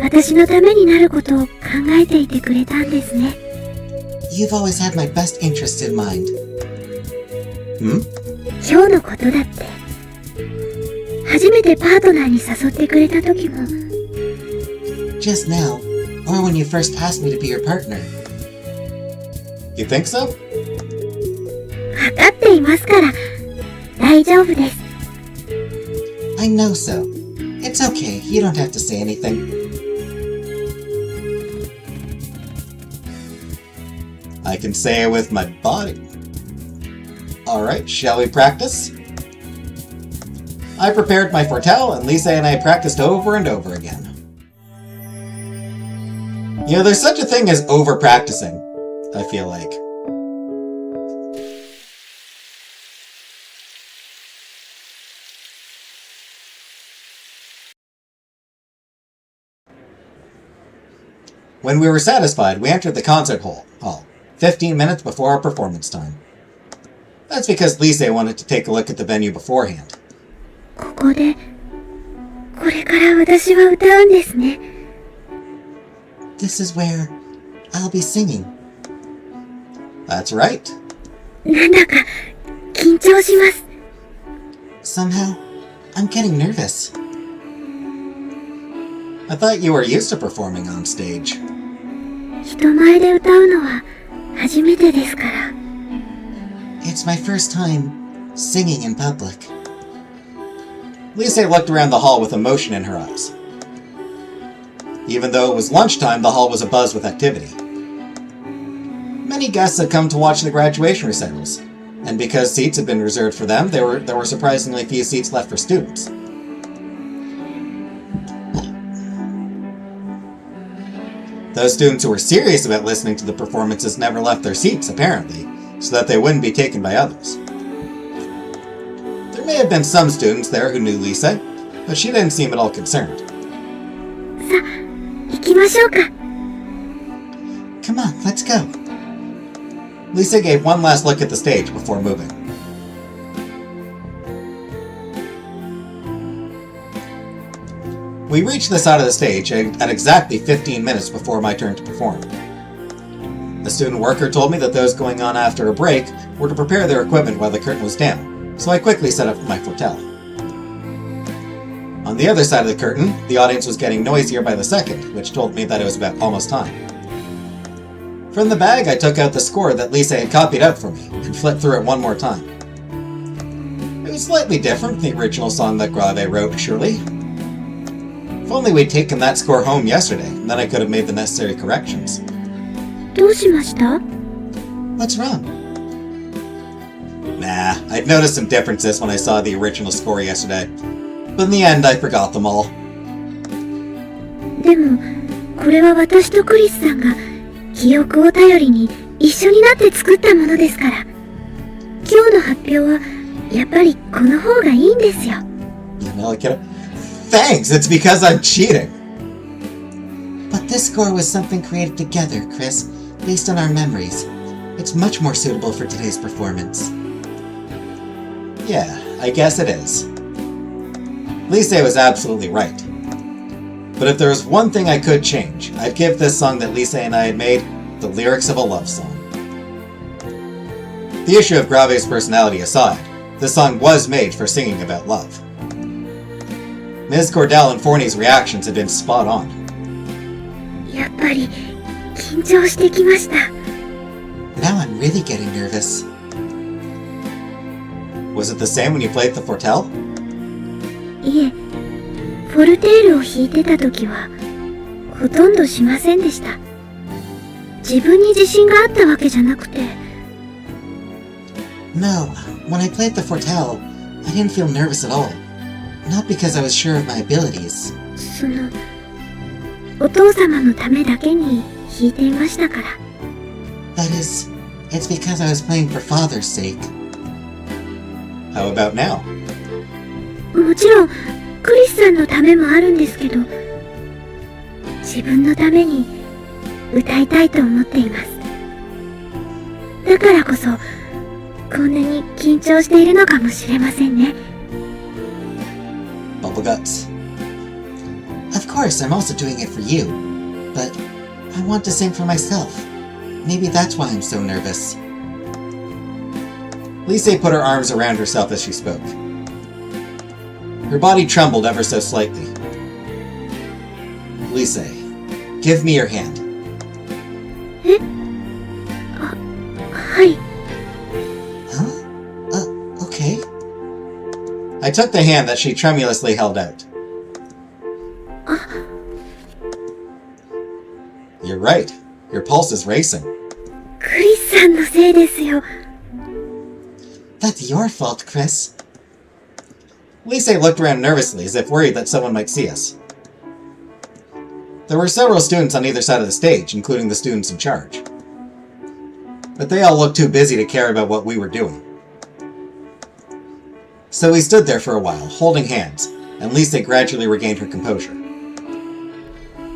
Speaker 2: 私のためになることを考えていてくれたんですね。
Speaker 3: You've always had my best interests in mind.
Speaker 1: Hmm?
Speaker 2: 今日のことだって。初めてパートナーに誘ってくれた時も。
Speaker 3: Just now, or when you first asked me to be your partner.
Speaker 1: You think so?
Speaker 2: 分かっていますから大丈夫です。
Speaker 3: I know so. It's okay, you don't have to say anything.
Speaker 1: I can say it with my body. Alright, shall we practice? I prepared my foretell, and Lisa and I practiced over and over again. You know, there's such a thing as over-practicing, I feel like. When we were satisfied, we entered the concert hall, 15 minutes before our performance time. That's because Lisa wanted to take a look at the venue beforehand.
Speaker 2: ここで、これから私は歌うんですね。
Speaker 3: This is where I'll be singing.
Speaker 1: That's right.
Speaker 2: なんだか緊張します。
Speaker 3: Somehow, I'm getting nervous.
Speaker 1: I thought you were used to performing on stage.
Speaker 2: 人前で歌うのは初めてですから。
Speaker 3: It's my first time singing in public.
Speaker 1: Lisa looked around the hall with emotion in her eyes. Even though it was lunchtime, the hall was abuzz with activity. Many guests had come to watch the graduation recitals, and because seats had been reserved for them, there were surprisingly few seats left for students. Those students who were serious about listening to the performances never left their seats, apparently, so that they wouldn't be taken by others. There may have been some students there who knew Lisa, but she didn't seem at all concerned.
Speaker 2: さあ、行きましょうか。
Speaker 3: Come on, let's go.
Speaker 1: Lisa gave one last look at the stage before moving. We reached the side of the stage at exactly 15 minutes before my turn to perform. The student worker told me that those going on after a break were to prepare their equipment while the curtain was down, so I quickly set up my foretell. On the other side of the curtain, the audience was getting noisier by the second, which told me that it was about almost time. From the bag, I took out the score that Lisa had copied out for me and flipped through it one more time. It was slightly different from the original song that Grave wrote, surely. If only we'd taken that score home yesterday, then I could have made the necessary corrections.
Speaker 2: どうしました？
Speaker 3: What's wrong?
Speaker 1: Nah, I'd noticed some differences when I saw the original score yesterday. But in the end, I forgot them all.
Speaker 2: でも、これは私とクリスさんが記憶を頼りに一緒になって作ったものですから。今日の発表はやっぱりこの方がいいんですよ。
Speaker 1: Thanks, it's because I'm cheating.
Speaker 3: But this score was something created together, Chris, based on our memories. It's much more suitable for today's performance.
Speaker 1: Yeah, I guess it is. Lisa was absolutely right. But if there was one thing I could change, I'd give this song that Lisa and I had made the lyrics of a love song. The issue of Grave's personality aside, this song was made for singing about love. Ms. Cordell and Forney's reactions had been spot on.
Speaker 2: やっぱり緊張してきました。
Speaker 3: Now I'm really getting nervous.
Speaker 1: Was it the same when you played the foretell?
Speaker 2: いえ、フォルテールを弾いてた時はほとんどしませんでした。自分に自信があったわけじゃなくて。
Speaker 3: No, when I played the foretell, I didn't feel nervous at all. Not because I was sure of my abilities.
Speaker 2: その、お父様のためだけに弾いていましたから。
Speaker 3: That is, it's because I was playing for Father's sake.
Speaker 1: How about now?
Speaker 2: もちろん、クリスさんのためもあるんですけど、自分のために歌いたいと思っています。だからこそ、こんなに緊張しているのかもしれませんね。
Speaker 1: Bubble guts.
Speaker 3: Of course, I'm also doing it for you. But I want to sing for myself. Maybe that's why I'm so nervous.
Speaker 1: Lisa put her arms around herself as she spoke. Her body trembled ever so slightly. Lisa, give me your hand.
Speaker 2: え？あ、はい。
Speaker 3: Huh? Okay.
Speaker 1: I took the hand that she tremulously held out. You're right. Your pulse is racing.
Speaker 2: クリスさんのせいですよ。
Speaker 3: That's your fault, Chris.
Speaker 1: Lise looked around nervously as if worried that someone might see us. There were several students on either side of the stage, including the students in charge. But they all looked too busy to care about what we were doing. So we stood there for a while, holding hands, and Lise gradually regained her composure.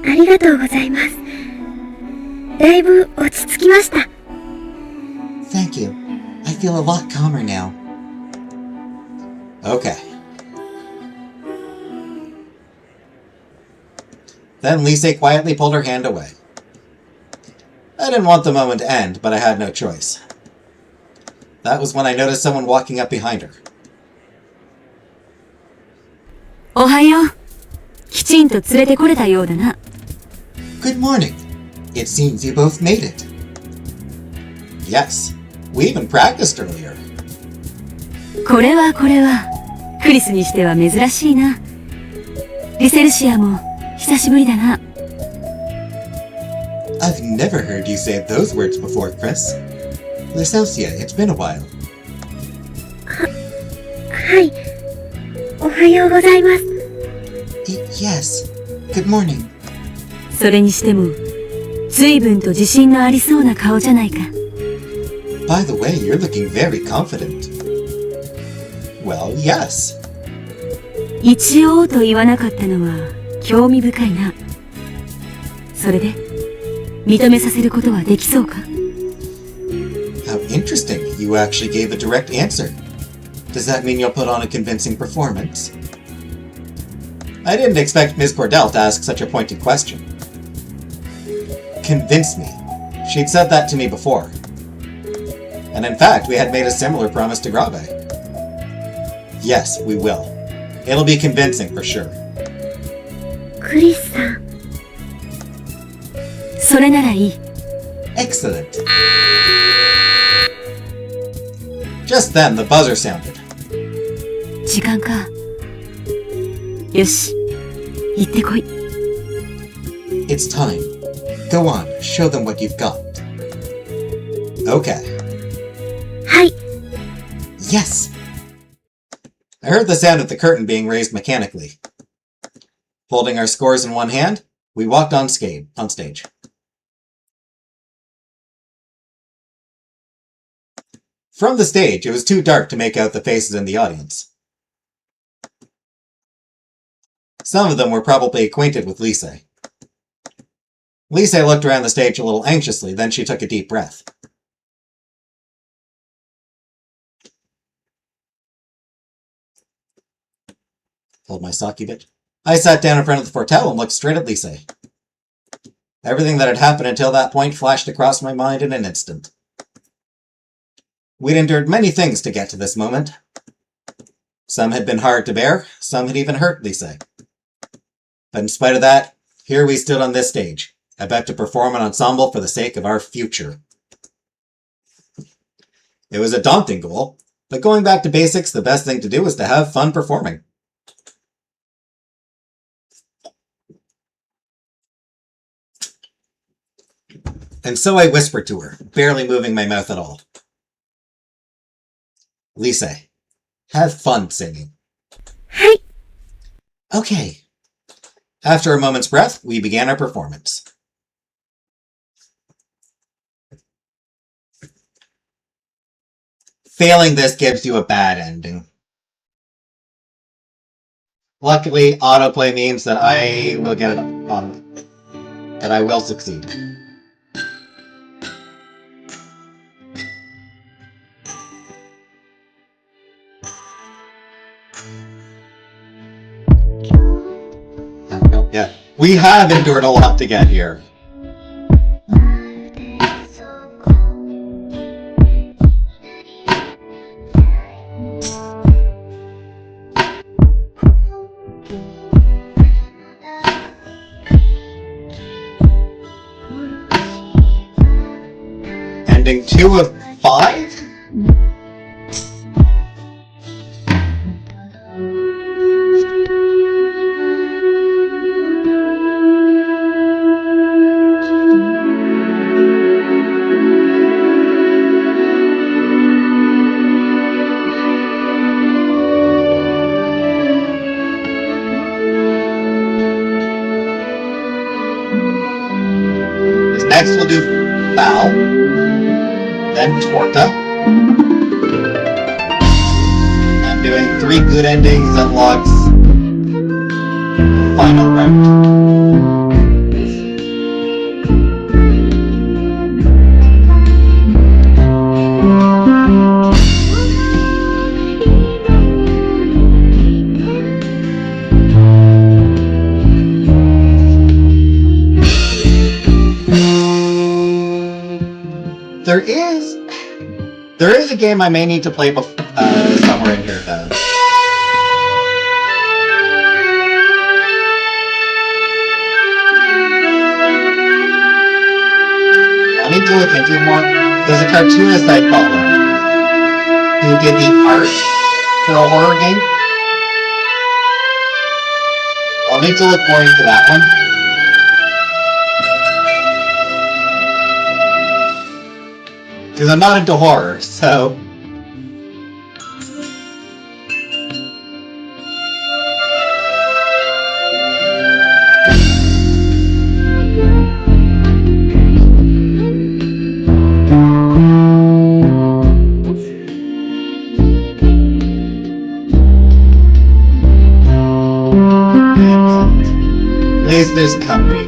Speaker 2: ありがとうございます。だいぶ落ち着きました。
Speaker 3: Thank you. I feel a lot calmer now.
Speaker 1: Okay. Then Lise quietly pulled her hand away. I didn't want the moment to end, but I had no choice. That was when I noticed someone walking up behind her.
Speaker 6: おはよう。きちんと連れてこれたようだな。
Speaker 3: Good morning. It seems you both made it.
Speaker 1: Yes, we even practiced earlier.
Speaker 6: これはクリスにしては珍しいな。リセルシアも久しぶりだな。
Speaker 3: I've never heard you say those words before, Chris. Lycelsia, it's been a while.
Speaker 2: はい。おはようございます。
Speaker 3: Yes. Good morning.
Speaker 6: それにしても、随分と自信のありそうな顔じゃないか。
Speaker 1: By the way, you're looking very confident. Well, yes.
Speaker 6: 一応と言わなかったのは興味深いな。それで、認めさせることはできそうか？
Speaker 1: How interesting. You actually gave a direct answer. Does that mean you'll put on a convincing performance? I didn't expect Ms. Cordell to ask such a pointed question. Convince me. She'd said that to me before. And in fact, we had made a similar promise to Grabe. Yes, we will. It'll be convincing for sure.
Speaker 2: クリスさん。
Speaker 6: それならいい。
Speaker 1: Excellent. Just then, the buzzer sounded.
Speaker 6: 時間か。よし、行ってこい。
Speaker 3: It's time. Go on, show them what you've got.
Speaker 1: Okay.
Speaker 2: はい。
Speaker 3: Yes.
Speaker 1: I heard the sound of the curtain being raised mechanically. Holding our scores in one hand, we walked on stage. From the stage, it was too dark to make out the faces in the audience. Some of them were probably acquainted with Lise. Lise looked around the stage a little anxiously, then she took a deep breath. Hold my sock a bit. I sat down in front of the Fortel and looked straight at Lise. Everything that had happened until that point flashed across my mind in an instant. We'd endured many things to get to this moment. Some had been hard to bear, some had even hurt Lise. But in spite of that, here we stood on this stage, about to perform an ensemble for the sake of our future. It was a daunting goal, but going back to basics, the best thing to do was to have fun performing. And so I whispered to her, barely moving my mouth at all. Lise, have fun singing.
Speaker 2: はい。
Speaker 1: Okay. After a moment's breath, we began our performance. Failing this gives you a bad ending. Luckily, autoplay means that I will get it on. That I will succeed. Yeah, we have endured a lot to get here. Ending 2 of 5? Next we'll do Bow, then Torta. I'm doing 3 good endings that locks the final round. There is a game I may need to play somewhere in here, though. I need to look into it more. There's a cartoonist I follow who did the art for a horror game. I'll need to look more into that one. Because I'm not into horror, so... There's company.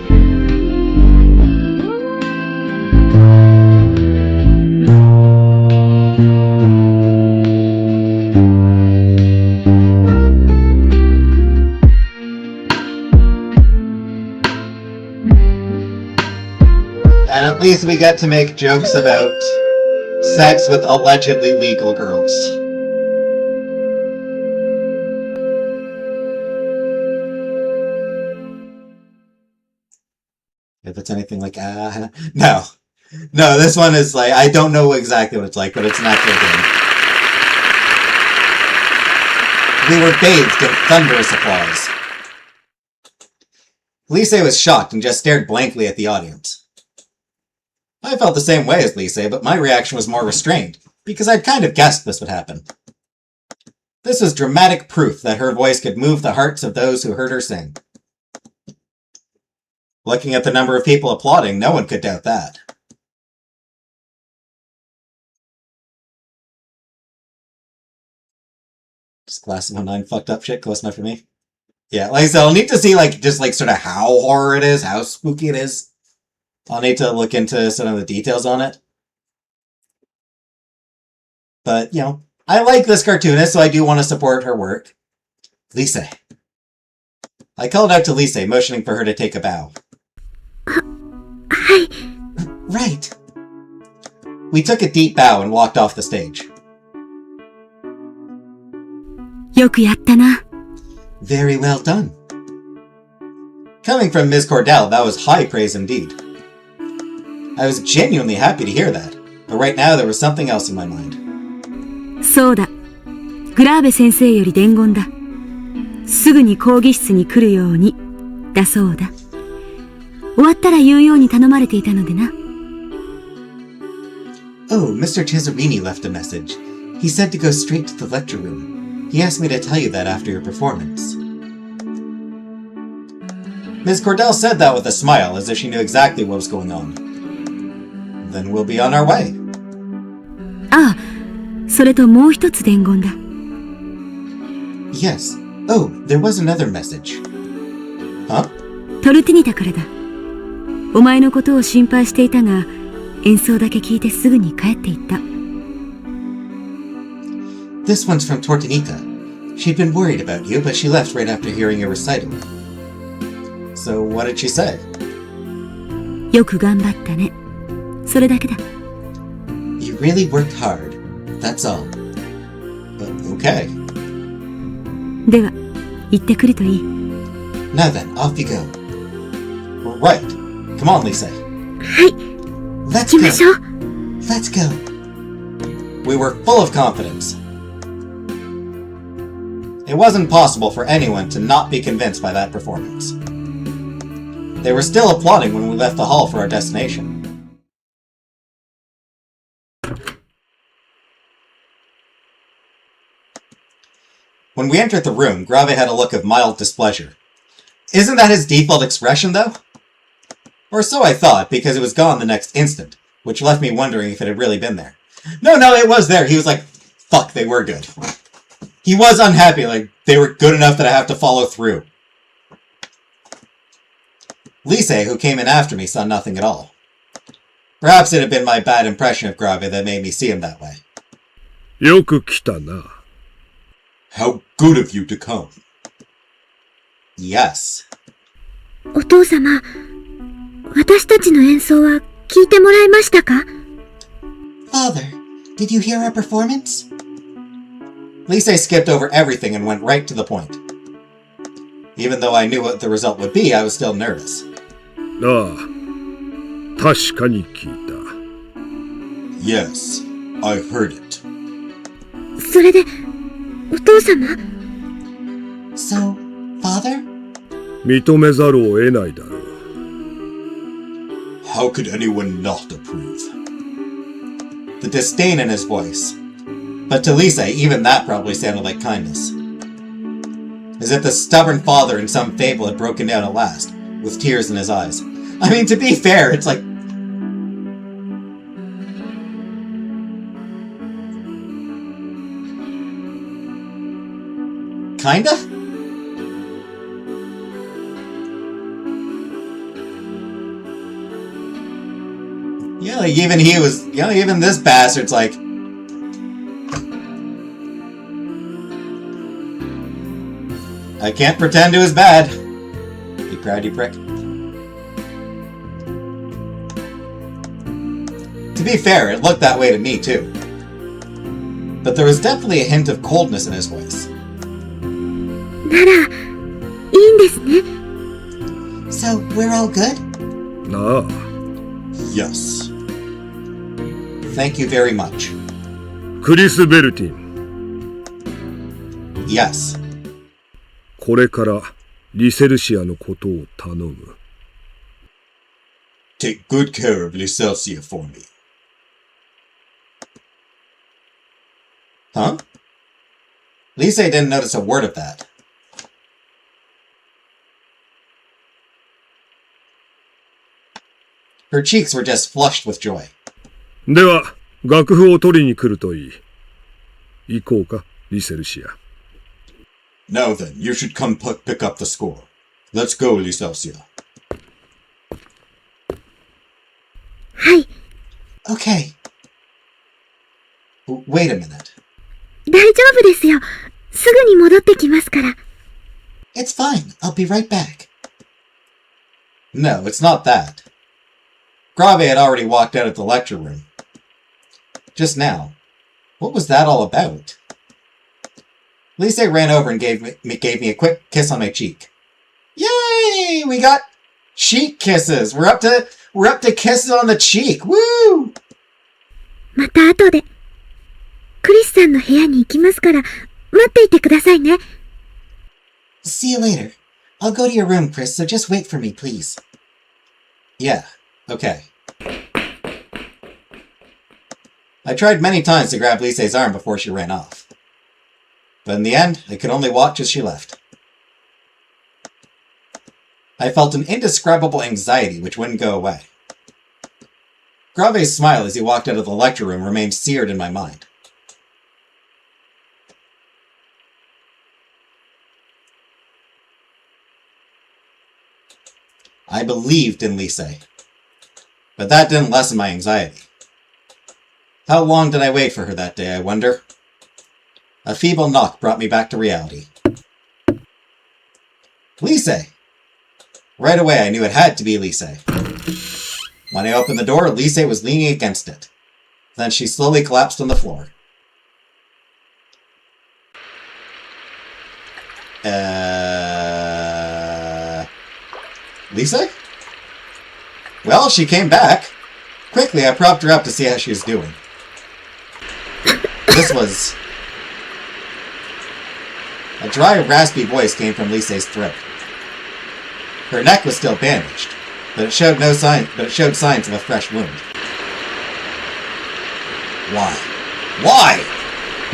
Speaker 1: And at least we get to make jokes about sex with allegedly legal girls. If it's anything like, no. No, this one is like, I don't know exactly what it's like, but it's an actual game. We were bathed in thunderous applause. Lise was shocked and just stared blankly at the audience. I felt the same way as Lise, but my reaction was more restrained, because I'd kind of guessed this would happen. This was dramatic proof that her voice could move the hearts of those who heard her sing. Looking at the number of people applauding, no one could doubt that. Just class of 09 fucked up shit, close enough for me. Yeah, like I said, I'll need to see just sort of how horror it is, how spooky it is. I'll need to look into some of the details on it. But, I like this cartoonist, so I do want to support her work. Lise. I called out to Lise, motioning for her to take a bow.
Speaker 2: Hi.
Speaker 1: Right. We took a deep bow and walked off the stage.
Speaker 6: よくやったな。
Speaker 1: Very well done. Coming from Ms. Cordell, that was high praise indeed. I was genuinely happy to hear that, but right now there was something else in my mind.
Speaker 6: そうだ。グラーベ先生より伝言だ。すぐに講義室に来るように、だそうだ。終わったら言うように頼まれていたのでな。
Speaker 1: Oh, Mr. Cesarini left a message. He said to go straight to the lecture room. He asked me to tell you that after your performance. Ms. Cordell said that with a smile, as if she knew exactly what was going on. Then we'll be on our way.
Speaker 6: ああ、それともう一つ伝言だ。
Speaker 1: Yes. Oh, there was another message. Huh?
Speaker 6: トルティニタからだ。お前のことを心配していたが、演奏だけ聞いてすぐに帰っていった。
Speaker 1: This one's from Tortinita. She'd been worried about you, but she left right after hearing your recital. So what did she say?
Speaker 6: よく頑張ったね。それだけだ。
Speaker 1: You really worked hard. That's all. Okay.
Speaker 6: では、行ってくるといい。
Speaker 1: Now then, off you go. Right. Come on, Lisa.
Speaker 2: はい。
Speaker 1: Let's
Speaker 2: 行きましょう。
Speaker 1: go. Let's go. We were full of confidence. It wasn't possible for anyone to not be convinced by that performance. They were still applauding when we left the hall for our destination. When we entered the room, Grave had a look of mild displeasure. Isn't that his default expression, though? Or so I thought, because it was gone the next instant, which left me wondering if it had really been there. No, it was there. He was like, fuck, they were good. He was unhappy, like, they were good enough that I have to follow through. Lise, who came in after me, saw nothing at all. Perhaps it had been my bad impression of Grabe that made me see him that way.
Speaker 4: よく来たな。
Speaker 5: How good of you to come.
Speaker 1: Yes.
Speaker 2: お父様、私たちの演奏は聞いてもらえましたか？
Speaker 3: Father, did you hear our performance?
Speaker 1: Lise skipped over everything and went right to the point. Even though I knew what the result would be, I was still nervous.
Speaker 4: ああ、確かに聞いた。
Speaker 5: Yes, I heard it.
Speaker 2: それで、お父様？
Speaker 3: So, Father?
Speaker 4: 認めざるを得ないだろう。
Speaker 5: How could anyone not approve?
Speaker 1: The disdain in his voice. But to Lise, even that probably sounded like kindness. As if the stubborn father in some fable had broken down at last, with tears in his eyes. I mean, to be fair, it's like... Kinda? Yeah, like even he was, even this bastard's like... I can't pretend it was bad. Be proud, you prick. To be fair, it looked that way to me, too. But there was definitely a hint of coldness in his voice.
Speaker 2: なら、いいんですね。
Speaker 3: So, we're all good?
Speaker 4: なあ、
Speaker 5: Yes.
Speaker 1: Thank you very much.
Speaker 4: クリス・ベルティン。
Speaker 1: Yes.
Speaker 4: これからリセルシアのことを頼む。
Speaker 5: Take good care of Lycelsia for me.
Speaker 1: Huh? Lise didn't notice a word of that. Her cheeks were just flushed with joy.
Speaker 4: では、楽譜を取りに来るといい。行こうか、リセルシア。
Speaker 5: Now then, you should come pick up the score. Let's go, Lycelsia.
Speaker 2: はい、
Speaker 3: Okay.
Speaker 1: Wait a minute.
Speaker 2: 大丈夫ですよ。すぐに戻ってきますから。
Speaker 3: It's fine. I'll be right back.
Speaker 1: No, it's not that. Grabe had already walked out of the lecture room. Just now. What was that all about? Lise ran over and gave me a quick kiss on my cheek. Yay! We got cheek kisses. We're up to kisses on the cheek. Woo!
Speaker 2: また後で。クリスさんの部屋に行きますから、待っていてくださいね。
Speaker 3: See you later. I'll go to your room, Chris, so just wait for me, please.
Speaker 1: Yeah, okay. I tried many times to grab Lise's arm before she ran off. But in the end, I could only watch as she left. I felt an indescribable anxiety which wouldn't go away. Grave's smile as he walked out of the lecture room remained seared in my mind. I believed in Lise. But that didn't lessen my anxiety. How long did I wait for her that day, I wonder? A feeble knock brought me back to reality. Lise! Right away I knew it had to be Lise. When I opened the door, Lise was leaning against it. Then she slowly collapsed on the floor. Lise? Well, she came back. Quickly, I propped her up to see how she was doing. This was... A dry, raspy voice came from Lise's throat. Her neck was still bandaged, but it showed signs of a fresh wound. Why? Why?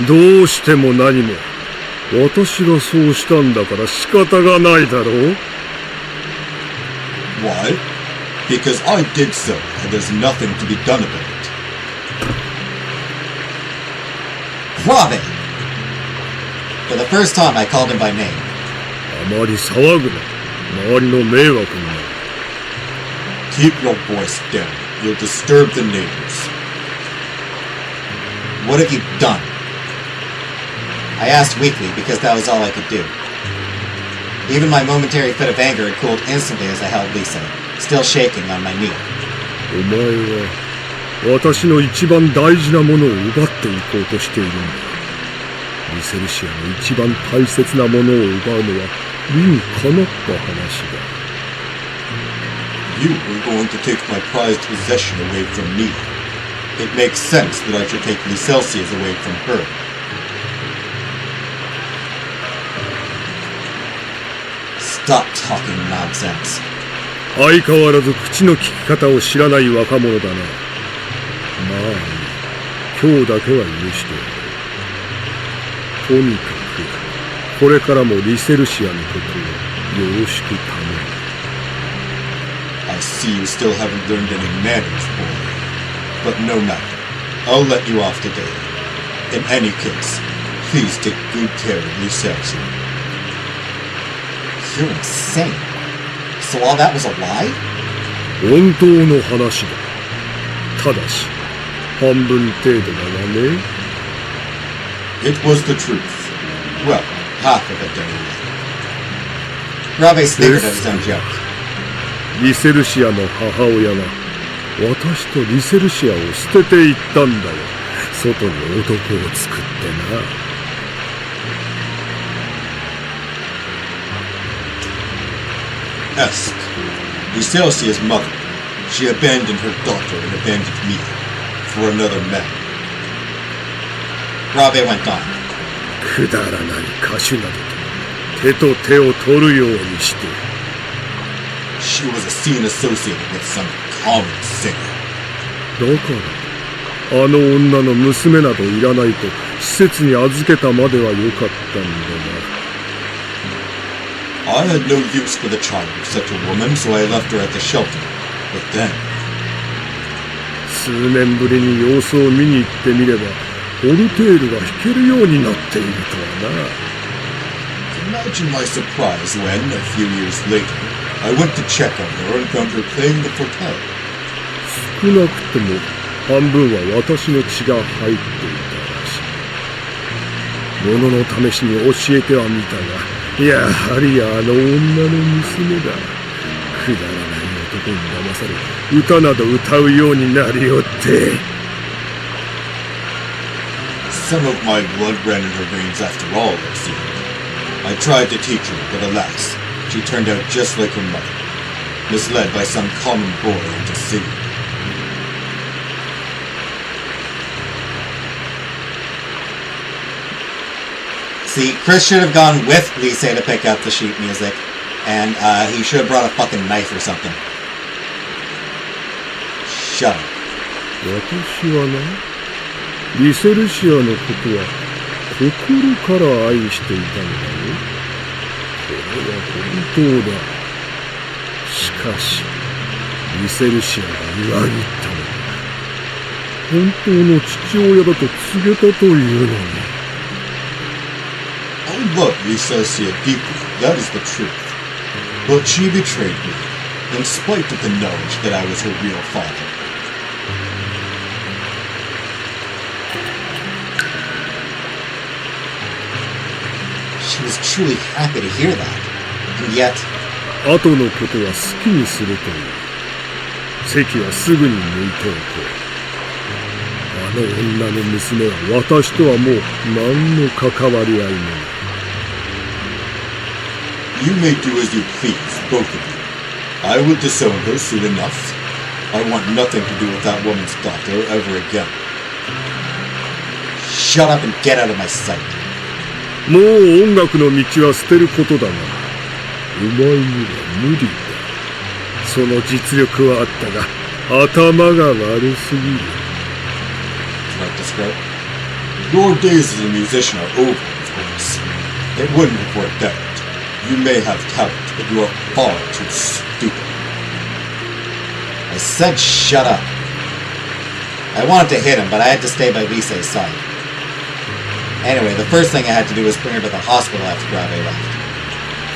Speaker 4: どうしても何も。私がそうしたんだから仕方がないだろう。
Speaker 5: What? Because I did so, and there's nothing to be done about it.
Speaker 1: Grabe! For the first time, I called him by name.
Speaker 4: あまり騒ぐな。周りの迷惑になる。
Speaker 5: Keep your voice down. You'll disturb the neighbors.
Speaker 1: What have you done? I asked weakly because that was all I could do. Even my momentary fit of anger had cooled instantly as I held Lisa, still shaking on my knee.
Speaker 4: お前は私の一番大事なものを奪っていこうとしているんだ。リセルシアの一番大切なものを奪うのは理にかなった話だ。
Speaker 5: You were going to take my prized possession away from me. It makes sense that I should take Lycelsius away from her.
Speaker 1: Stop talking nonsense.
Speaker 4: 相変わらず口の利き方を知らない若者だな。まあ、今日だけは許してやる。とにかく、これからもリセルシアのことをよろしく頼む。
Speaker 5: I see you still haven't learned any manners, boy. But no matter. I'll let you off today. In any case, please take good care of Lycelsius.
Speaker 1: You're insane. So all that was a lie?
Speaker 4: 本当の話だ。ただし、半分程度だがね。
Speaker 5: It was the truth. Well, half of it anyway.
Speaker 1: Rabe snickered at his own joke.
Speaker 4: リセルシアの母親が私とリセルシアを捨てていったんだよ。外に男を作ってな。
Speaker 5: Ask. Lycelsius' mother. She abandoned her daughter and abandoned me for another man.
Speaker 1: Rabe went on.
Speaker 4: くだらない歌手などと手と手を取るようにして。
Speaker 5: She was a scene associated with some common singer.
Speaker 4: だからあの女の娘などいらないと施設に預けたまではよかったんだが。
Speaker 5: I had no use for the child of such a woman, so I left her at the shelter. But then...
Speaker 4: 数年ぶりに様子を見に行ってみれば、オルテールが弾けるようになっているとはな。
Speaker 5: Imagine my surprise when, a few years later, I went to check on her and found her playing the forte.
Speaker 4: 少なくとも半分は私の血が入っていたらしい。ものの試しに教えてはみたが、やはりあの女の娘だ。くだらない男に騙され、歌など歌うようになりよって。
Speaker 5: Some of my blood ran in her veins after all, it seemed. I tried to teach her, but alas, she turned out just like her mother, misled by some common boy into singing.
Speaker 1: See, Chris should have gone with Lisa to pick up the sheet music, and he should have brought a fucking knife or something. Shut up.
Speaker 4: 私はな、リセルシアのことは心から愛していたのだよ。これは本当だ。しかし、リセルシアが裏切ったのだ。本当の父親だと告げたというのに。
Speaker 5: I love Lycelsius deeply, that is the truth. But she betrayed me, in spite of the knowledge that I was her real father.
Speaker 1: She was truly happy to hear that, and yet...
Speaker 4: 後のことは好きにするという。席はすぐに抜いておこう。あの女の娘は私とはもう何の関わり合いもない。
Speaker 5: You may do as you please, both of you. I will disown her soon enough. I want nothing to do with that woman's daughter ever again.
Speaker 1: Shut up and get out of my sight.
Speaker 4: もう音楽の道は捨てることだが、お前には無理だ。その実力はあったが、頭が悪すぎる。
Speaker 5: Like this girl? Your days as a musician are over, of course. It wouldn't have worked out. You may have talent, but you are far too stupid.
Speaker 1: I said shut up. I wanted to hit him, but I had to stay by Lise's side. Anyway, the first thing I had to do was bring her to the hospital after Grave left.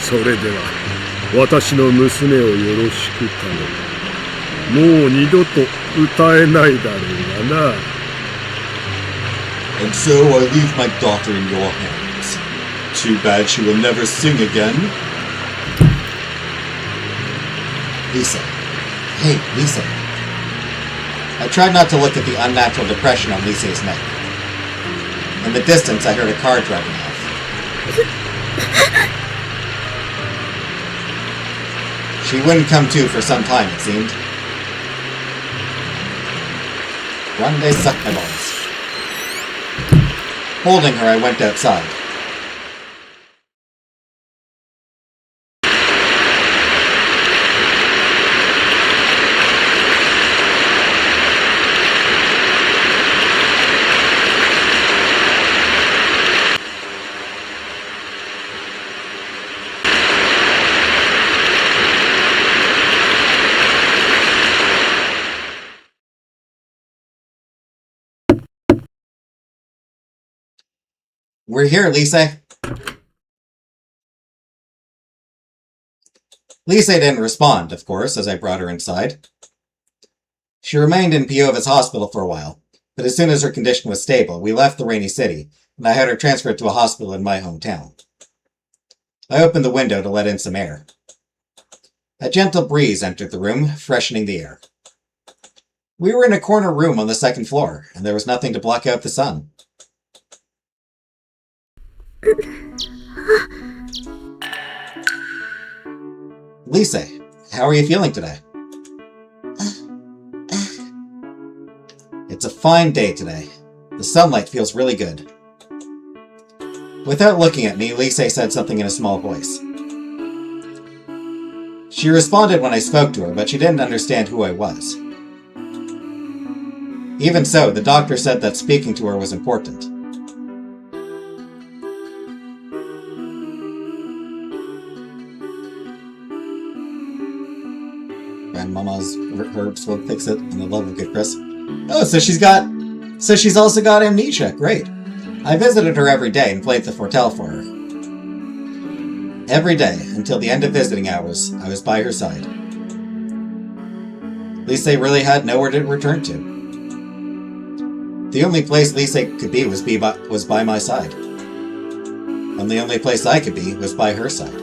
Speaker 4: それでは私の娘をよろしく頼む。もう二度と歌えないだろうがな。
Speaker 5: And so I leave my daughter in your hands. Too bad she will never sing again.
Speaker 1: Lisa. Hey, Lisa. I tried not to look at the unnatural depression on Lise's neck. In the distance, I heard a car driving off. She wouldn't come to for some time, it seemed. Grande sucked my balls. Holding her, I went outside. We're here, Lisa. Lisa didn't respond, of course, as I brought her inside. She remained in Piova's hospital for a while, but as soon as her condition was stable, we left the rainy city, and I had her transferred to a hospital in my hometown. I opened the window to let in some air. A gentle breeze entered the room, freshening the air. We were in a corner room on the second floor, and there was nothing to block out the sun. Lisa, how are you feeling today? It's a fine day today. The sunlight feels really good. Without looking at me, Lisa said something in a small voice. She responded when I spoke to her, but she didn't understand who I was. Even so, the doctor said that speaking to her was important. Grandmama's herbs will fix it, and the love will get Chris. Oh, so she's also got amnesia. Great. I visited her every day and played the Fortel for her. Every day, until the end of visiting hours, I was by her side. Lisa really had nowhere to return to. The only place Lisa could be was by my side. And the only place I could be was by her side.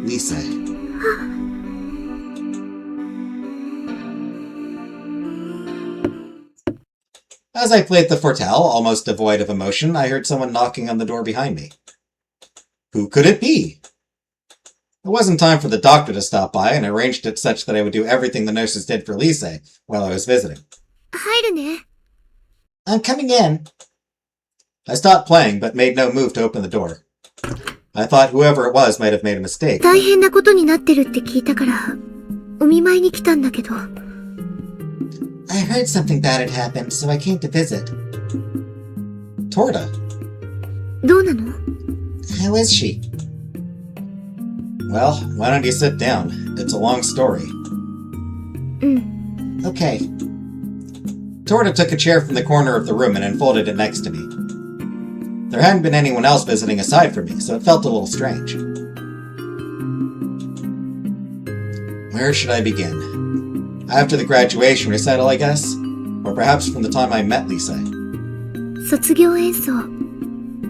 Speaker 1: Lisa. As I played the Fortel, almost devoid of emotion, I heard someone knocking on the door behind me. Who could it be? It wasn't time for the doctor to stop by, and arranged it such that I would do everything the nurses did for Lisa while I was visiting.
Speaker 2: 入るね。
Speaker 1: I'm coming in. I stopped playing, but made no move to open the door. I thought whoever it was might have made a mistake.
Speaker 2: 大変なことになってるって聞いたから、お見舞いに来たんだけど。
Speaker 3: I heard something bad had happened, so I came to visit.
Speaker 1: Torta.
Speaker 2: どうなの？
Speaker 3: How is she?
Speaker 1: Well, why don't you sit down? It's a long story.
Speaker 2: うん。
Speaker 3: Okay.
Speaker 1: Torta took a chair from the corner of the room and unfolded it next to me. There hadn't been anyone else visiting aside from me, so it felt a little strange. Where should I begin? After the graduation recital, I guess? Or perhaps from the time I met Lisa.
Speaker 2: 卒業演奏、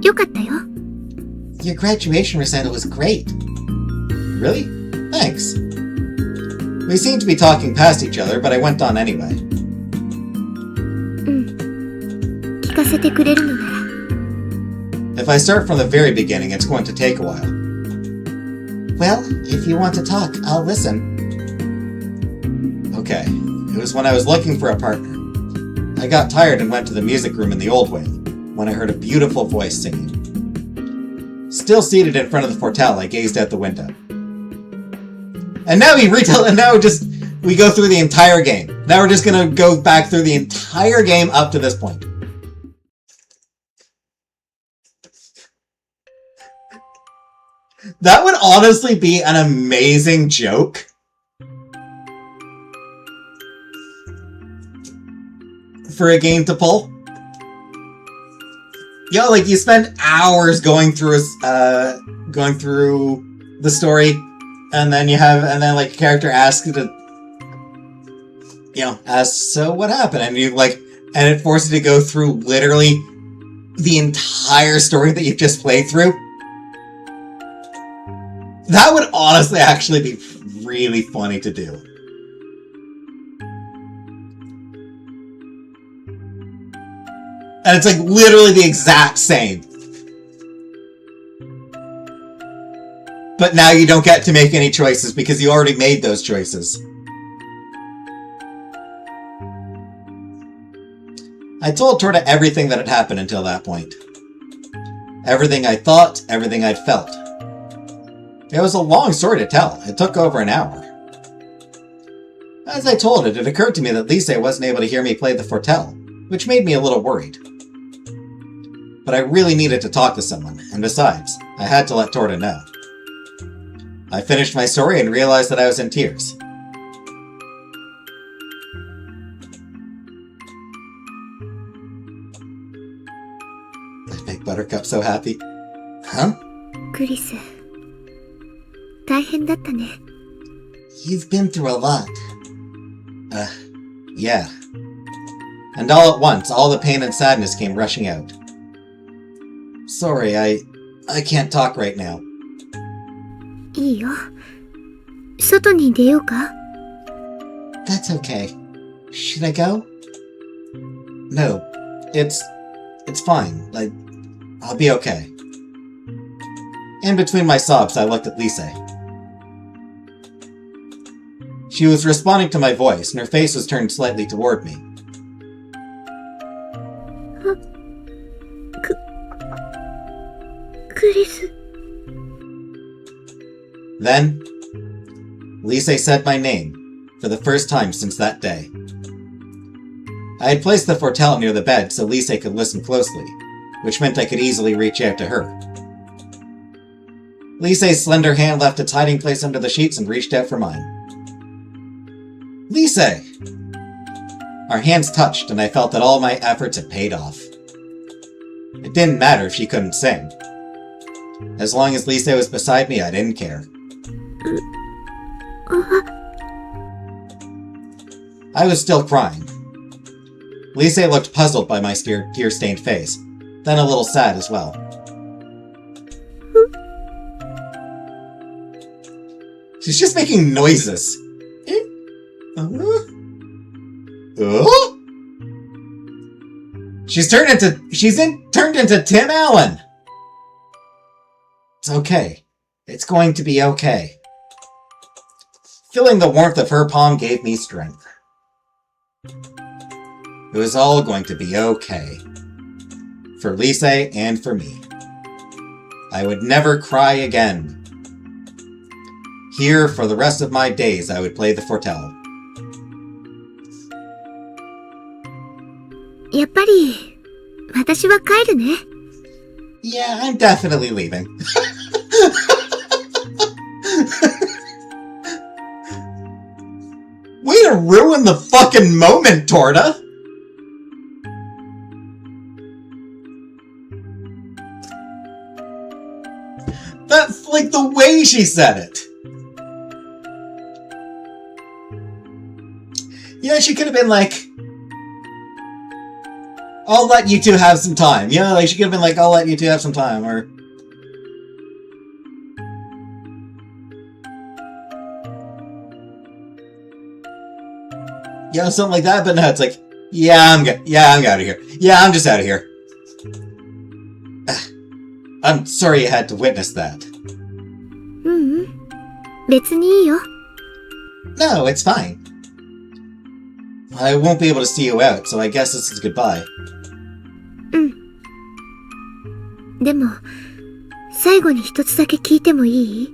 Speaker 2: よかったよ。
Speaker 3: Your graduation recital was great.
Speaker 1: Really? Thanks. We seemed to be talking past each other, but I went on anyway.
Speaker 2: うん。聞かせてくれるのなら。
Speaker 1: If I start from the very beginning, it's going to take a while.
Speaker 3: Well, if you want to talk, I'll listen.
Speaker 1: Okay, it was when I was looking for a partner. I got tired and went to the music room in the old wing, when I heard a beautiful voice singing. Still seated in front of the Fortel, I gazed out the window. And now we go through the entire game. Now we're just gonna go back through the entire game up to this point. That would honestly be an amazing joke. for a game to pull. Yo, like, you spend hours going through the story, and then like, a character asks you to, so what happened? And and it forces you to go through literally the entire story that you've just played through. That would honestly actually be really funny to do. And it's like literally the exact same. But now you don't get to make any choices because you already made those choices. I told Torta everything that had happened until that point. Everything I thought, everything I'd felt. It was a long story to tell. It took over an hour. As I told it occurred to me that Lise wasn't able to hear me play the Fortell, which made me a little worried. But I really needed to talk to someone, and besides, I had to let Torta know. I finished my story and realized that I was in tears. That make Buttercup so happy. Huh?
Speaker 2: クリス、大変だったね。
Speaker 3: You've been through a lot.
Speaker 1: Yeah. And all at once, all the pain and sadness came rushing out. Sorry, I can't talk right now.
Speaker 2: いいよ。外に出ようか?
Speaker 3: That's okay. Should I go?
Speaker 1: No, it's fine. I'll be okay. In between my sobs, I looked at Lise. She was responding to my voice, and her face was turned slightly toward me.
Speaker 2: Chris.
Speaker 1: Then, Lise said my name, for the first time since that day. I had placed the Fortell near the bed so Lise could listen closely, which meant I could easily reach out to her. Lise's slender hand left its hiding place under the sheets and reached out for mine. Lise! Our hands touched, and I felt that all my efforts had paid off. It didn't matter if she couldn't sing. As long as Lise was beside me, I didn't care. I was still crying. Lise looked puzzled by my tear-stained face, then a little sad as well. She's just making noises. She's turned into Tim Allen. It's okay. It's going to be okay. Feeling the warmth of her palm gave me strength. It was all going to be okay. For Lise and for me. I would never cry again. Here, for the rest of my days, I would play the Fortell.
Speaker 2: やっぱり、私は帰るね。
Speaker 1: Yeah, I'm definitely leaving. Way to ruin the fucking moment, Torta! That's like the way she said it. Yeah, she could have been like, I'll let you two have some time. Yeah, like she could have been like, I'll let you two have some time, or... Yeah, something like that, but no, it's like, I'm out of here. Yeah, I'm just out of here. I'm sorry you had to witness that.
Speaker 2: 別にいいよ。
Speaker 1: No, it's fine. I won't be able to see you out, so I guess this is goodbye.
Speaker 2: でも、最後に一つだけ聞いてもいい?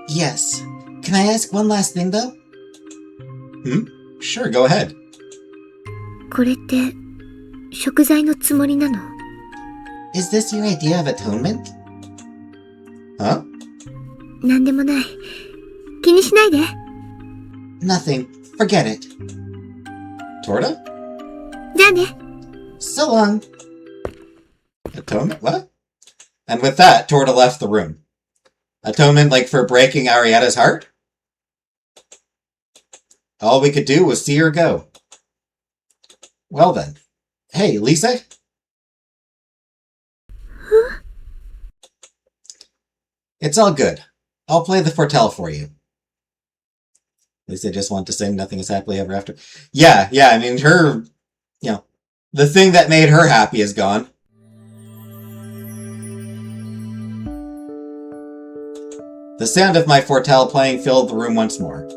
Speaker 3: Yes. Can I ask one last thing, though?
Speaker 1: Sure, go ahead.
Speaker 2: これって、贖罪のつもりなの?
Speaker 3: Is this your idea of atonement?
Speaker 1: Huh?
Speaker 2: なんでもない。気にしないで。
Speaker 3: Nothing. Forget it.
Speaker 1: Torta?
Speaker 2: じゃあね。
Speaker 3: So long.
Speaker 1: Atonement? What? And with that, Torta left the room. Atonement, like, for breaking Arietta's heart? All we could do was see her go. Well then. Hey, Lisa?
Speaker 2: Huh?
Speaker 1: It's all good. I'll play the Fortell for you. Lisa just wanted to sing Nothing is Happily Ever After. Yeah, I mean, her, you know, the thing that made her happy is gone. The sound of my Fortell playing filled the room once more.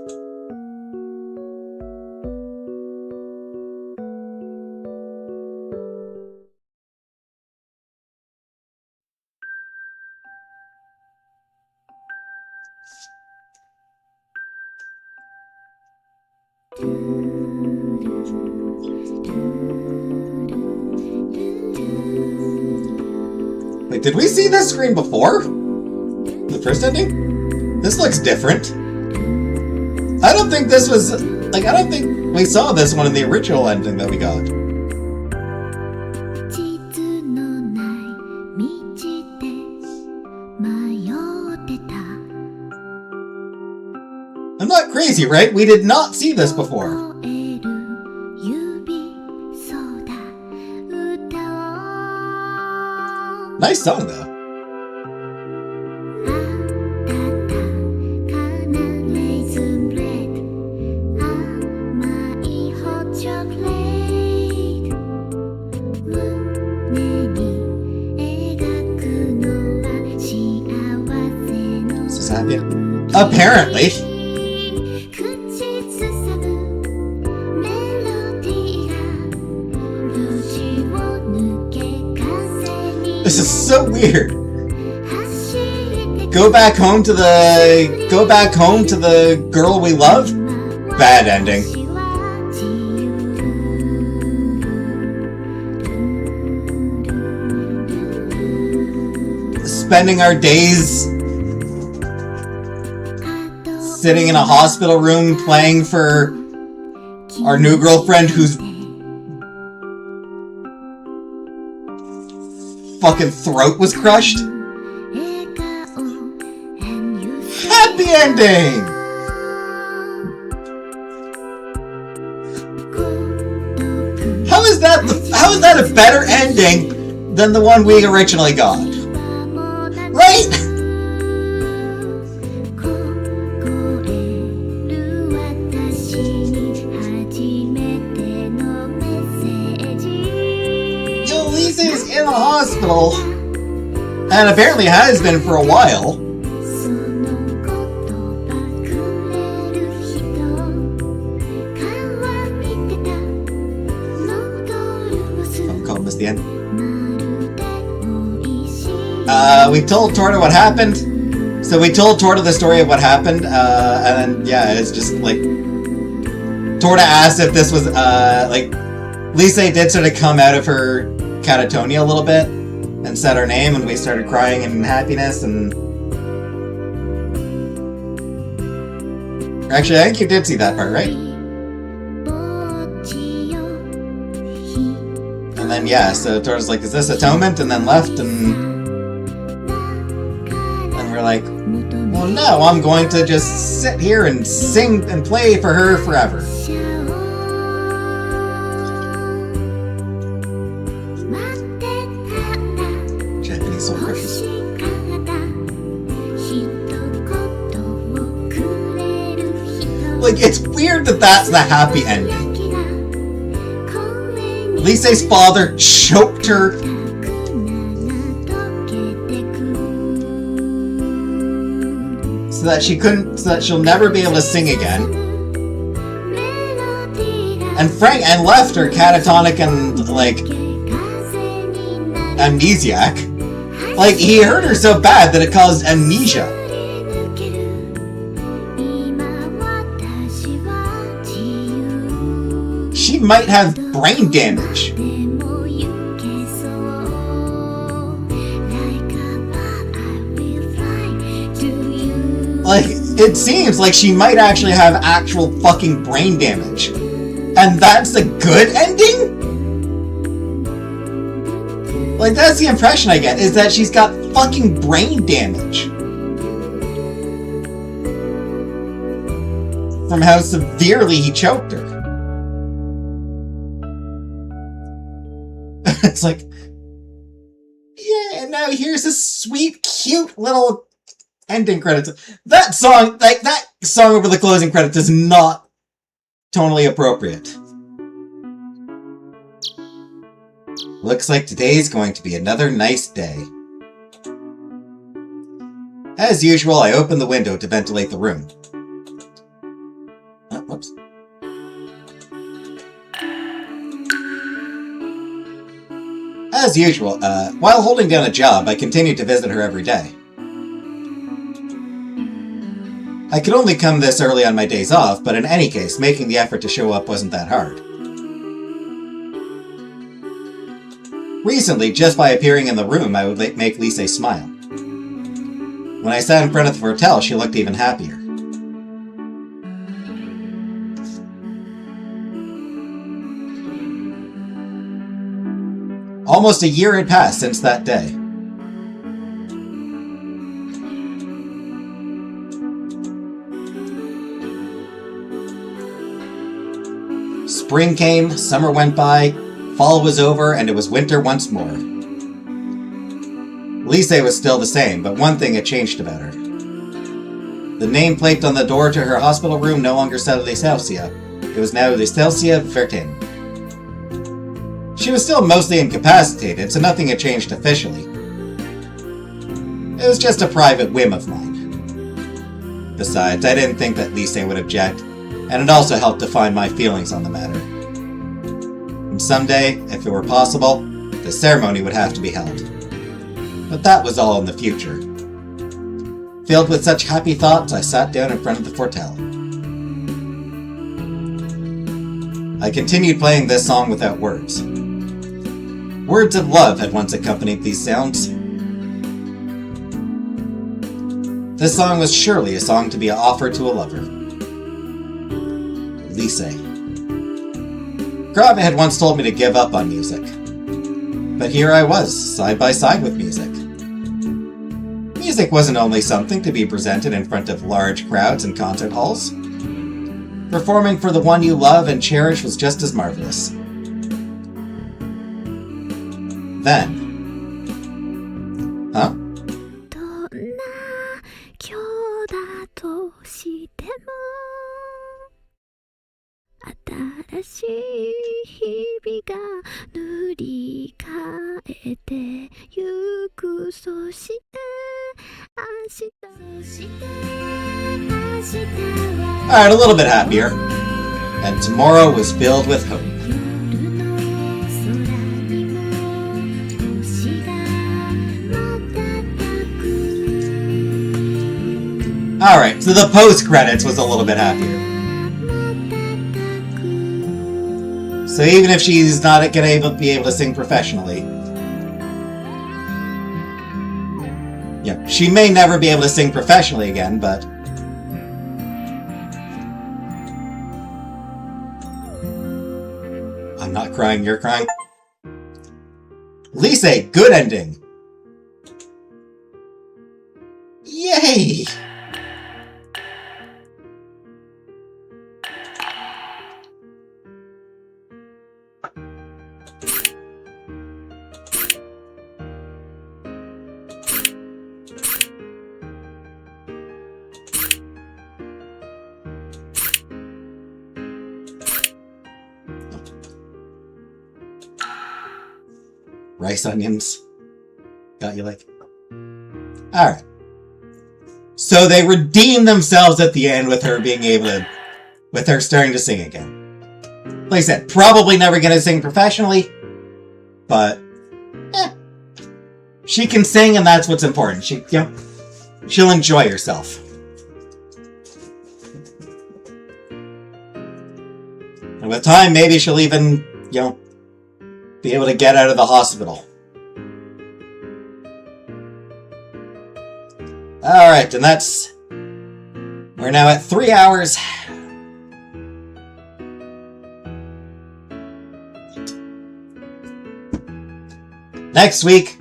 Speaker 1: Wait, did we see this screen before? The first ending? This looks different. I don't think this was... Like, I don't think we saw this one in the original ending that we got.
Speaker 2: 地図のない道で迷ってた
Speaker 1: I'm not crazy, right? We did not see this before.
Speaker 2: 覚える指そうだ歌を
Speaker 1: Nice song, though. 'Is that it? Apparently. This is so weird. Go back home to the girl we love? Bad ending. Spending our days sitting in a hospital room playing for our new girlfriend who's fucking throat was crushed. Happy ending! How is that a better ending than the one we originally got? Right? Yo, Lisa's in a hospital, and apparently has been for a while. Phone call missed the end. We told Torta what happened. So we told Torta the story of what happened, and then, yeah, it's just, like... Torta asked if this was, like... Lisa did sort of come out of her catatonia a little bit, and said her name, and we started crying in happiness, and... Actually, I think you did see that part, right? And then, yeah, so Torta's like, is this atonement? And then left, and... We're like, well, no, I'm going to just sit here and sing and play for her forever. Japanese soul crushes. Like, it's weird that that's the happy ending. Lisa's father choked her. So that she'll never be able to sing again. And left her catatonic and, like, amnesiac. Like, he hurt her so bad that it caused amnesia. She might have brain damage. Like, it seems like she might actually have actual fucking brain damage. And that's a good ending? Like, that's the impression I get, is that she's got fucking brain damage. From how severely he choked her. It's like, yeah, and now here's a sweet, cute little ending credits. That song over the closing credits is not tonally appropriate. Looks like today's going to be another nice day. As usual, I open the window to ventilate the room. Oh, whoops. As usual, while holding down a job, I continued to visit her every day. I could only come this early on my days off, but in any case, making the effort to show up wasn't that hard. Recently, just by appearing in the room, I would make Lise smile. When I sat in front of the hotel, she looked even happier. Almost a year had passed since that day. Spring came, summer went by, fall was over, and it was winter once more. Lise was still the same, but one thing had changed about her. The nameplate on the door to her hospital room no longer said Licencia. It was now Licencia Vertin. She was still mostly incapacitated, so nothing had changed officially. It was just a private whim of mine. Besides, I didn't think that Lise would object, and it also helped define my feelings on the matter. And someday, if it were possible, the ceremony would have to be held. But that was all in the future. Filled with such happy thoughts, I sat down in front of the fortel. I continued playing this song without words. Words of love had once accompanied these sounds. This song was surely a song to be offered to a lover. Lise. Grave had once told me to give up on music. But here I was, side by side with music. Music wasn't only something to be presented in front of large crowds and concert halls. Performing for the one you love and cherish was just as marvelous. Then... Huh?
Speaker 2: どんな今日だとしても新しい日々が塗り替えてゆくそして明日
Speaker 1: Alright, a little bit happier. And tomorrow was filled with hope. Alright, so the post-credits was a little bit happier. So even if she's not gonna be able to sing professionally... Yeah, she may never be able to sing professionally again, but... I'm not crying, you're crying. Lise, good ending! Yay! Rice onions. Got you like... Alright. So they redeemed themselves at the end with her being able to... with her starting to sing again. Like I said, probably never gonna sing professionally, but... she can sing and that's what's important. She'll enjoy herself. And with time, maybe she'll even, be able to get out of the hospital. Alright, and that's... we're now at 3 hours. Next week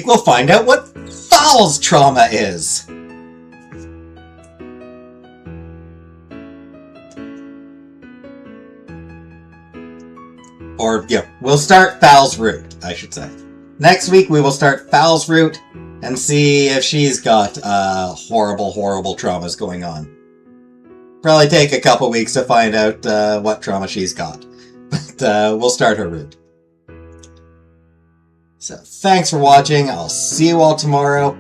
Speaker 1: we'll find out what Foul's trauma is. Or, yeah, we'll start Foul's route, I should say. Next week we will start Foul's route and see if she's got horrible, horrible traumas going on. Probably take a couple weeks to find out what trauma she's got. But we'll start her route. So, thanks for watching. I'll see you all tomorrow.